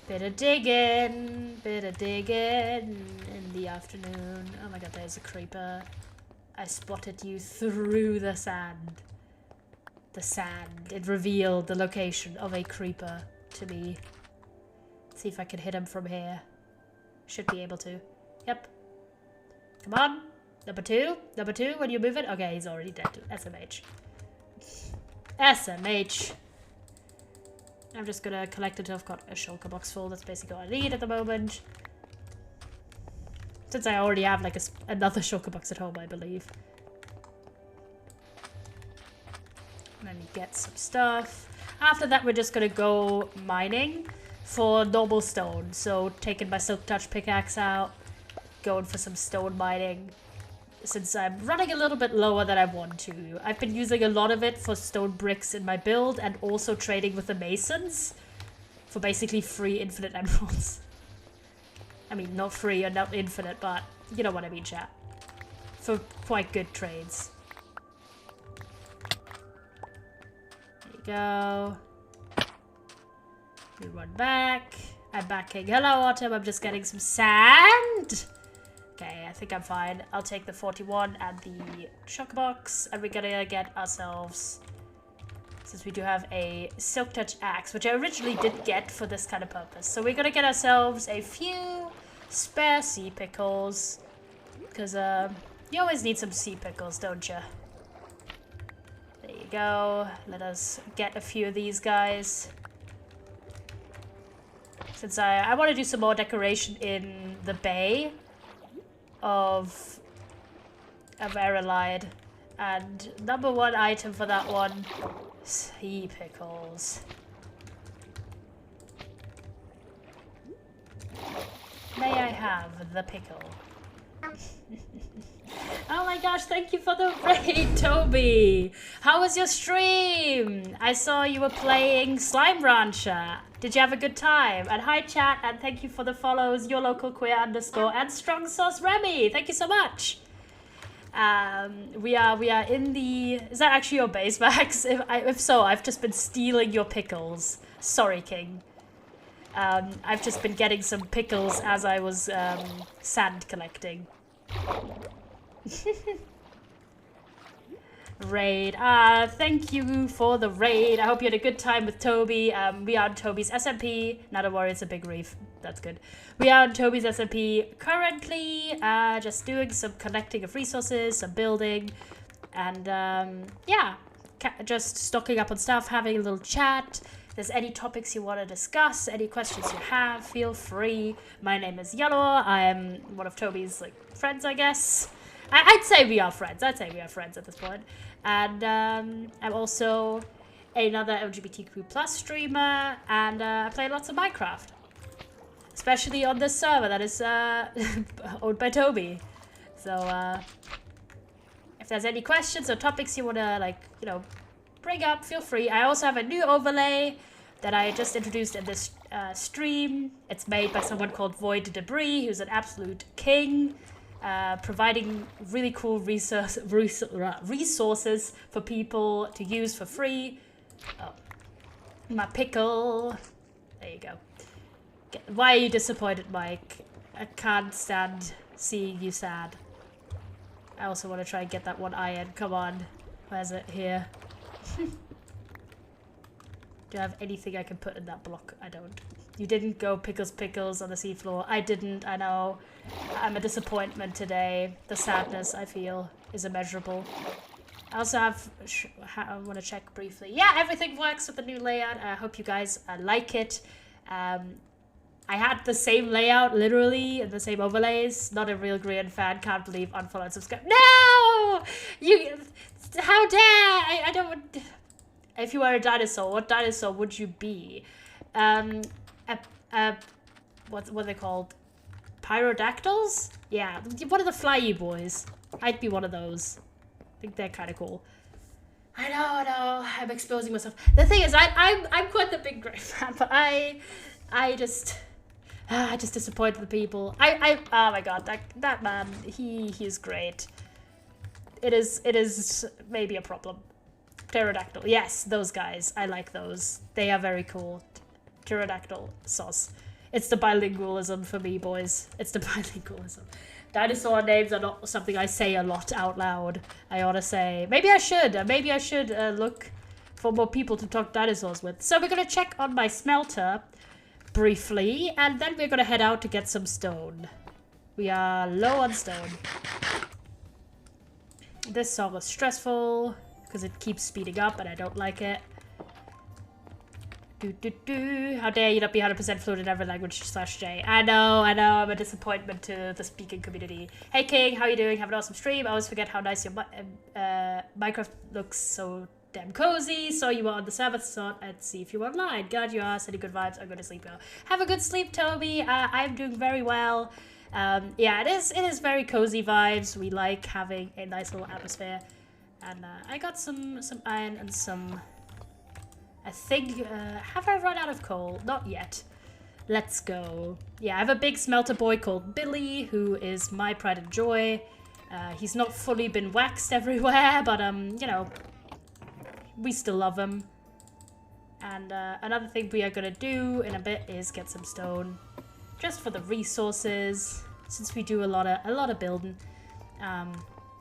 Bit of digging in the afternoon. Oh my god, there's a creeper. I spotted you through the sand. The sand. It revealed the location of a creeper to me. Let's see if I can hit him from here. Should be able to. Yep. Come on. Number two, when you move it. Okay, he's already dead. SMH. SMH. I'm just gonna collect it. I've got a shulker box full. That's basically all I need at the moment. Since I already have like another shulker box at home, I believe. Let me get some stuff. After that, we're just gonna go mining for normal stone. So taking my Silk Touch pickaxe out, going for some stone mining. Since I'm running a little bit lower than I want to. I've been using a lot of it for stone bricks in my build and also trading with the masons for basically free infinite emeralds. I mean, not free or not infinite, but you know what I mean, chat. For quite good trades. There you go. We run back. I'm backing. Hello, Autumn. I'm just getting some sand. Okay, I think I'm fine. I'll take the 41 and the shulker box, and we're gonna get ourselves, since we do have a Silk Touch axe, which I originally did get for this kind of purpose. So we're gonna get ourselves a few spare sea pickles, because you always need some sea pickles, don't you? There you go. Let us get a few of these guys. Since I want to do some more decoration in the bay of Aralide, and number one item for that one, sea pickles. May I have the pickle? Oh my gosh, thank you for the raid, Toby! How was your stream? I saw you were playing Slime Rancher. Did you have a good time? And hi chat, and thank you for the follows, your local queer _ and strong sauce Remy. Thank you so much. We are in the, is that actually your base, Max? If so, I've just been stealing your pickles. Sorry, King. I've just been getting some pickles as I was sand collecting. Raid. Thank you for the raid. I hope you had a good time with Toby. We are on Toby's SMP. Not a worry, it's a big reef. That's good. We are on Toby's SMP currently, just doing some collecting of resources, some building, and yeah, just stocking up on stuff, having a little chat. If there's any topics you want to discuss, any questions you have, feel free. My name is Yellow. I am one of Toby's friends, I guess. I'd say we are friends. I'd say we are friends at this point. And I'm also another LGBTQ+ streamer, and I play lots of Minecraft. Especially on this server that is owned by Toby. So if there's any questions or topics you want to, bring up, feel free. I also have a new overlay that I just introduced in this stream. It's made by someone called Void Debris, who's an absolute king. Providing really cool resources for people to use for free. Oh, my pickle. There you go. Why are you disappointed, Mike? I can't stand seeing you sad. I also want to try and get that one iron. Come on. Where's it? Here. Do I have anything I can put in that block? I don't. You didn't go pickles on the seafloor. I didn't, I know. I'm a disappointment today. The sadness I feel is immeasurable. I also I want to check briefly. Yeah, everything works with the new layout. I hope you guys like it. I had the same layout, literally, and the same overlays. Not a real Grian fan. Can't believe unfollow and subscribe. No! How dare! I don't... If you were a dinosaur, what dinosaur would you be? What are they called? Pyrodactyls? Yeah, one of the flyy boys. I'd be one of those. I think they're kind of cool. I know, I'm exposing myself. The thing is, I'm quite the big Grian fan, but I just disappointed the people. Oh my god, that man, he is great. It is maybe a problem. Pterodactyl, yes, those guys, I like those. They are very cool. Pterodactyl sauce. It's the bilingualism for me, boys. It's the bilingualism. Dinosaur names are not something I say a lot out loud. I ought to say. Maybe I should. Maybe I should look for more people to talk dinosaurs with. So we're going to check on my smelter briefly. And then we're going to head out to get some stone. We are low on stone. This song is stressful because it keeps speeding up and I don't like it. How dare you not be 100% fluent in every language /J. I know, I'm a disappointment to the speaking community. Hey King, how you doing? Have an awesome stream. I always forget how nice your Minecraft looks, so damn cozy. Saw you were on the server, thought I'd see if you were online. God, you are sending good vibes. I'm going to sleep now. Have a good sleep, Toby. I'm doing very well. Yeah, it is very cozy vibes. We like having a nice little atmosphere. And I got some iron and some... I think, have I run out of coal? Not yet. Let's go. Yeah, I have a big smelter boy called Billy, who is my pride and joy. He's not fully been waxed everywhere, but, you know, we still love him. And another thing we are gonna do in a bit is get some stone, just for the resources, since we do a lot of building.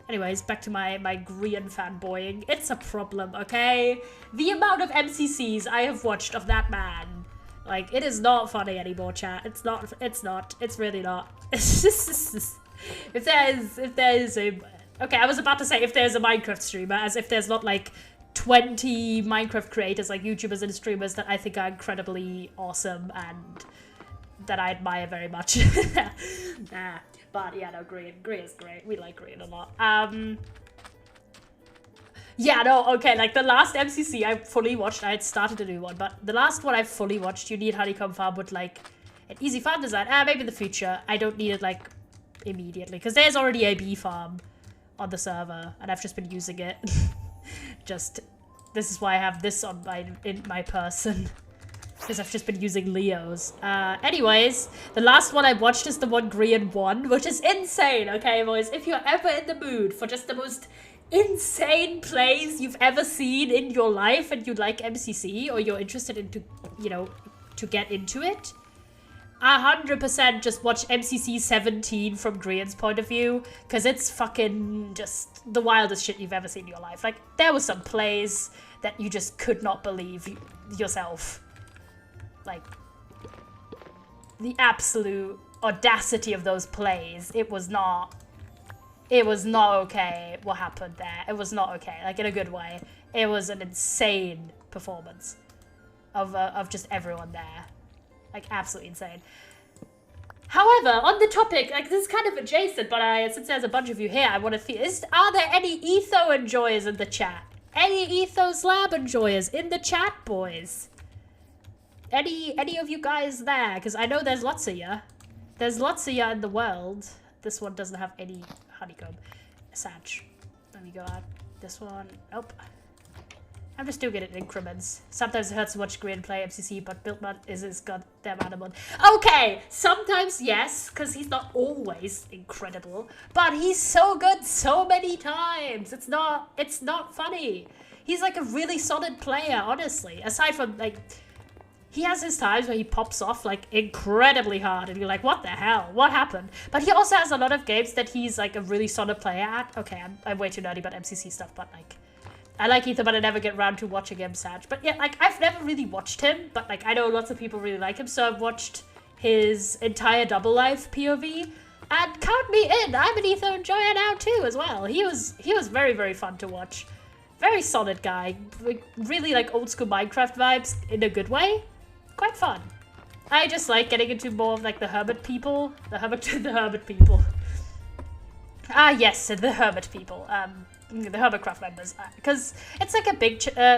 Anyways, back to my Grian fanboying. It's a problem, okay? The amount of MCCs I have watched of that man. Like, it is not funny anymore, chat. It's not. It's really not. If there is a... Okay, I was about to say if there's a Minecraft streamer, as if there's not, like, 20 Minecraft creators, like YouTubers and streamers that I think are incredibly awesome and that I admire very much. But yeah, no, Grian is great. We like Grian a lot. Yeah, no, okay, like the last MCC I fully watched, I had started a new one, but the last one I fully watched, you need Honeycomb Farm with like an easy farm design. Maybe in the future. I don't need it like immediately, because there's already a bee farm on the server, and I've just been using it. This is why I have this on in my person. Because I've just been using Leo's. Anyways, the last one I watched is the one Grian won, which is insane, okay, boys? If you're ever in the mood for just the most insane plays you've ever seen in your life and you like MCC, or you're interested in to get into it, 100% just watch MCC 17 from Grian's point of view, because it's fucking just the wildest shit you've ever seen in your life. Like, there were some plays that you just could not believe yourself. Like, the absolute audacity of those plays. It was not okay what happened there. It was not okay, like in a good way. It was an insane performance of just everyone there. Like, absolutely insane. However, on the topic, like, this is kind of adjacent, but since there's a bunch of you here, I want to feel, are there any Etho enjoyers in the chat? Any Ethos Lab enjoyers in the chat, boys? Any of you guys there? Because I know there's lots of you. There's lots of you in the world. This one doesn't have any honeycomb. Sag. Let me go out. This one. Nope. I'm just doing it in increments. Sometimes it hurts to watch Grian play MCC, but Builtman is his goddamn animal. Okay, sometimes yes, because he's not always incredible, but he's so good so many times. It's not funny. He's like a really solid player, honestly. Aside from, like, he has his times where he pops off, like, incredibly hard, and you're like, what the hell? What happened? But he also has a lot of games that he's, like, a really solid player at. Okay, I'm way too nerdy about MCC stuff, but, like, I like Ethan, but I never get around to watching him, Sag. But yeah, like, I've never really watched him, but, like, I know lots of people really like him, so I've watched his entire Double Life POV. And count me in. I'm an Etho enjoyer now too, as well. He was very, very fun to watch. Very solid guy. Really like old school Minecraft vibes in a good way. Quite fun. I just like getting into more of like the Hermit people. The Hermit people. Ah yes, the Hermit people. The Hermitcraft members. Because it's like a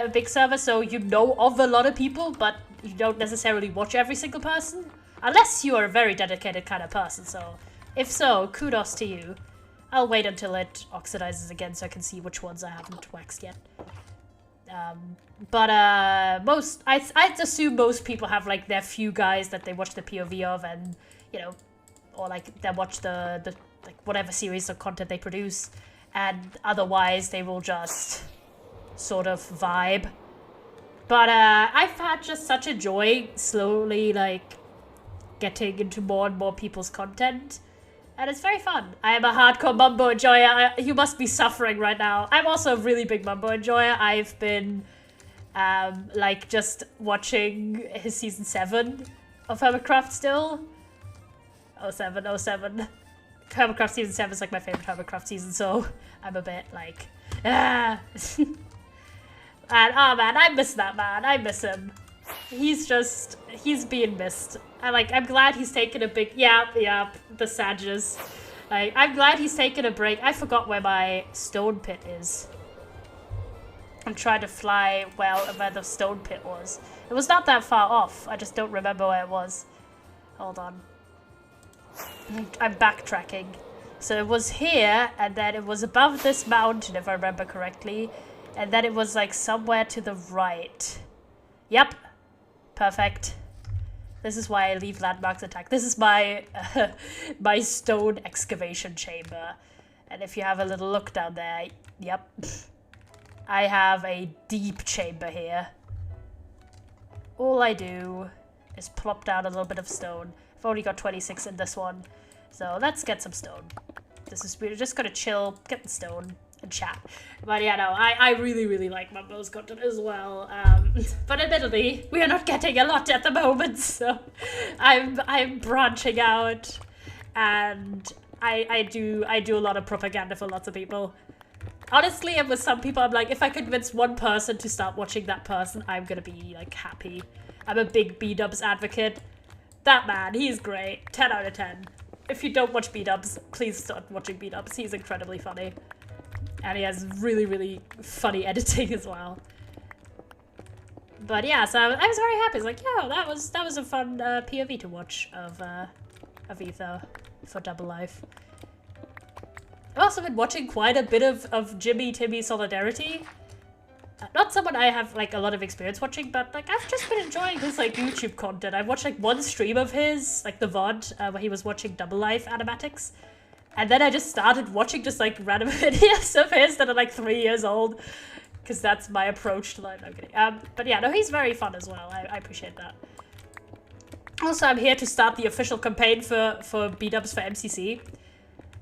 big server, so you know of a lot of people, but you don't necessarily watch every single person. Unless you are a very dedicated kind of person, so... If so, kudos to you. I'll wait until it oxidizes again so I can see which ones I haven't waxed yet. I'd assume most people have like their few guys that they watch the POV of and, you know, or like they watch the like whatever series of content they produce, and otherwise they will just sort of vibe. But I've had just such a joy slowly like getting into more and more people's content. And it's very fun. I am a hardcore Mumbo enjoyer. You must be suffering right now. I'm also a really big Mumbo enjoyer. I've been, like, just watching his season 7 of Hermitcraft still. 07. Hermitcraft season 7 is, like, my favorite Hermitcraft season, so I'm a bit, like, ah. And, oh, man, I miss that man. I miss him. He's being missed. I'm glad he's taken a big, yeah, the Sages. I'm glad he's taken a break. I forgot where my stone pit is. I'm trying to fly where the stone pit was. It was not that far off. I just don't remember where it was. Hold on. I'm backtracking. So it was here, and then it was above this mountain, if I remember correctly. And then it was, like, somewhere to the right. Yep. Perfect. This is why I leave landmarks intact. This is my my stone excavation chamber. And if you have a little look down there, yep. I have a deep chamber here. All I do is plop down a little bit of stone. I've only got 26 in this one. So let's get some stone. We're just gonna chill, get the stone, and chat. But yeah, no, I really, really like Mumbo's content as well. But admittedly, we are not getting a lot at the moment, so I'm branching out, and I do a lot of propaganda for lots of people. Honestly, and with some people, I'm like, if I convince one person to start watching that person, I'm gonna be like happy. I'm a big B-dubs advocate. That man, he's great. 10 out of 10. If you don't watch B-dubs, please start watching B-dubs. He's incredibly funny. And he has really, really funny editing as well. But yeah, so I was very happy. It's like, yeah, that was a fun POV to watch of Etho for Double Life. I've also been watching quite a bit of Jimmy Timmy Solidarity. Not someone I have like a lot of experience watching, but like I've just been enjoying his like YouTube content. I watched like one stream of his, like the VOD, where he was watching Double Life animatics. And then I just started watching just like random videos of his that are like 3 years old. Because that's my approach to life. No, I'm kidding. But yeah, no, he's very fun as well. I appreciate that. Also, I'm here to start the official campaign for B-dubs for MCC.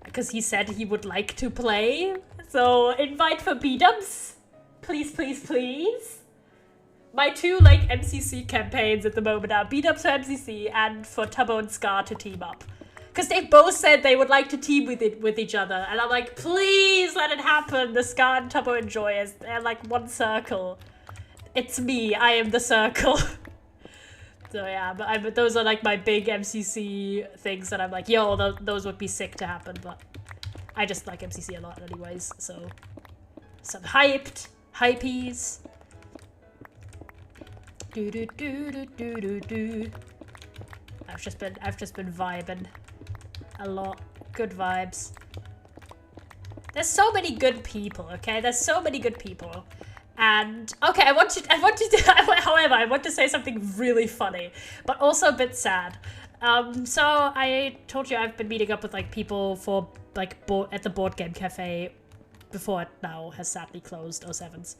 Because he said he would like to play. So, invite for B-dubs. Please, please, please. My two, like, MCC campaigns at the moment are B-dubs for MCC and for Tubbo and Scar to team up. Because they both said they would like to team with each other. And I'm like, please let it happen. The Scar and Tubbo enjoyers. They're like one circle. It's me. I am the circle. So yeah, but those are like my big MCC things that I'm like, yo, those would be sick to happen. But I just like MCC a lot anyways. So some hypees. Do do do do do do do. I've just been vibing a lot. Good vibes. There's so many good people, okay? There's so many good people. And okay, I want to say something really funny, but also a bit sad. So I told you I've been meeting up with like people for like at the board game cafe before it now has sadly closed, 07s.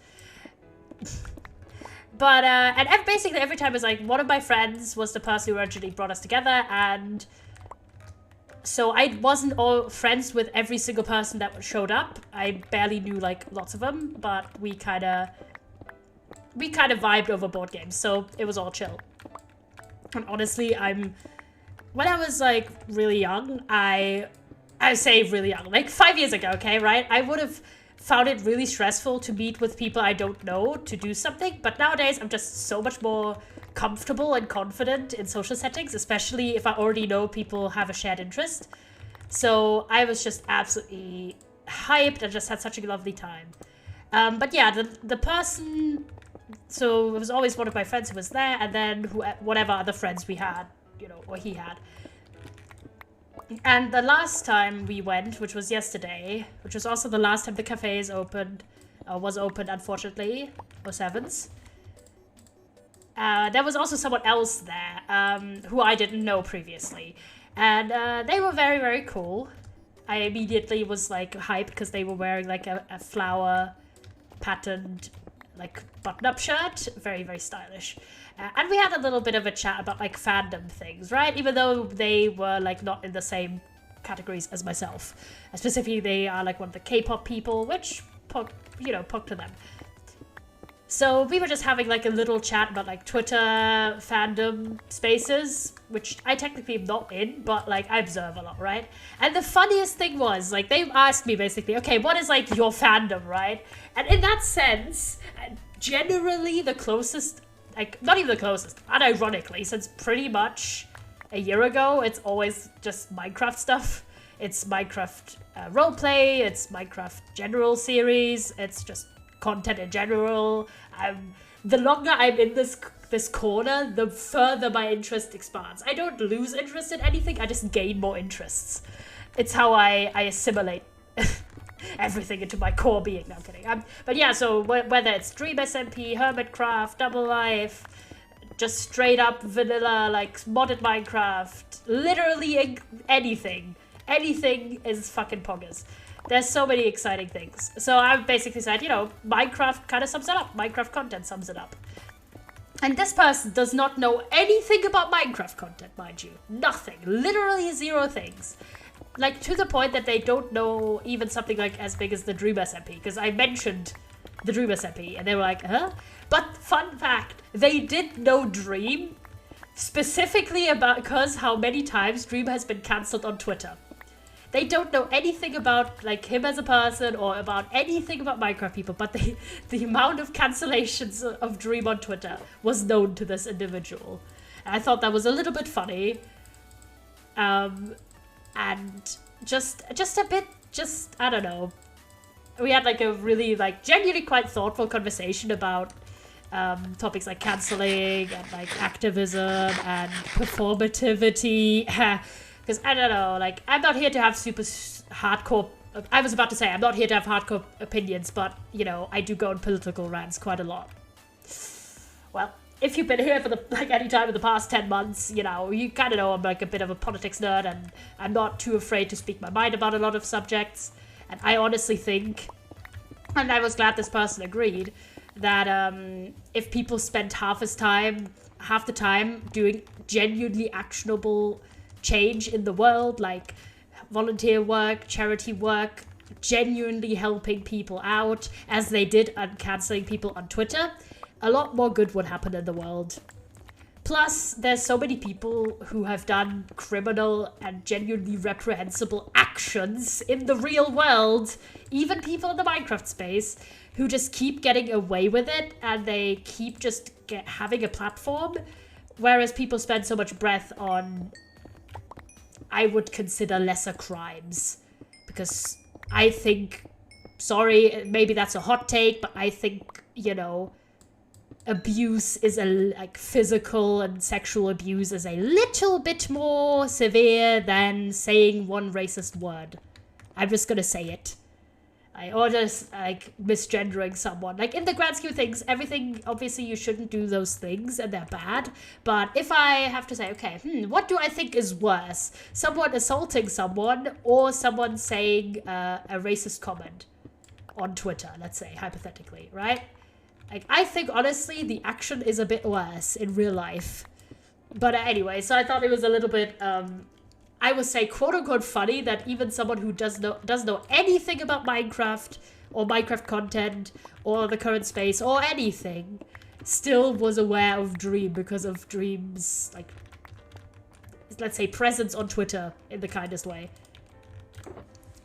But and basically every time it's like one of my friends was the person who originally brought us together, and so I wasn't all friends with every single person that showed up. I barely knew like lots of them, but we kind of vibed over board games, so it was all chill. And honestly, I'm when I was like really young, I say really young, like 5 years ago, okay, right? I would have found it really stressful to meet with people I don't know to do something, but nowadays I'm just so much more comfortable and confident in social settings, especially if I already know people have a shared interest. So I was just absolutely hyped and just had such a lovely time. But yeah, the person, so it was always one of my friends who was there, and then whatever other friends we had, you know, or he had. And the last time we went, which was yesterday, which was also the last time the cafe is opened, was opened, unfortunately, or Sevens. There was also someone else there, who I didn't know previously. And they were very, very cool. I immediately was like hyped because they were wearing like a flower patterned like button-up shirt. Very, very stylish. And we had a little bit of a chat about like fandom things, right? Even though they were like not in the same categories as myself. Specifically, they are like one of the K-pop people, which, you know, poked to them. So we were just having like a little chat about like Twitter fandom spaces, which I technically am not in, but like I observe a lot, right? And the funniest thing was like they asked me basically, okay, what is like your fandom, right? And in that sense, generally the closest, like not even the closest, unironically, since pretty much a year ago, it's always just Minecraft stuff. It's Minecraft roleplay, it's Minecraft general series, it's just content in general. The longer I'm in this corner, the further my interest expands. I don't lose interest in anything, I just gain more interests. It's how I assimilate everything into my core being. No, I'm kidding. But yeah, so whether it's Dream SMP, Hermitcraft, Double Life, just straight up vanilla, like modded Minecraft, literally anything. Anything is fucking poggers. There's so many exciting things. So I basically said, you know, Minecraft kind of sums it up. Minecraft content sums it up. And this person does not know anything about Minecraft content, mind you. Nothing. Literally zero things. Like, to the point that they don't know even something like as big as the Dream SMP. Because I mentioned the Dream SMP, and they were like, huh? But fun fact, they did know Dream, specifically because how many times Dream has been cancelled on Twitter. They don't know anything about like him as a person or about anything about Minecraft people, but the amount of cancellations of Dream on Twitter was known to this individual. And I thought that was a little bit funny. And just a bit, I don't know. We had like a really like genuinely quite thoughtful conversation about topics like cancelling and like activism and performativity. Because, I don't know, like, I'm not here to have super hardcore... I was about to say, I'm not here to have hardcore opinions, but, you know, I do go on political rants quite a lot. Well, if you've been here for, any time in the past 10 months, you know, you kind of know I'm, like, a bit of a politics nerd, and I'm not too afraid to speak my mind about a lot of subjects. And I honestly think, and I was glad this person agreed, that if people spent half the time doing genuinely actionable change in the world, like volunteer work, charity work, genuinely helping people out, as they did and cancelling people on Twitter, a lot more good would happen in the world. Plus, there's so many people who have done criminal and genuinely reprehensible actions in the real world, even people in the Minecraft space, who just keep getting away with it, and they keep just having a platform, whereas people spend so much breath on I would consider lesser crimes, because I think, sorry, maybe that's a hot take, but I think, you know, abuse is like physical and sexual abuse is a little bit more severe than saying one racist word. I'm just gonna say it. Or just, like, misgendering someone. Like, in the grand scheme of things, everything, obviously, you shouldn't do those things, and they're bad. But if I have to say, okay, what do I think is worse? Someone assaulting someone, or someone saying a racist comment on Twitter, let's say, hypothetically, right? Like, I think, honestly, the action is a bit worse in real life. But anyway, so I thought it was a little bit, I would say, quote-unquote funny that even someone who does know anything about Minecraft or Minecraft content or the current space or anything still was aware of Dream because of Dream's, like, let's say, presence on Twitter in the kindest way.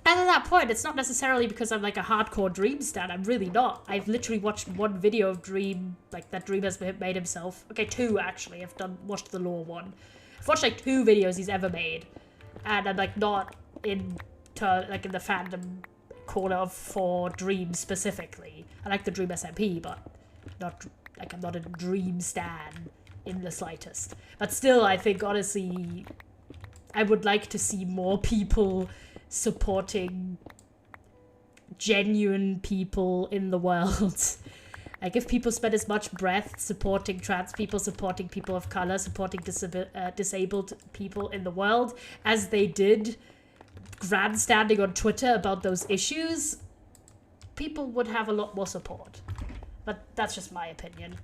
And at that point, it's not necessarily because I'm like a hardcore Dream stan. I'm really not. I've literally watched one video of Dream, like that Dream has made himself. Okay, 2 actually. I've watched the lore one. I've watched like 2 videos he's ever made, and I'm like not in the fandom corner for Dream specifically. I like the Dream SMP, but not like I'm not a Dream stan in the slightest. But still, I think honestly, I would like to see more people supporting genuine people in the world. Like if people spend as much breath supporting trans people, supporting people of color, supporting disabled people in the world as they did grandstanding on Twitter about those issues, people would have a lot more support. But that's just my opinion.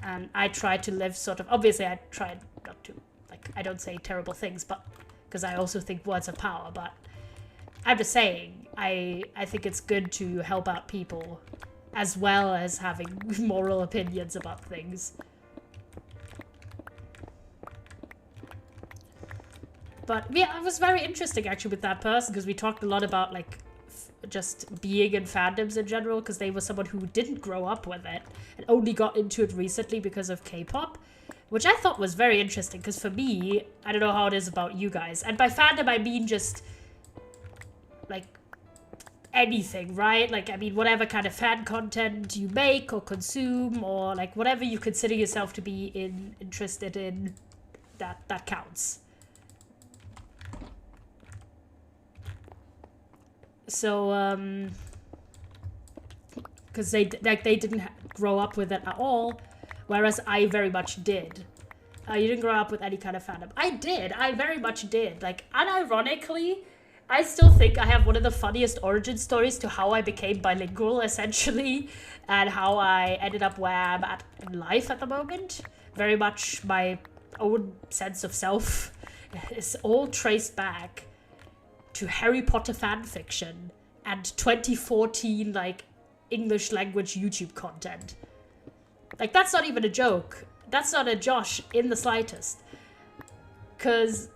And I try to live sort of, obviously I try not to, like, I don't say terrible things, but because I also think words have power, but I'm just saying, I think it's good to help out people as well as having moral opinions about things. But yeah, it was very interesting actually with that person, because we talked a lot about like just being in fandoms in general, because they were someone who didn't grow up with it and only got into it recently because of K-pop. Which I thought was very interesting, because for me, I don't know how it is about you guys. And by fandom, I mean just, like, anything, right? Like, I mean, whatever kind of fan content you make or consume, or, like, whatever you consider yourself to be interested in, that counts. So, because they didn't grow up with it at all. Whereas I very much did. You didn't grow up with any kind of fandom. I did. I very much did. Like, unironically, I still think I have one of the funniest origin stories to how I became bilingual, essentially, and how I ended up where I'm at in life at the moment. Very much my own sense of self is all traced back to Harry Potter fanfiction and 2014, like, English language YouTube content. Like, that's not even a joke. That's not a Josh in the slightest. Because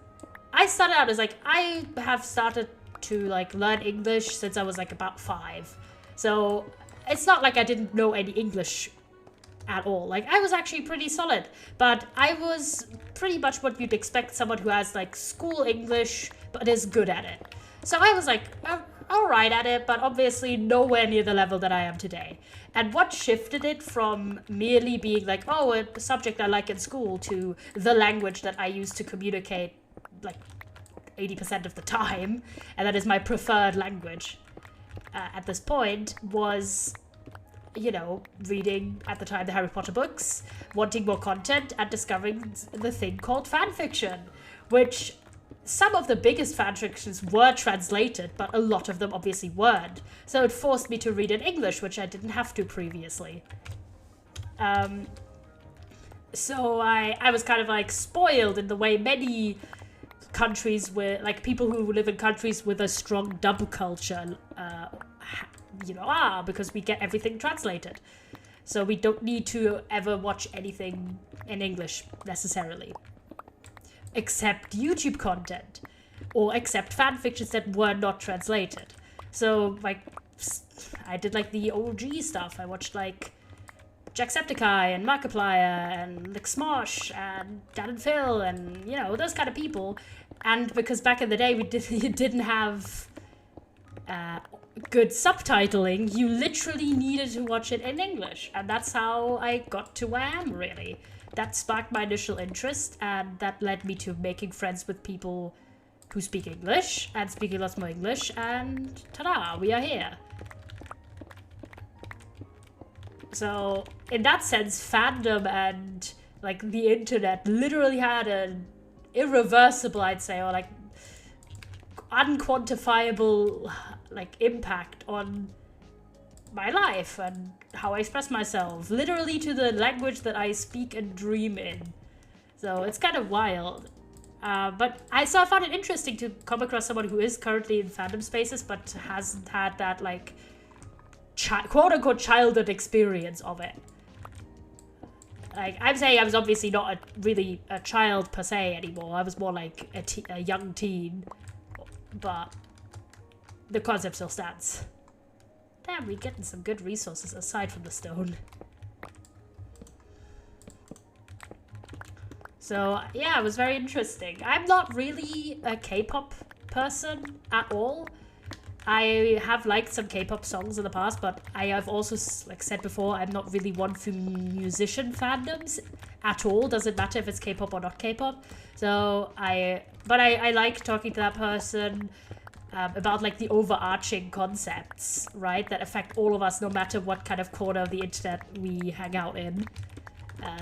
I started out as, like, I have started to, like, learn English since I was, like, about 5. So, it's not like I didn't know any English at all. Like, I was actually pretty solid. But I was pretty much what you'd expect someone who has, like, school English, but is good at it. So I was, like, alright at it, but obviously nowhere near the level that I am today. And what shifted it from merely being like, oh, a subject I like in school, to the language that I use to communicate like 80% of the time, and that is my preferred language at this point, was, you know, reading at the time the Harry Potter books, wanting more content, and discovering the thing called fanfiction, which some of the biggest fanfictions were translated, but a lot of them obviously weren't. So it forced me to read in English, which I didn't have to previously. So I was kind of like spoiled in the way many countries were, like people who live in countries with a strong dub culture, you know, are, because we get everything translated. So we don't need to ever watch anything in English necessarily. Except YouTube content, or except fanfictions that were not translated. So, like, I did, like, the OG stuff. I watched, like, Jacksepticeye and Markiplier and, like, Smosh and Dan and Phil and, you know, those kind of people. And because back in the day we didn't have good subtitling, you literally needed to watch it in English. And that's how I got to where I am, really. That sparked my initial interest, and that led me to making friends with people who speak English, and speaking lots more English, and ta-da, we are here. So, in that sense, fandom and, like, the internet literally had an irreversible, I'd say, or, like, unquantifiable, like, impact on my life and how I express myself, literally to the language that I speak and dream in. So it's kind of wild. But I found it interesting to come across someone who is currently in fandom spaces but hasn't had that, like, quote-unquote childhood experience of it. Like, I'm saying I was obviously not really a child per se anymore. I was more like a young teen. But the concept still stands. Damn, we're getting some good resources aside from the stone. So, yeah, it was very interesting. I'm not really a K-pop person at all. I have liked some K-pop songs in the past, but I have also, like said before, I'm not really one for musician fandoms at all. Doesn't matter if it's K-pop or not K-pop. So I like talking to that person about like the overarching concepts, right, that affect all of us no matter what kind of corner of the internet we hang out in.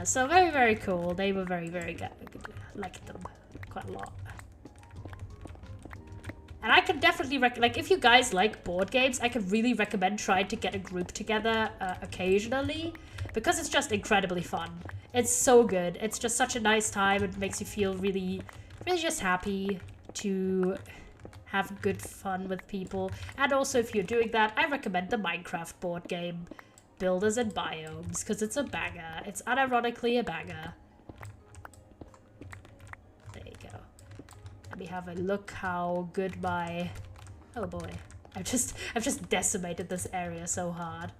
So very, very cool. They were very, very good. Liked them quite a lot. And I could definitely like, if you guys like board games, I could really recommend trying to get a group together occasionally, because it's just incredibly fun. It's so good. It's just such a nice time. It makes you feel really, really just happy to have good fun with people. And also, if you're doing that, I recommend the Minecraft board game, Builders and Biomes, because it's a banger. It's unironically a banger. There you go. Let me have a look how good my... Oh boy. I've just decimated this area so hard.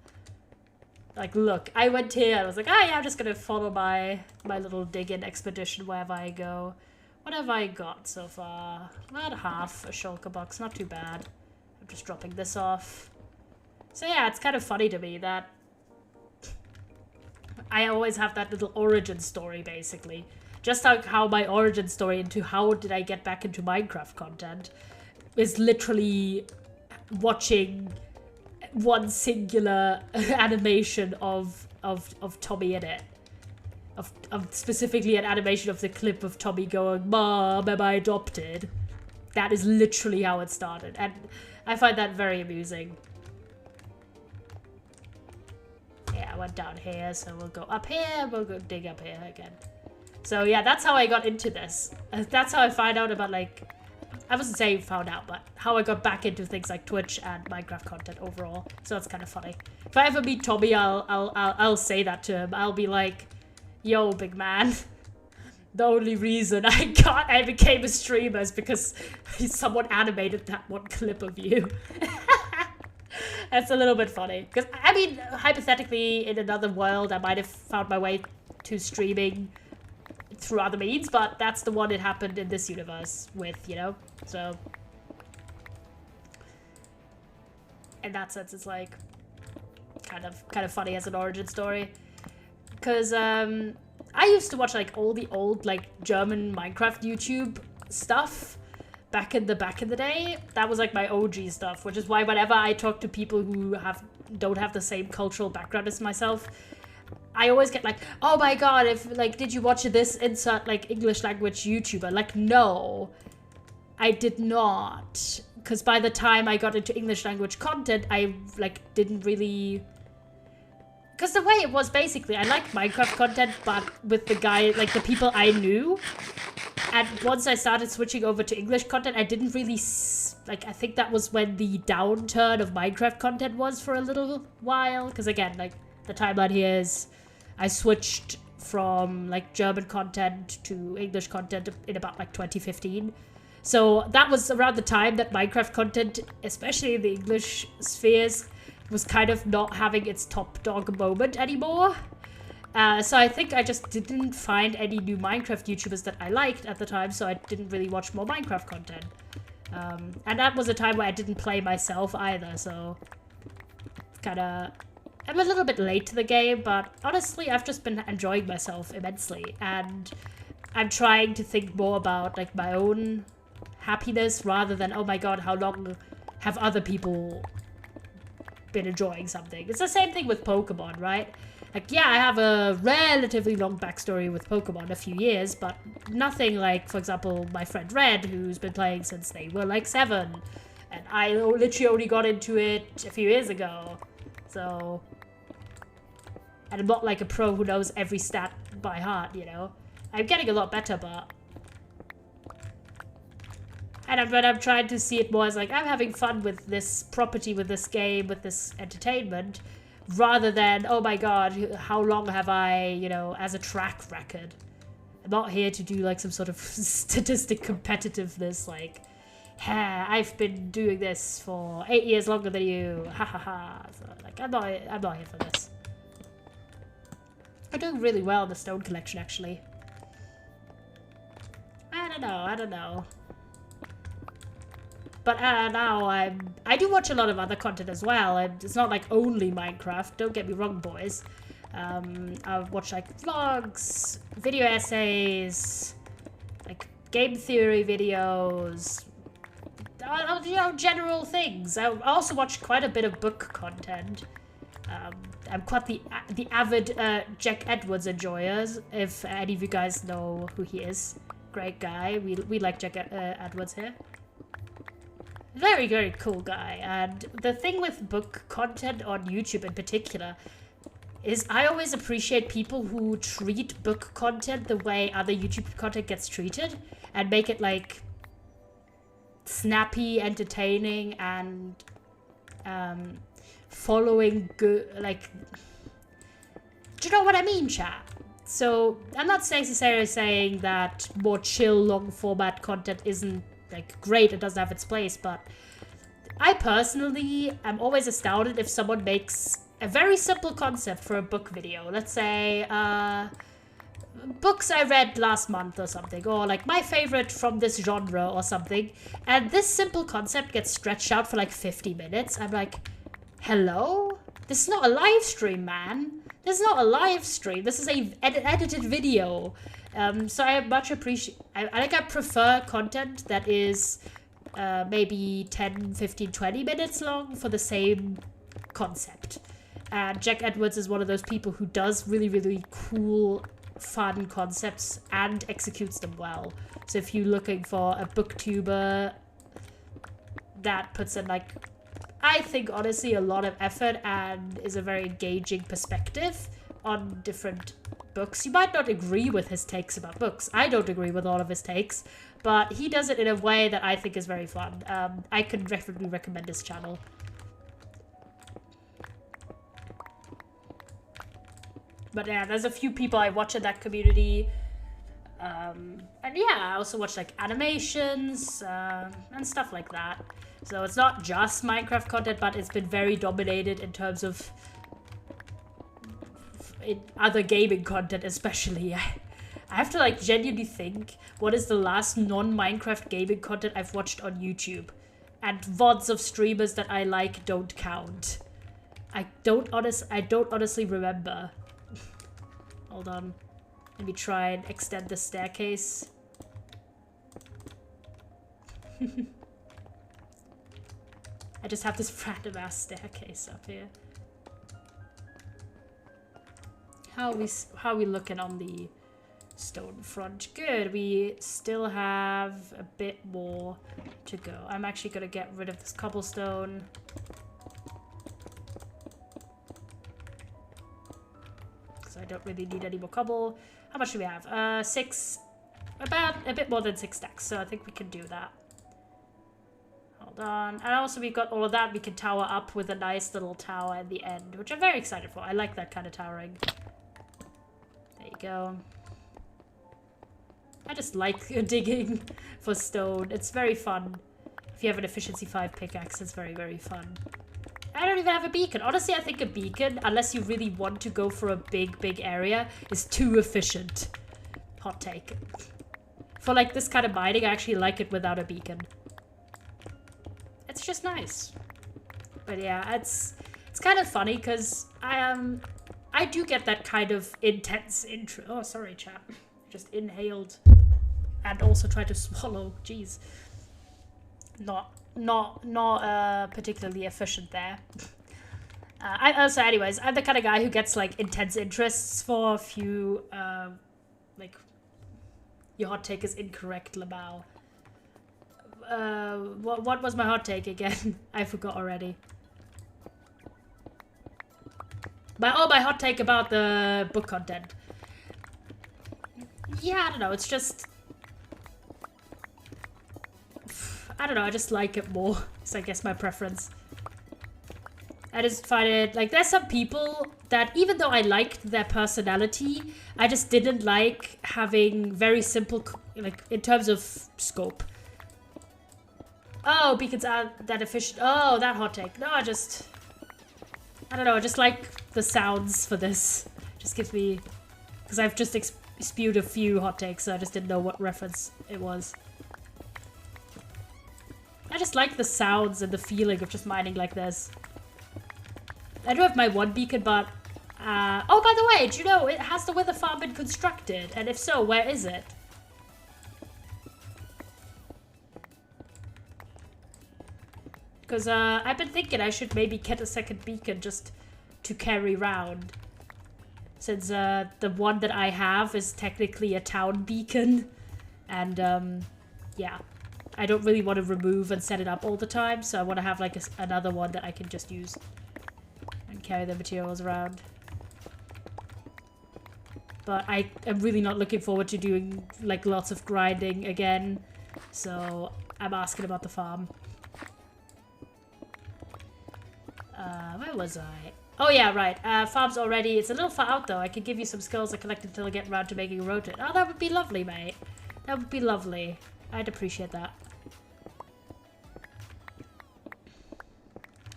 Like, look, I went here, I was like, oh yeah, I'm just gonna follow my little dig-in expedition wherever I go. What have I got so far? About half a shulker box, not too bad. I'm just dropping this off. So yeah, it's kind of funny to me that I always have that little origin story, basically. Just like how my origin story into how did I get back into Minecraft content is literally watching one singular animation of Tommy in it. Of specifically an animation of the clip of Tommy going, "Mom, am I adopted?" That is literally how it started, and I find that very amusing. Yeah, I went down here, so we'll go up here, we'll go dig up here again. So yeah, that's how I got into this. That's how I find out about, like, I wasn't saying found out, but how I got back into things like Twitch and Minecraft content overall. So it's kind of funny. If I ever meet Tommy, I'll say that to him. I'll be like, "Yo, big man, the only reason I became a streamer is because someone animated that one clip of you." That's a little bit funny. Because, I mean, hypothetically, in another world, I might have found my way to streaming through other means, but that's the one it happened in this universe with, you know? So, in that sense, it's like kind of funny as an origin story. Because I used to watch like all the old like German Minecraft YouTube stuff back in the day. That was like my OG stuff, which is why whenever I talk to people who don't have the same cultural background as myself, I always get like, "Oh my god, if like, did you watch this insert like English language YouTuber?" Like, no, I did not. Because by the time I got into English language content, I like didn't really... Because the way it was, basically, I liked Minecraft content, but with the guy, like the people I knew. And once I started switching over to English content, I didn't really, like, I think that was when the downturn of Minecraft content was for a little while. Because again, like, the timeline here is, I switched from, like, German content to English content in about, like, 2015. So that was around the time that Minecraft content, especially in the English spheres, was kind of not having its top dog moment anymore. So I think I just didn't find any new Minecraft YouTubers that I liked at the time, so I didn't really watch more Minecraft content. And that was a time where I didn't play myself either, so kinda... I'm a little bit late to the game, but honestly, I've just been enjoying myself immensely, and I'm trying to think more about, like, my own happiness rather than, oh my god, how long have other people been enjoying something. It's the same thing with Pokemon, right? Like, yeah, I have a relatively long backstory with Pokemon, a few years, but nothing like, for example, my friend Red, who's been playing since they were like 7, and I literally only got into it a few years ago. So, and I'm not like a pro who knows every stat by heart, you know? I'm getting a lot better, but... And when I'm trying to see it more as like, I'm having fun with this property, with this game, with this entertainment, rather than, oh my god, how long have I, you know, as a track record. I'm not here to do like some sort of statistic competitiveness, like, ha, I've been doing this for 8 years longer than you, ha ha ha. So, like, I'm not here for this. I'm doing really well in the stone collection, actually. I don't know. But now I do watch a lot of other content as well. It's not like only Minecraft, don't get me wrong, boys. I watch like vlogs, video essays, like game theory videos, you know, general things. I also watch quite a bit of book content. I'm quite the avid Jack Edwards enjoyers, if any of you guys know who he is. Great guy. We like Jack Edwards here. Very, very cool guy. And the thing with book content on YouTube in particular is I always appreciate people who treat book content the way other YouTube content gets treated and make it like snappy, entertaining, and following good, like, do you know what I mean, chat? So I'm not necessarily saying that more chill, long format content isn't like great, it doesn't have its place, but I personally am always astounded if someone makes a very simple concept for a book video. Let's say books I read last month or something, or like my favorite from this genre or something, and this simple concept gets stretched out for like 50 minutes. I'm like, hello? This is not a live stream, man. This is not a live stream. This is a edited video. So I much appreciate... I prefer content that is maybe 10, 15, 20 minutes long for the same concept. And Jack Edwards is one of those people who does really, really cool, fun concepts and executes them well. So if you're looking for a booktuber that puts in, like, I think honestly a lot of effort and is a very engaging perspective on different books. You might not agree with his takes about books. I don't agree with all of his takes, but he does it in a way that I think is very fun. I can definitely recommend his channel. But yeah, there's a few people I watch in that community. And yeah, I also watch like animations and stuff like that. So it's not just Minecraft content, but it's been very dominated in terms of other gaming content, especially. I have to like genuinely think, what is the last non-Minecraft gaming content I've watched on YouTube? And VODs of streamers that I like don't count. I don't honestly remember. Hold on. Let me try and extend the staircase. I just have this random ass staircase up here. How are we looking on the stone front? Good. We still have a bit more to go. I'm actually gonna get rid of this cobblestone. Because I don't really need any more cobble. How much do we have? 6. About a bit more than 6 stacks. So I think we can do that. Hold on. And also we've got all of that. We can tower up with a nice little tower at the end, which I'm very excited for. I like that kind of towering. There you go. I just like digging for stone. It's very fun. If you have an efficiency 5 pickaxe, it's very, very fun. I don't even have a beacon. Honestly, I think a beacon, unless you really want to go for a big, big area, is too efficient. Hot take. For like this kind of mining, I actually like it without a beacon. It's just nice. But yeah, it's kind of funny because I do get that kind of intense intro. Oh, sorry, chat. Just inhaled and also tried to swallow. Jeez. Not particularly efficient there. Anyways, I'm the kind of guy who gets like intense interests for a few like, your hot take is incorrect, Lamau. What was my hot take again? I forgot already. My hot take about the book content. Yeah, I don't know, it's just... I don't know, I just like it more. It's I guess my preference. I just find it, like, there's some people that, even though I liked their personality, I just didn't like having very simple, like, in terms of scope. Oh, beacons aren't that efficient. Oh, that hot take. No, I don't know, I just like the sounds for this. Just gives me, because I've just spewed a few hot takes, so I just didn't know what reference it was. I just like the sounds and the feeling of just mining like this. I do have my one beacon, but... oh, by the way, do you know, has the wither farm been constructed? And if so, where is it? Because I've been thinking I should maybe get a second beacon just to carry around. Since the one that I have is technically a town beacon. And yeah, I don't really want to remove and set it up all the time. So I want to have like another one that I can just use and carry the materials around. But I am really not looking forward to doing like lots of grinding again. So I'm asking about the farm. Where was I? Oh yeah, right. Farm's already. It's a little far out though. I could give you some skulls I collected until I get around to making a rotate. Oh, that would be lovely, mate. That would be lovely. I'd appreciate that.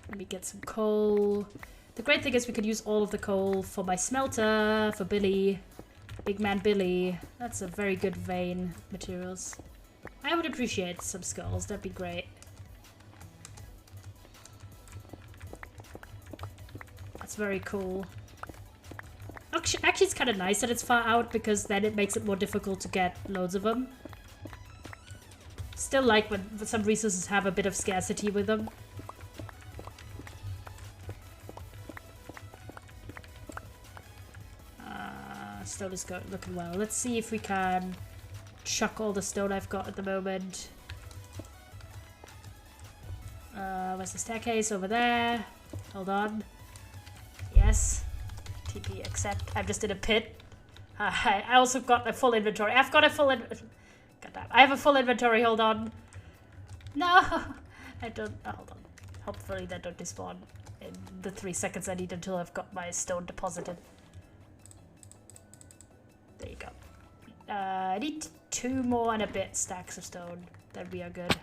Let me get some coal. The great thing is we could use all of the coal for my smelter, for Billy. Big man Billy. That's a very good vein materials. I would appreciate some skulls. That'd be great. That's very cool. Actually, it's kind of nice that it's far out because then it makes it more difficult to get loads of them. Still like when some resources have a bit of scarcity with them. Stone is looking well. Let's see if we can chuck all the stone I've got at the moment. Where's the staircase? Over there. Hold on. Yes. TP accept. I'm just in a pit. I also got a full inventory. I've got a full inventory. Goddamn. I have a full inventory. Hold on. No. I don't. Oh, hold on. Hopefully that don't despawn in the 3 seconds I need until I've got my stone deposited. There you go. I need 2 more and a bit stacks of stone. Then we are good.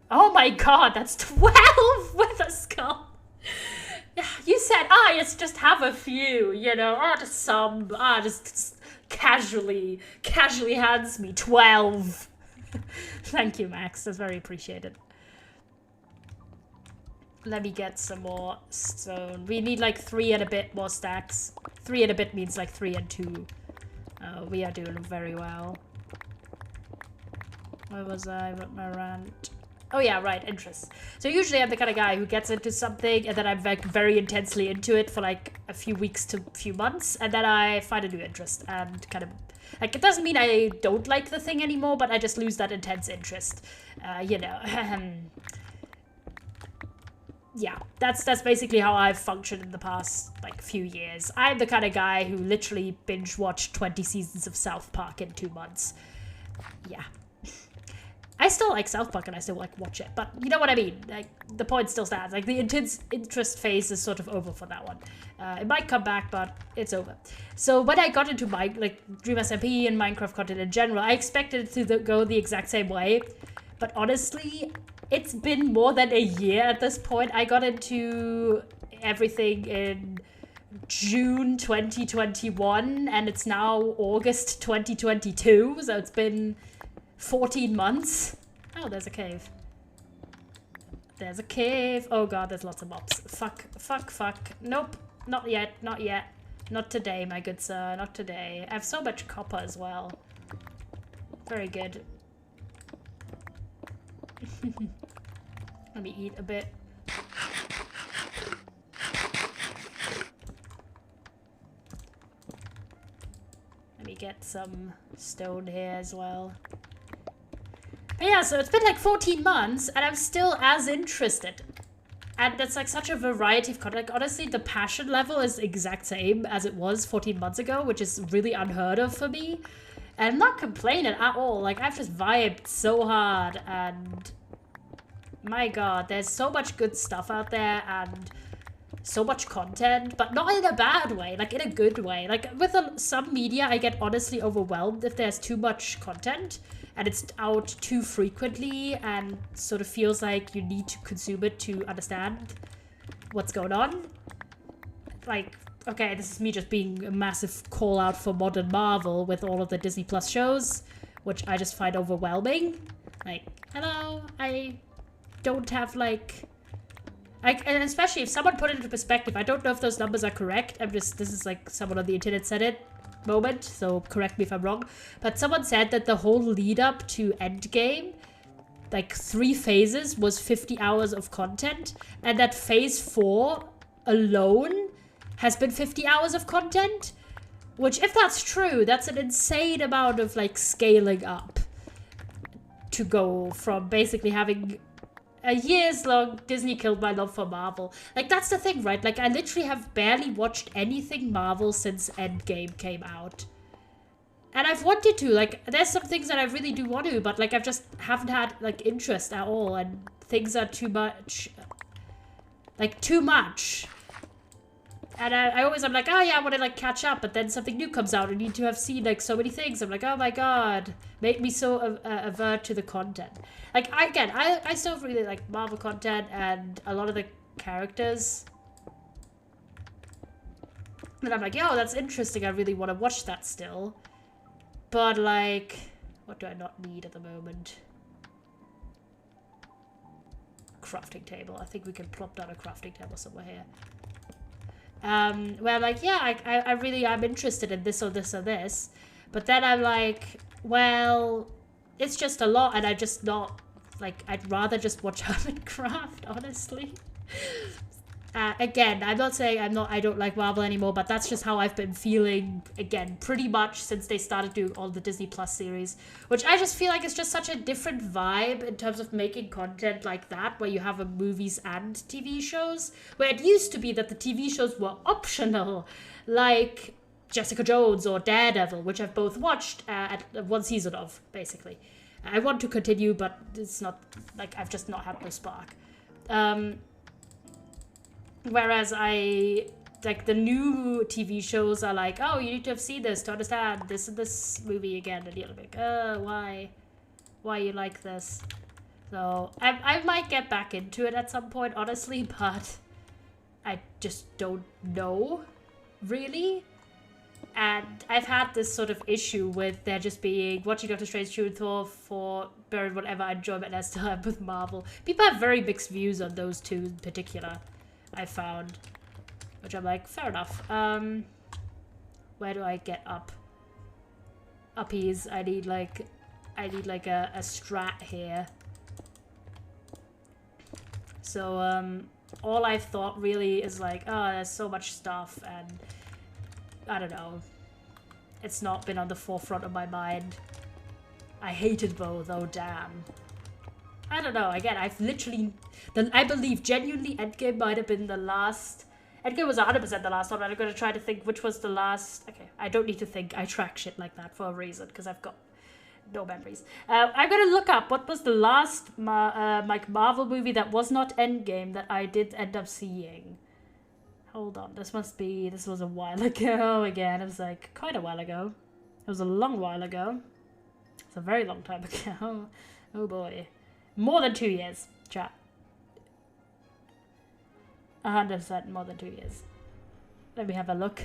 Oh my god, that's 12 with a skull. You said, let's just have a few, you know, just some, just casually hands me 12. Thank you, Max, that's very appreciated. Let me get some more stone. We need like 3 and a bit more stacks. 3 and a bit means like 3 and 2. We are doing very well. Where was I with my rant? Oh yeah, right, interest. So usually I'm the kind of guy who gets into something and then I'm like very intensely into it for like a few weeks to a few months and then I find a new interest and kind of like it doesn't mean I don't like the thing anymore, but I just lose that intense interest. You know. Yeah, that's basically how I've functioned in the past like few years. I'm the kind of guy who literally binge watched 20 seasons of South Park in 2 months. Yeah. I still like South Park and I still like watch it, but you know what I mean? Like the point still stands. Like the intense interest phase is sort of over for that one. It might come back, but it's over. So when I got into my like Dream SMP and Minecraft content in general, I expected it to go the exact same way. But honestly, it's been more than a year at this point. I got into everything in June 2021 and it's now August 2022. So it's been 14 months. Oh, there's a cave. There's a cave. Oh god, there's lots of mobs. Fuck. Nope. Not yet. Not yet. Not today, my good sir. Not today. I have so much copper as well. Very good. Let me eat a bit. Let me get some stone here as well. But yeah, so it's been like 14 months and I'm still as interested. And that's like such a variety of content. Like honestly, the passion level is the exact same as it was 14 months ago, which is really unheard of for me. And I'm not complaining at all. Like I've just vibed so hard and my god, there's so much good stuff out there and so much content, but not in a bad way, like in a good way. Like with some media, I get honestly overwhelmed if there's too much content and it's out too frequently and sort of feels like you need to consume it to understand what's going on. Like, okay, this is me just being a massive call out for modern Marvel with all of the Disney Plus shows, which I just find overwhelming. Like, hello, I don't have like, and especially if someone put it into perspective, I don't know if those numbers are correct. This is like someone on the internet said it moment, so correct me if I'm wrong. But someone said that the whole lead up to Endgame, like 3 phases, was 50 hours of content, and that phase 4 alone has been 50 hours of content, which if that's true, that's an insane amount of like scaling up to go from basically having a years long Disney killed my love for Marvel. Like, that's the thing, right? Like, I literally have barely watched anything Marvel since Endgame came out. And I've wanted to. Like, there's some things that I really do want to, but, like, I've just haven't had, like, interest at all. And things are too much. Like, too much. And I'm like, oh yeah, I want to like catch up, but then something new comes out. I need to have seen like so many things. I'm like, oh my god, make me so avert to the content. Like, I still really like Marvel content and a lot of the characters. And I'm like, yo, that's interesting. I really want to watch that still. But like, what do I not need at the moment? Crafting table. I think we can plop down a crafting table somewhere here. Where I'm like, yeah, I really am interested in this or this or this. But then I'm like, well, it's just a lot and I just not, like, I'd rather just watch Hermitcraft, honestly. Again, I'm not saying I don't like Marvel anymore, but that's just how I've been feeling, again, pretty much since they started doing all the Disney Plus series, which I just feel like is just such a different vibe in terms of making content like that, where you have movies and TV shows, where it used to be that the TV shows were optional, like Jessica Jones or Daredevil, which I've both watched at 1 season of, basically. I want to continue, but it's not, like, I've just not had the spark. Whereas like, the new TV shows are like, oh, you need to have seen this to understand this movie again. And you're like, why you like this? So, I might get back into it at some point, honestly, but I just don't know, really. And I've had this sort of issue with there just being watching Doctor Strange 2 and Thor for very whatever enjoyment I still have with Marvel. People have very mixed views on those two in particular, I found, which I'm like, fair enough. Where do I get up? Uppies. I need like a strat here. So all I've thought really is like, oh, there's so much stuff, and I don't know. It's not been on the forefront of my mind. I hated both. Oh damn. I don't know. Again, I've literally... I believe genuinely Endgame might have been the last... Endgame was 100% the last one, and I'm going to try to think which was the last... Okay, I don't need to think. I track shit like that for a reason, because I've got no memories. I'm going to look up what was the last like Marvel movie that was not Endgame that I did end up seeing. Hold on. This was a while ago again. It was like quite a while ago. It was a long while ago. It's a very long time ago. Oh boy. More than 2 years, chat. 100% more than 2 years. Let me have a look.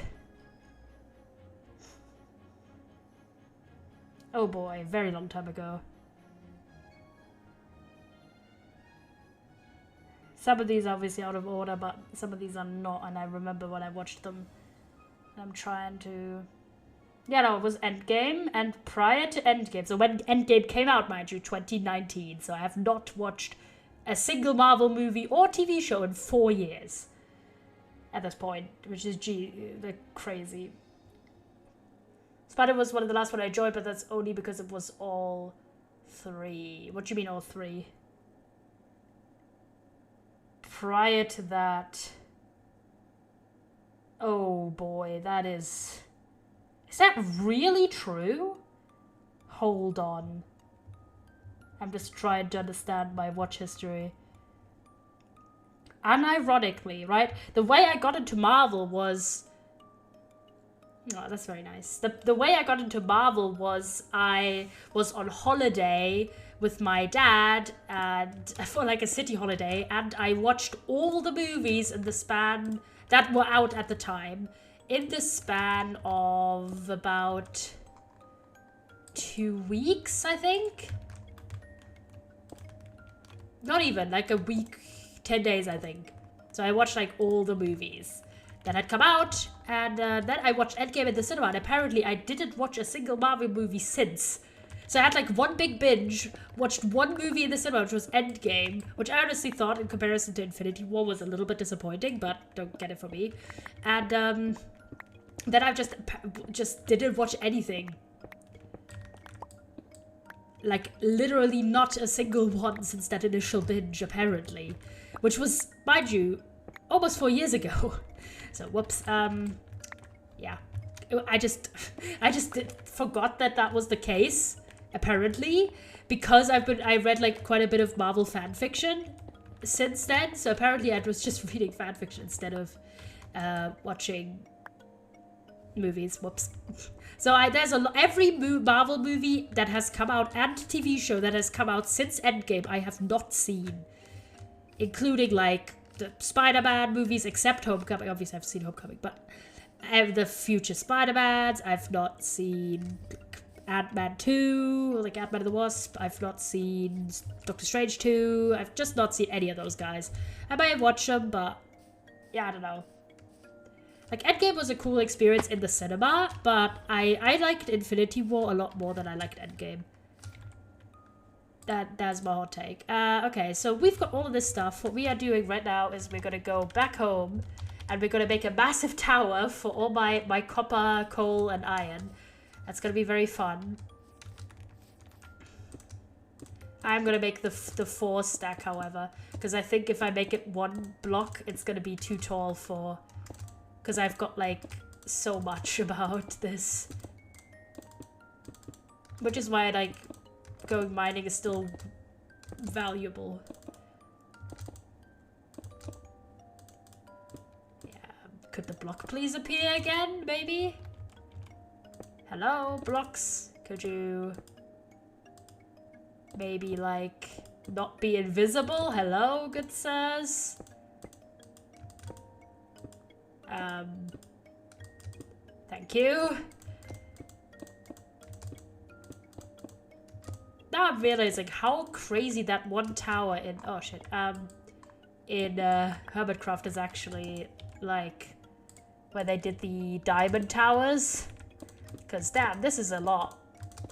Oh boy, very long time ago. Some of these are obviously out of order, but some of these are not, and I remember when I watched them. I'm trying to... Yeah, no, it was Endgame, and prior to Endgame, so when Endgame came out, mind you, 2019, so I have not watched a single Marvel movie or TV show in 4 years at this point, which is like crazy. Spider was one of the last one I enjoyed, but that's only because it was all 3. What do you mean all 3? Prior to that... Oh boy, that is... Is that really true? Hold on. I'm just trying to understand my watch history. unironically, right? The way I got into Marvel was... Oh, that's very nice. The way I got into Marvel was I was on holiday with my dad and for like a city holiday, and I watched all the movies in the span that were out at the time in the span of about 2 weeks, I think. Not even, like a week, 10 days, I think. So I watched like all the movies that had come out, and then I watched Endgame in the cinema, and apparently I didn't watch a single Marvel movie since. So I had like one big binge, watched one movie in the cinema, which was Endgame, which I honestly thought in comparison to Infinity War was a little bit disappointing, but don't get it from me. And then I just didn't watch anything. Like, literally not a single one since that initial binge, apparently. Which was, mind you, almost 4 years ago. So, whoops. Yeah. I just forgot that was the case, apparently. Because I read, like, quite a bit of Marvel fanfiction since then. So, apparently I was just reading fanfiction instead of watching movies. Whoops. So there's every Marvel movie that has come out and TV show that has come out since Endgame I have not seen, including like the Spider-Man movies, except Homecoming. Obviously I've seen Homecoming, but the future Spider-Mans. I've not seen Ant-Man 2, like Ant-Man and the Wasp. I've not seen Doctor Strange 2. I've just not seen any of those guys. I might watch them, but yeah, I don't know. Like, Endgame was a cool experience in the cinema, but I liked Infinity War a lot more than I liked Endgame. That's my hot take. Okay, so we've got all of this stuff. What we are doing right now is we're gonna go back home, and we're gonna make a massive tower for all my copper, coal, and iron. That's gonna be very fun. I'm gonna make the 4 stack, however, because I think if I make it 1 block, it's gonna be too tall for... Because I've got, like, so much about this. Which is why, like, going mining is still valuable. Yeah, could the block please appear again, maybe? Hello, blocks. Could you... maybe, like, not be invisible? Hello, good sirs? Thank you. Now I'm realizing how crazy that one tower in... oh shit. In Hermitcraft is actually, like, where they did the diamond towers. Because, damn, this is a lot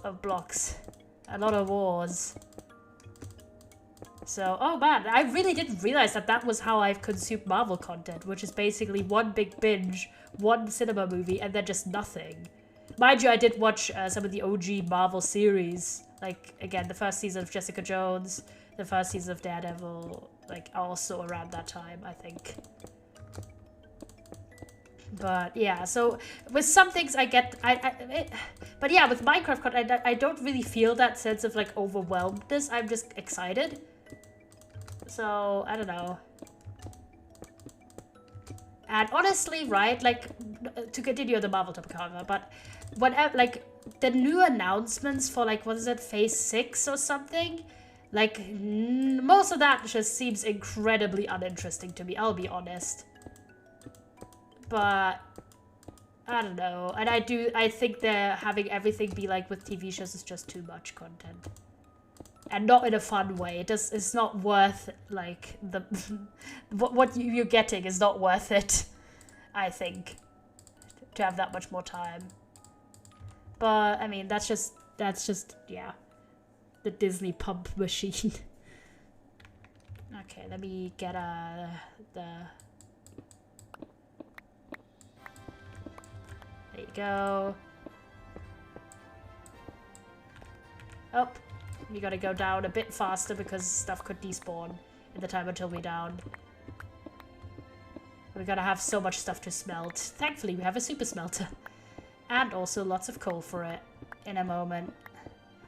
of blocks. A lot of wars. So, oh man, I really didn't realize that was how I've consumed Marvel content, which is basically one big binge, one cinema movie, and then just nothing. Mind you, I did watch some of the OG Marvel series, like, again, the first season of Jessica Jones, the first season of Daredevil, like, also around that time, I think. But yeah, so with some things I get, but yeah, with Minecraft content, I don't really feel that sense of, like, overwhelmedness. I'm just excited. So, I don't know. And honestly, right, like, to continue on the Marvel topic, however, but whenever, like, the new announcements for, like, what is it, Phase 6 or something? Like, most of that just seems incredibly uninteresting to me, I'll be honest. But, I don't know. And I think they're having everything be like with TV shows is just too much content. And not in a fun way. It's not worth, like, the what you're getting is not worth it, I think, to have that much more time. But I mean, that's just yeah, the Disney pump machine. Okay, let me get the. There you go. Oh. We gotta go down a bit faster because stuff could despawn in the time until we're down. We're gonna have so much stuff to smelt. Thankfully, we have a super smelter. And also lots of coal for it in a moment.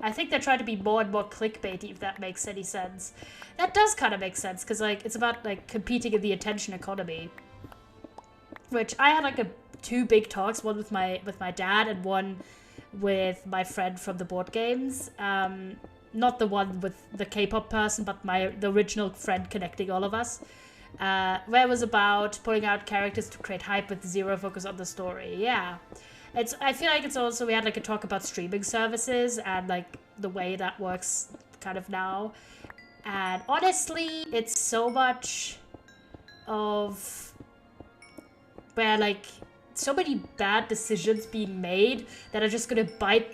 I think they're trying to be more and more clickbaity, if that makes any sense. That does kind of make sense, because, like, it's about, like, competing in the attention economy. Which, I had, like, 2 big talks, one with my dad and one with my friend from the board games. Not the one with the K-pop person, but the original friend connecting all of us. Where it was about pulling out characters to create hype with zero focus on the story. Yeah. I feel like it's also, we had like a talk about streaming services and like the way that works kind of now. And honestly, it's so much of where like so many bad decisions being made that are just gonna bite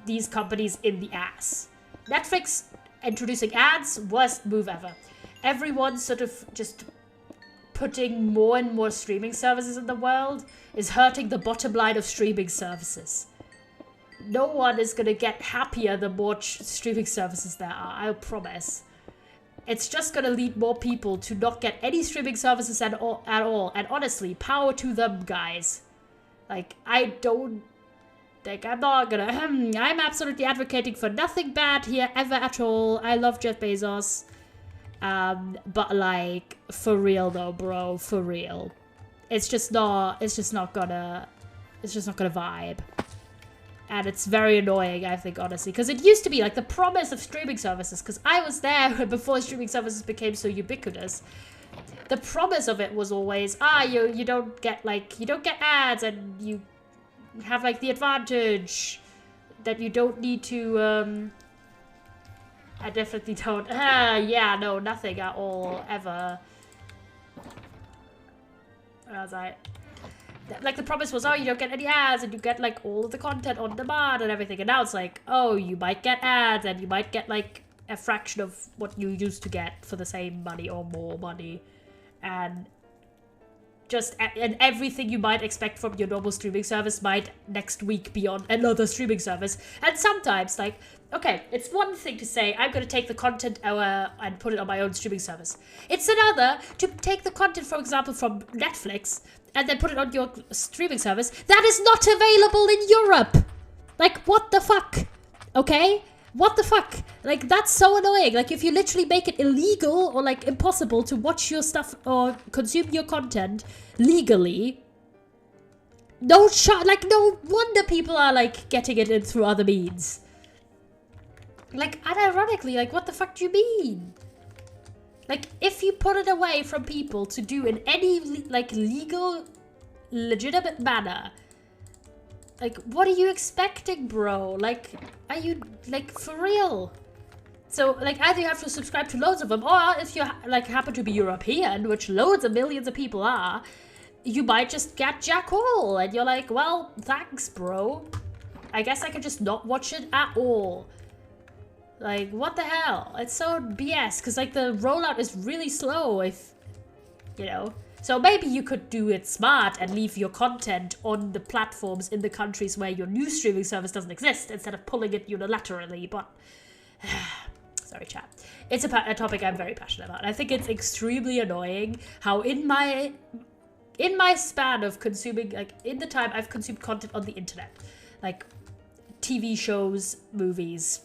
these companies in the ass. Netflix introducing ads, worst move ever. Everyone's sort of just putting more and more streaming services in the world is hurting the bottom line of streaming services. No one is going to get happier the more streaming services there are, I promise. It's just going to lead more people to not get any streaming services at all. And honestly, power to them, guys. Like, I'm not gonna, I'm absolutely advocating for nothing bad here ever at all. I love Jeff Bezos. But like, for real though, bro, for real. It's just not gonna vibe. And it's very annoying, I think, honestly, because it used to be like the promise of streaming services, because I was there before streaming services became so ubiquitous. The promise of it was always, you don't get ads, and you have like the advantage that you don't need to, I definitely don't. Yeah, no, nothing at all, ever. Like, the promise was, you don't get any ads, and you get, like, all of the content on demand and everything. And now it's like, you might get ads, and you might get, like, a fraction of what you used to get for the same money or more money. And and everything you might expect from your normal streaming service might next week be on another streaming service. And sometimes, like, okay, it's one thing to say, I'm going to take the content and put it on my own streaming service. It's another to take the content, for example, from Netflix and then put it on your streaming service that is not available in Europe. Like, what the fuck? Okay? What the fuck? Like, that's so annoying. Like, if you literally make it illegal or, like, impossible to watch your stuff or consume your content legally, no wonder people are, like, getting it in through other means. Like, unironically, like, what the fuck do you mean? Like, if you put it away from people to do in any, like, legal, legitimate manner, like, what are you expecting, bro? Like, are you, like, for real? So, like, either you have to subscribe to loads of them, or if you, like, happen to be European, which loads of millions of people are, you might just get jack all, and you're like, well, thanks, bro. I guess I can just not watch it at all. Like, what the hell? It's so BS, because, like, the rollout is really slow, if, you know. So maybe you could do it smart and leave your content on the platforms in the countries where your new streaming service doesn't exist, instead of pulling it unilaterally, but... Sorry, chat. It's a topic I'm very passionate about. I think it's extremely annoying how in my span of consuming, like, in the time I've consumed content on the internet, like, TV shows, movies...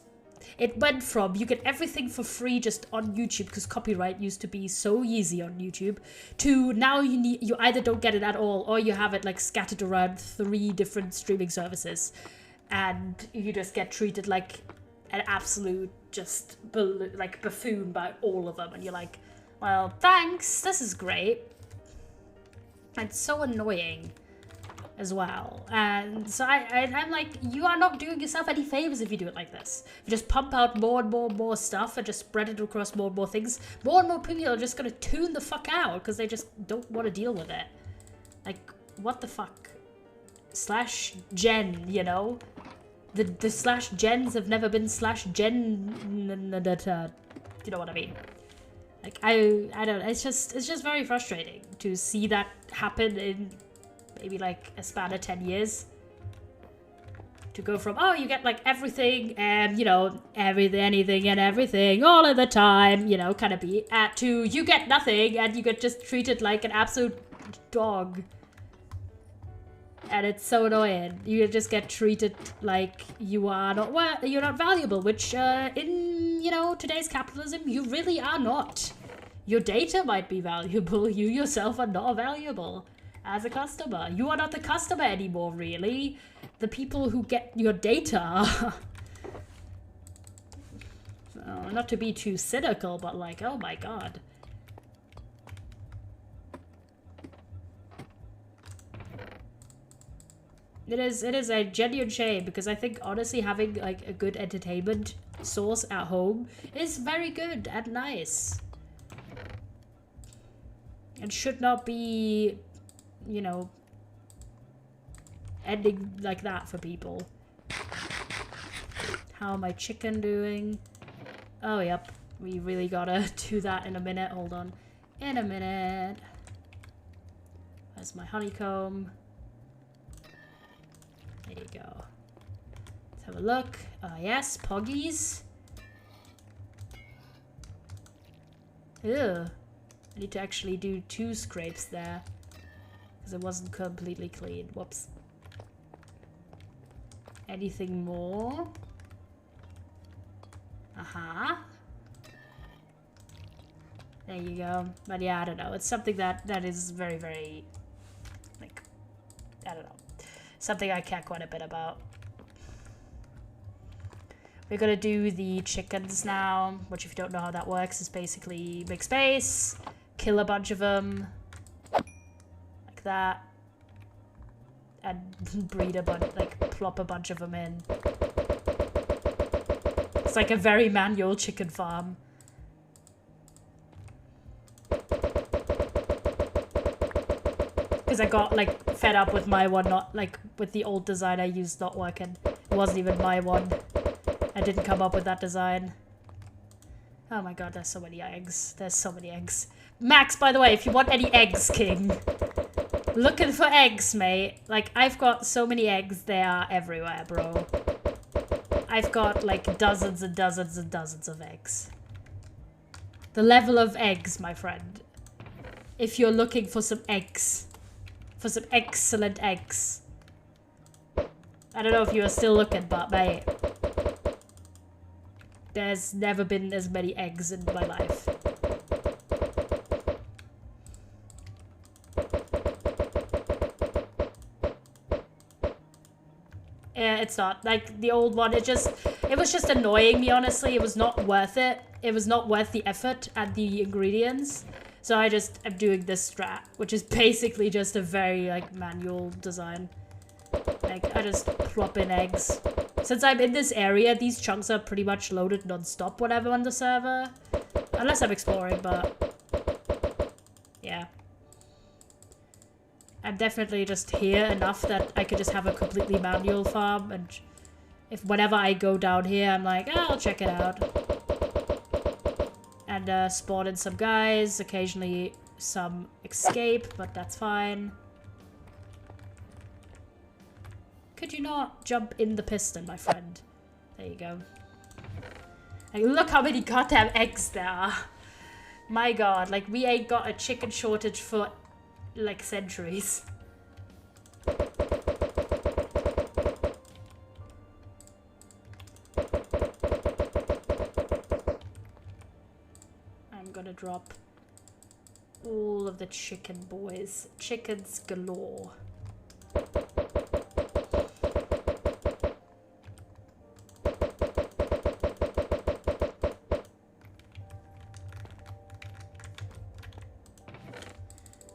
It went from, you get everything for free just on YouTube, because copyright used to be so easy on YouTube, to now you either don't get it at all, or you have it, like, scattered around 3 different streaming services, and you just get treated like an absolute just like buffoon by all of them, and you're like, well, thanks, this is great. It's so annoying as well. And so I'm like, you are not doing yourself any favors if you do it like this. If you just pump out more and more stuff and just spread it across more and more things, more and more people are just gonna tune the fuck out because they just don't want to deal with it. Like, what the fuck? Slash gen, you know? The slash gens have never been slash gen, you know what I mean? Like, I don't know, it's just very frustrating to see that happen in maybe like a span of 10 years. To go from, you get like everything and, you know, anything and everything all of the time, you know, kind of be at to you get nothing and you get just treated like an absolute dog. And it's so annoying. You just get treated like you're not valuable, which in, you know, today's capitalism, you really are not. Your data might be valuable. You yourself are not valuable as a customer. You are not the customer anymore, really. The people who get your data. Not to be too cynical, but like, oh my god. It is a genuine shame, because I think honestly having like a good entertainment source at home is very good and nice. It should not be, you know, ending like that for people. How am I chicken doing? Oh, yep. We really gotta do that in a minute. Hold on. In a minute. Where's my honeycomb? There you go. Let's have a look. Yes, Poggies. Ew. I need to actually do 2 scrapes there, because it wasn't completely clean. Whoops. Anything more? There you go. But yeah, I don't know. It's something that is very, very, like, I don't know. Something I care quite a bit about. We're gonna do the chickens now, which if you don't know how that works, is basically make space, kill a bunch of them, like that, and breed a bunch, like plop a bunch of them in. It's like a very manual chicken farm. Because I got like fed up with my one, not like with the old design I used not working. It wasn't even my one. I didn't come up with that design. Oh my god, there's so many eggs. There's so many eggs. Max, by the way, if you want any eggs, King. Looking for eggs, mate. Like, I've got so many eggs, they are everywhere, bro. I've got like dozens and dozens and dozens of eggs. The level of eggs, my friend. If you're looking for some eggs. For some excellent eggs. I don't know if you are still looking, but mate. There's never been as many eggs in my life. Yeah, it's not. Like, the old one, it was just annoying me, honestly. It was not worth it. It was not worth the effort and the ingredients. So I just am doing this strat, which is basically just a very, like, manual design. Like, I just plop in eggs. Since I'm in this area, these chunks are pretty much loaded non-stop when I'm on the server. Unless I'm exploring, but... yeah. I'm definitely just here enough that I could just have a completely manual farm, and if whenever I go down here, I'm like, oh, I'll check it out. And spawn in some guys, occasionally some escape, but that's fine. Could you not jump in the piston, my friend? There you go. Like, look how many goddamn eggs there are. My god, like, we ain't got a chicken shortage for, like, centuries. I'm gonna drop all of the chicken boys. Chickens galore.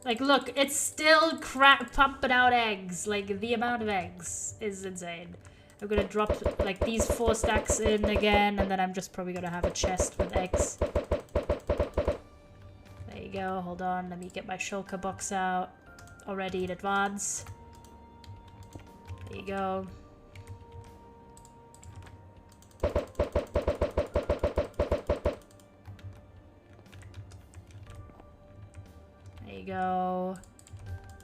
Like, look, it's still pumping out eggs. Like, the amount of eggs is insane. I'm gonna drop, like, these 4 stacks in again, and then I'm just probably gonna have a chest with eggs. There you go, hold on, let me get my shulker box out already in advance. There you go. Go.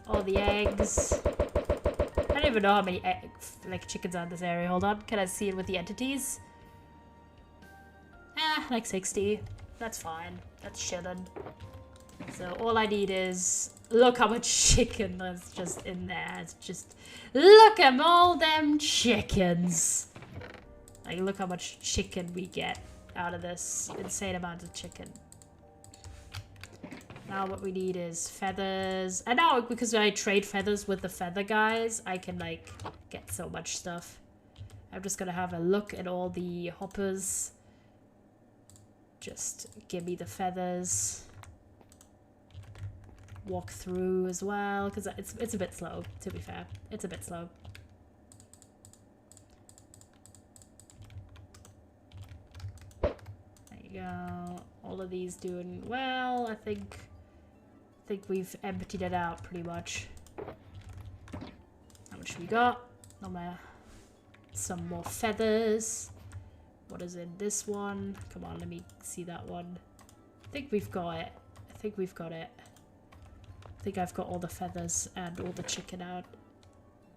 All the eggs. I don't even know how many like chickens are in this area. Hold on. Can I see it with the entities? Like 60. That's fine. That's chilling. So all I need is Look how much chicken that's just in there. It's just... Look at all them chickens. Like, look how much chicken we get out of this insane amount of chicken. Now what we need is feathers. And now, because I trade feathers with the feather guys, I can, like, get so much stuff. I'm just gonna have a look at all the hoppers. Just give me the feathers. Walk through as well, because it's a bit slow, to be fair. It's a bit slow. There you go. All of these doing well. I think we've emptied it out pretty much. How much we got? Some more feathers. What is in this one? Come on, let me see that one. I think we've got it. I think we've got it. I think I've got all the feathers and all the chicken out.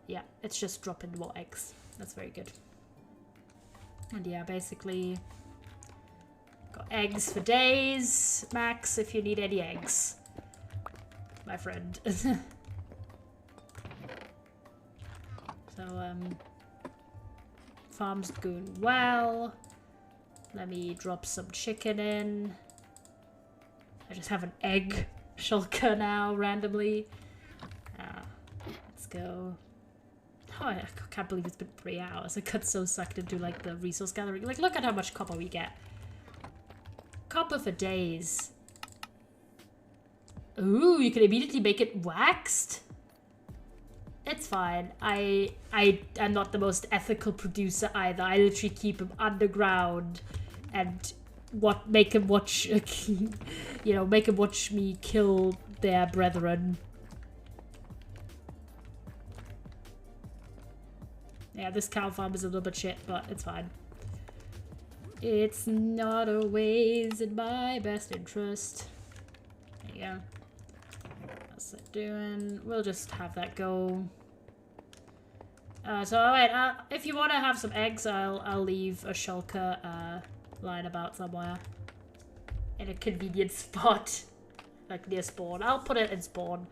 Yeah, it's just dropping more eggs. That's very good. And yeah, basically got eggs for days. Max, if you need any eggs. My friend. So, farm's going well. Let me drop some chicken in. I just have an egg shulker now, randomly. Let's go. Oh, I can't believe it's been 3 hours. I got so sucked into, like, the resource gathering. Like, look at how much copper we get. Copper for days. Ooh, you can immediately make it waxed? It's fine. I am not the most ethical producer either. I literally keep him underground and make him watch, you know, make him watch me kill their brethren. Yeah, this cow farm is a little bit shit, but it's fine. It's not always in my best interest. There you go. How's that doing? We'll just have that go. So wait, if you want to have some eggs, I'll leave a shulker lying about somewhere in a convenient spot, like near spawn. I'll put it in spawn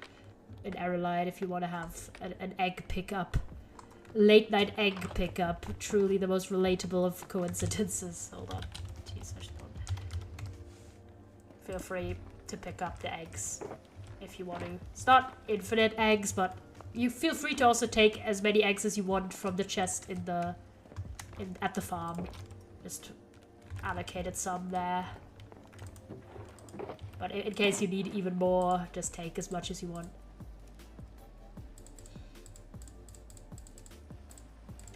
in Erelight if you want to have an egg pickup. Late night egg pickup. Truly the most relatable of coincidences. Hold on. Jeez, I should put... Feel free to pick up the eggs if you want to. It's not infinite eggs, but you feel free to also take as many eggs as you want from the chest at the farm. Just allocated some there. But in case you need even more, just take as much as you want.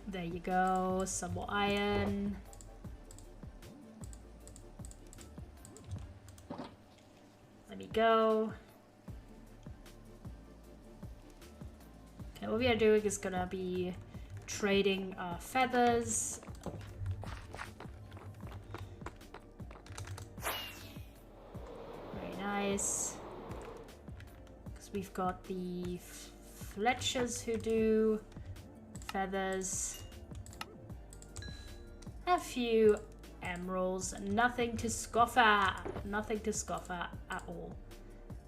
There you go, some more iron. Let me go. Okay, what we are doing is gonna be trading feathers. Very nice. Because we've got the Fletchers who do feathers. A few emeralds. Nothing to scoff at. Nothing to scoff at all.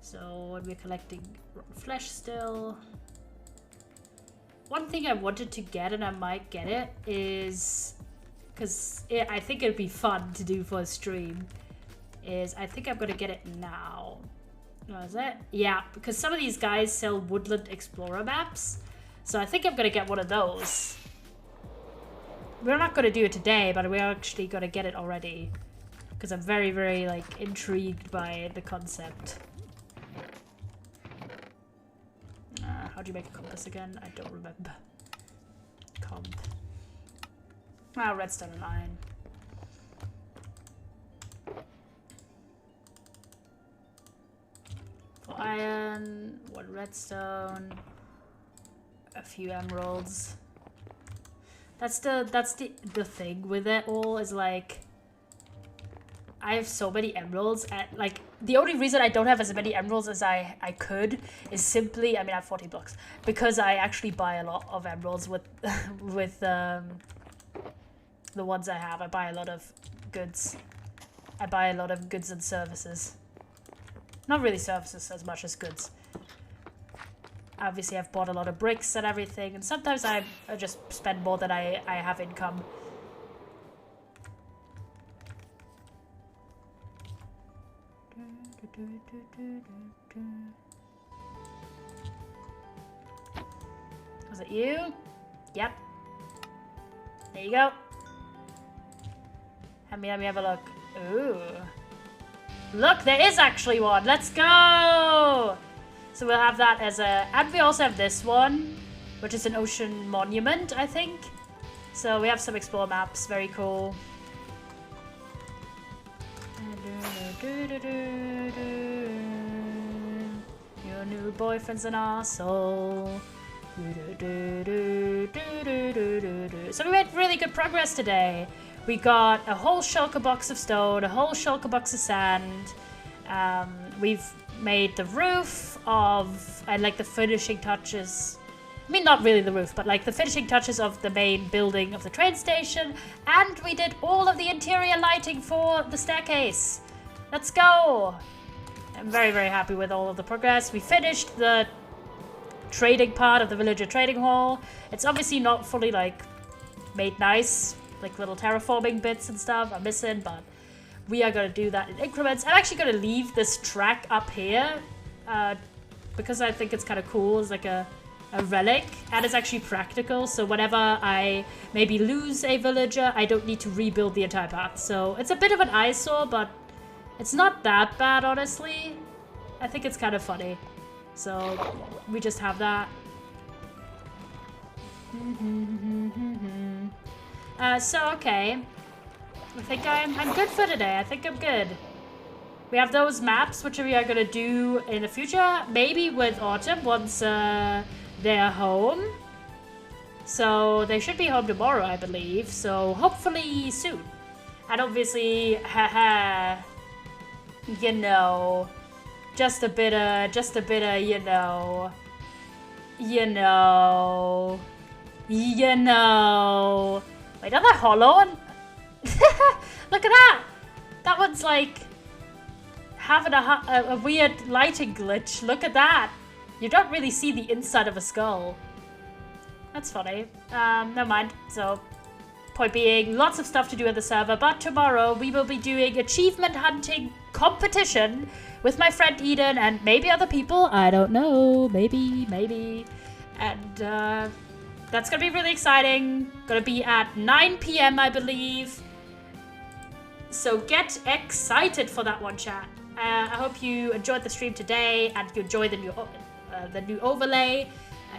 So we're collecting rotten flesh still. One thing I wanted to get, and I might get it, is because I think it'd be fun to do for a stream, is I think I'm gonna get it now. What is it? Yeah, because some of these guys sell Woodland Explorer maps, so I think I'm gonna get one of those. We're not gonna do it today, but we're actually gonna get it already, because I'm very, very like intrigued by the concept. How do you make a compass again? I don't remember. Comp. Ah, redstone and iron. For iron, 1 redstone, a few emeralds. That's the thing with it all, is like I have so many emeralds, and like the only reason I don't have as many emeralds as I could is simply, I mean, I have 40 blocks, because I actually buy a lot of emeralds with with the ones I have. I buy a lot of goods. I buy a lot of goods and services. Not really services as much as goods. obviously I've bought a lot of bricks and everything, and sometimes I just spend more than I have income. Was it you? Yep. There you go. Let me have a look. Ooh. Look, there is actually one. Let's go! So we'll have that as a... And we also have this one, which is an ocean monument, I think. So we have some explore maps. Very cool. Your new boyfriend's an arsehole. So we made really good progress today. We got a whole shulker box of stone, a whole shulker box of sand. We've made the roof of, and like the finishing touches. I mean, not really the roof, but like the finishing touches of the main building of the train station. And we did all of the interior lighting for the staircase. Let's go! I'm very, very happy with all of the progress. We finished the trading part of the villager trading hall. It's obviously not fully like made nice, like little terraforming bits and stuff are missing, but we are going to do that in increments. I'm actually going to leave this track up here because I think it's kind of cool as like a relic, and it's actually practical, so whenever I maybe lose a villager, I don't need to rebuild the entire path. So it's a bit of an eyesore, but it's not that bad, honestly. I think it's kind of funny. So we just have that. So, okay. I think I'm good for today. I think I'm good. We have those maps, which we are going to do in the future. Maybe with Autumn once they're home. So they should be home tomorrow, I believe. So hopefully soon. And obviously, haha, you know, just a bit of, you know. Wait, are they hollow? Look at that! That one's like having a weird lighting glitch. Look at that! You don't really see the inside of a skull. That's funny. Never mind. So, point being, lots of stuff to do at the server, but tomorrow we will be doing achievement hunting competition with my friend Eden and maybe other people. I don't know. Maybe. And that's gonna be really exciting. Gonna be at 9 p.m. I believe. So get excited for that one, chat. I hope you enjoyed the stream today and you enjoyed the new overlay.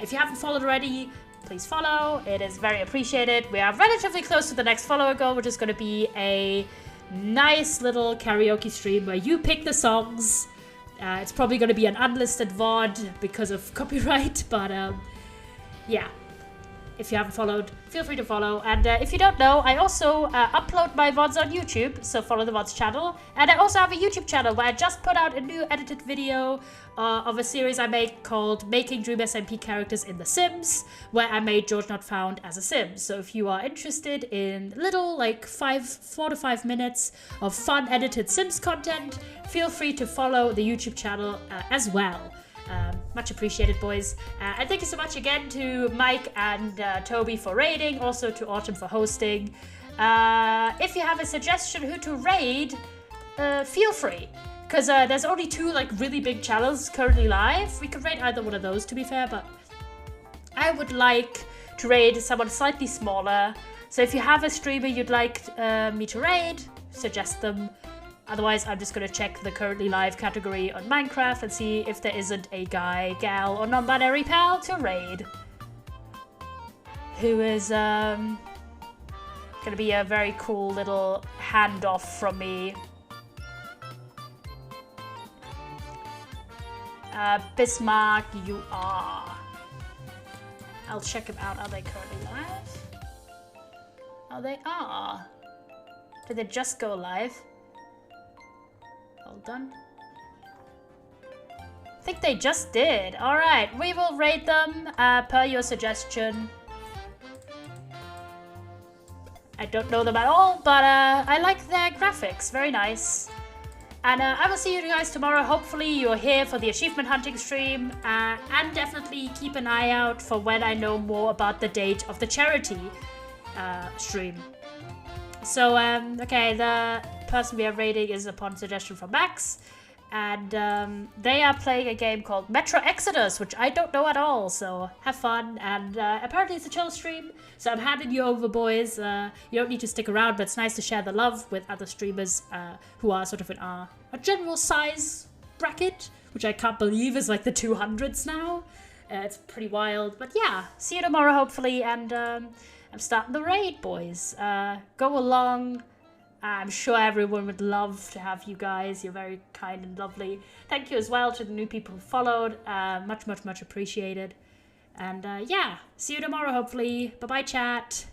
If you haven't followed already, please follow. It is very appreciated. We are relatively close to the next follower goal, which is going to be a nice little karaoke stream where you pick the songs. It's probably going to be an unlisted VOD because of copyright, but yeah. If you haven't followed, feel free to follow. And if you don't know, I also upload my VODs on YouTube, so follow the VODs channel. And I also have a YouTube channel where I just put out a new edited video of a series I make called Making Dream SMP Characters in The Sims, where I made George Not Found as a Sim. So if you are interested in little, like 4 to 5 minutes of fun edited Sims content, feel free to follow the YouTube channel as well. Much appreciated, boys. And thank you so much again to Mike and Toby for raiding, also to Autumn for hosting. If you have a suggestion who to raid, feel free. Because there's only 2 like really big channels currently live. We could raid either one of those, to be fair, but I would like to raid someone slightly smaller. So if you have a streamer you'd like me to raid, suggest them. Otherwise, I'm just going to check the currently live category on Minecraft and see if there isn't a guy, gal, or non-binary pal to raid. Who is going to be a very cool little handoff from me. Bismarck, you are. I'll check them out. Are they currently live? Oh, they are. Did they just go live? Hold on. I think they just did. Alright, we will rate them per your suggestion. I don't know them at all, but I like their graphics. Very nice. And I will see you guys tomorrow. Hopefully you're here for the achievement hunting stream. And definitely keep an eye out for when I know more about the date of the charity stream. So, okay, the person we are rating is upon suggestion from Max. And they are playing a game called Metro Exodus, which I don't know at all. So have fun. And apparently it's a chill stream. So I'm handing you over, boys. You don't need to stick around, but it's nice to share the love with other streamers who are sort of in our general size bracket, which I can't believe is like the 200s now. It's pretty wild. But yeah, see you tomorrow, hopefully. And I'm starting the raid, boys. Go along. I'm sure everyone would love to have you guys. You're very kind and lovely. Thank you as well to the new people who followed. Much, much, much appreciated. And yeah, see you tomorrow, hopefully. Bye-bye, chat.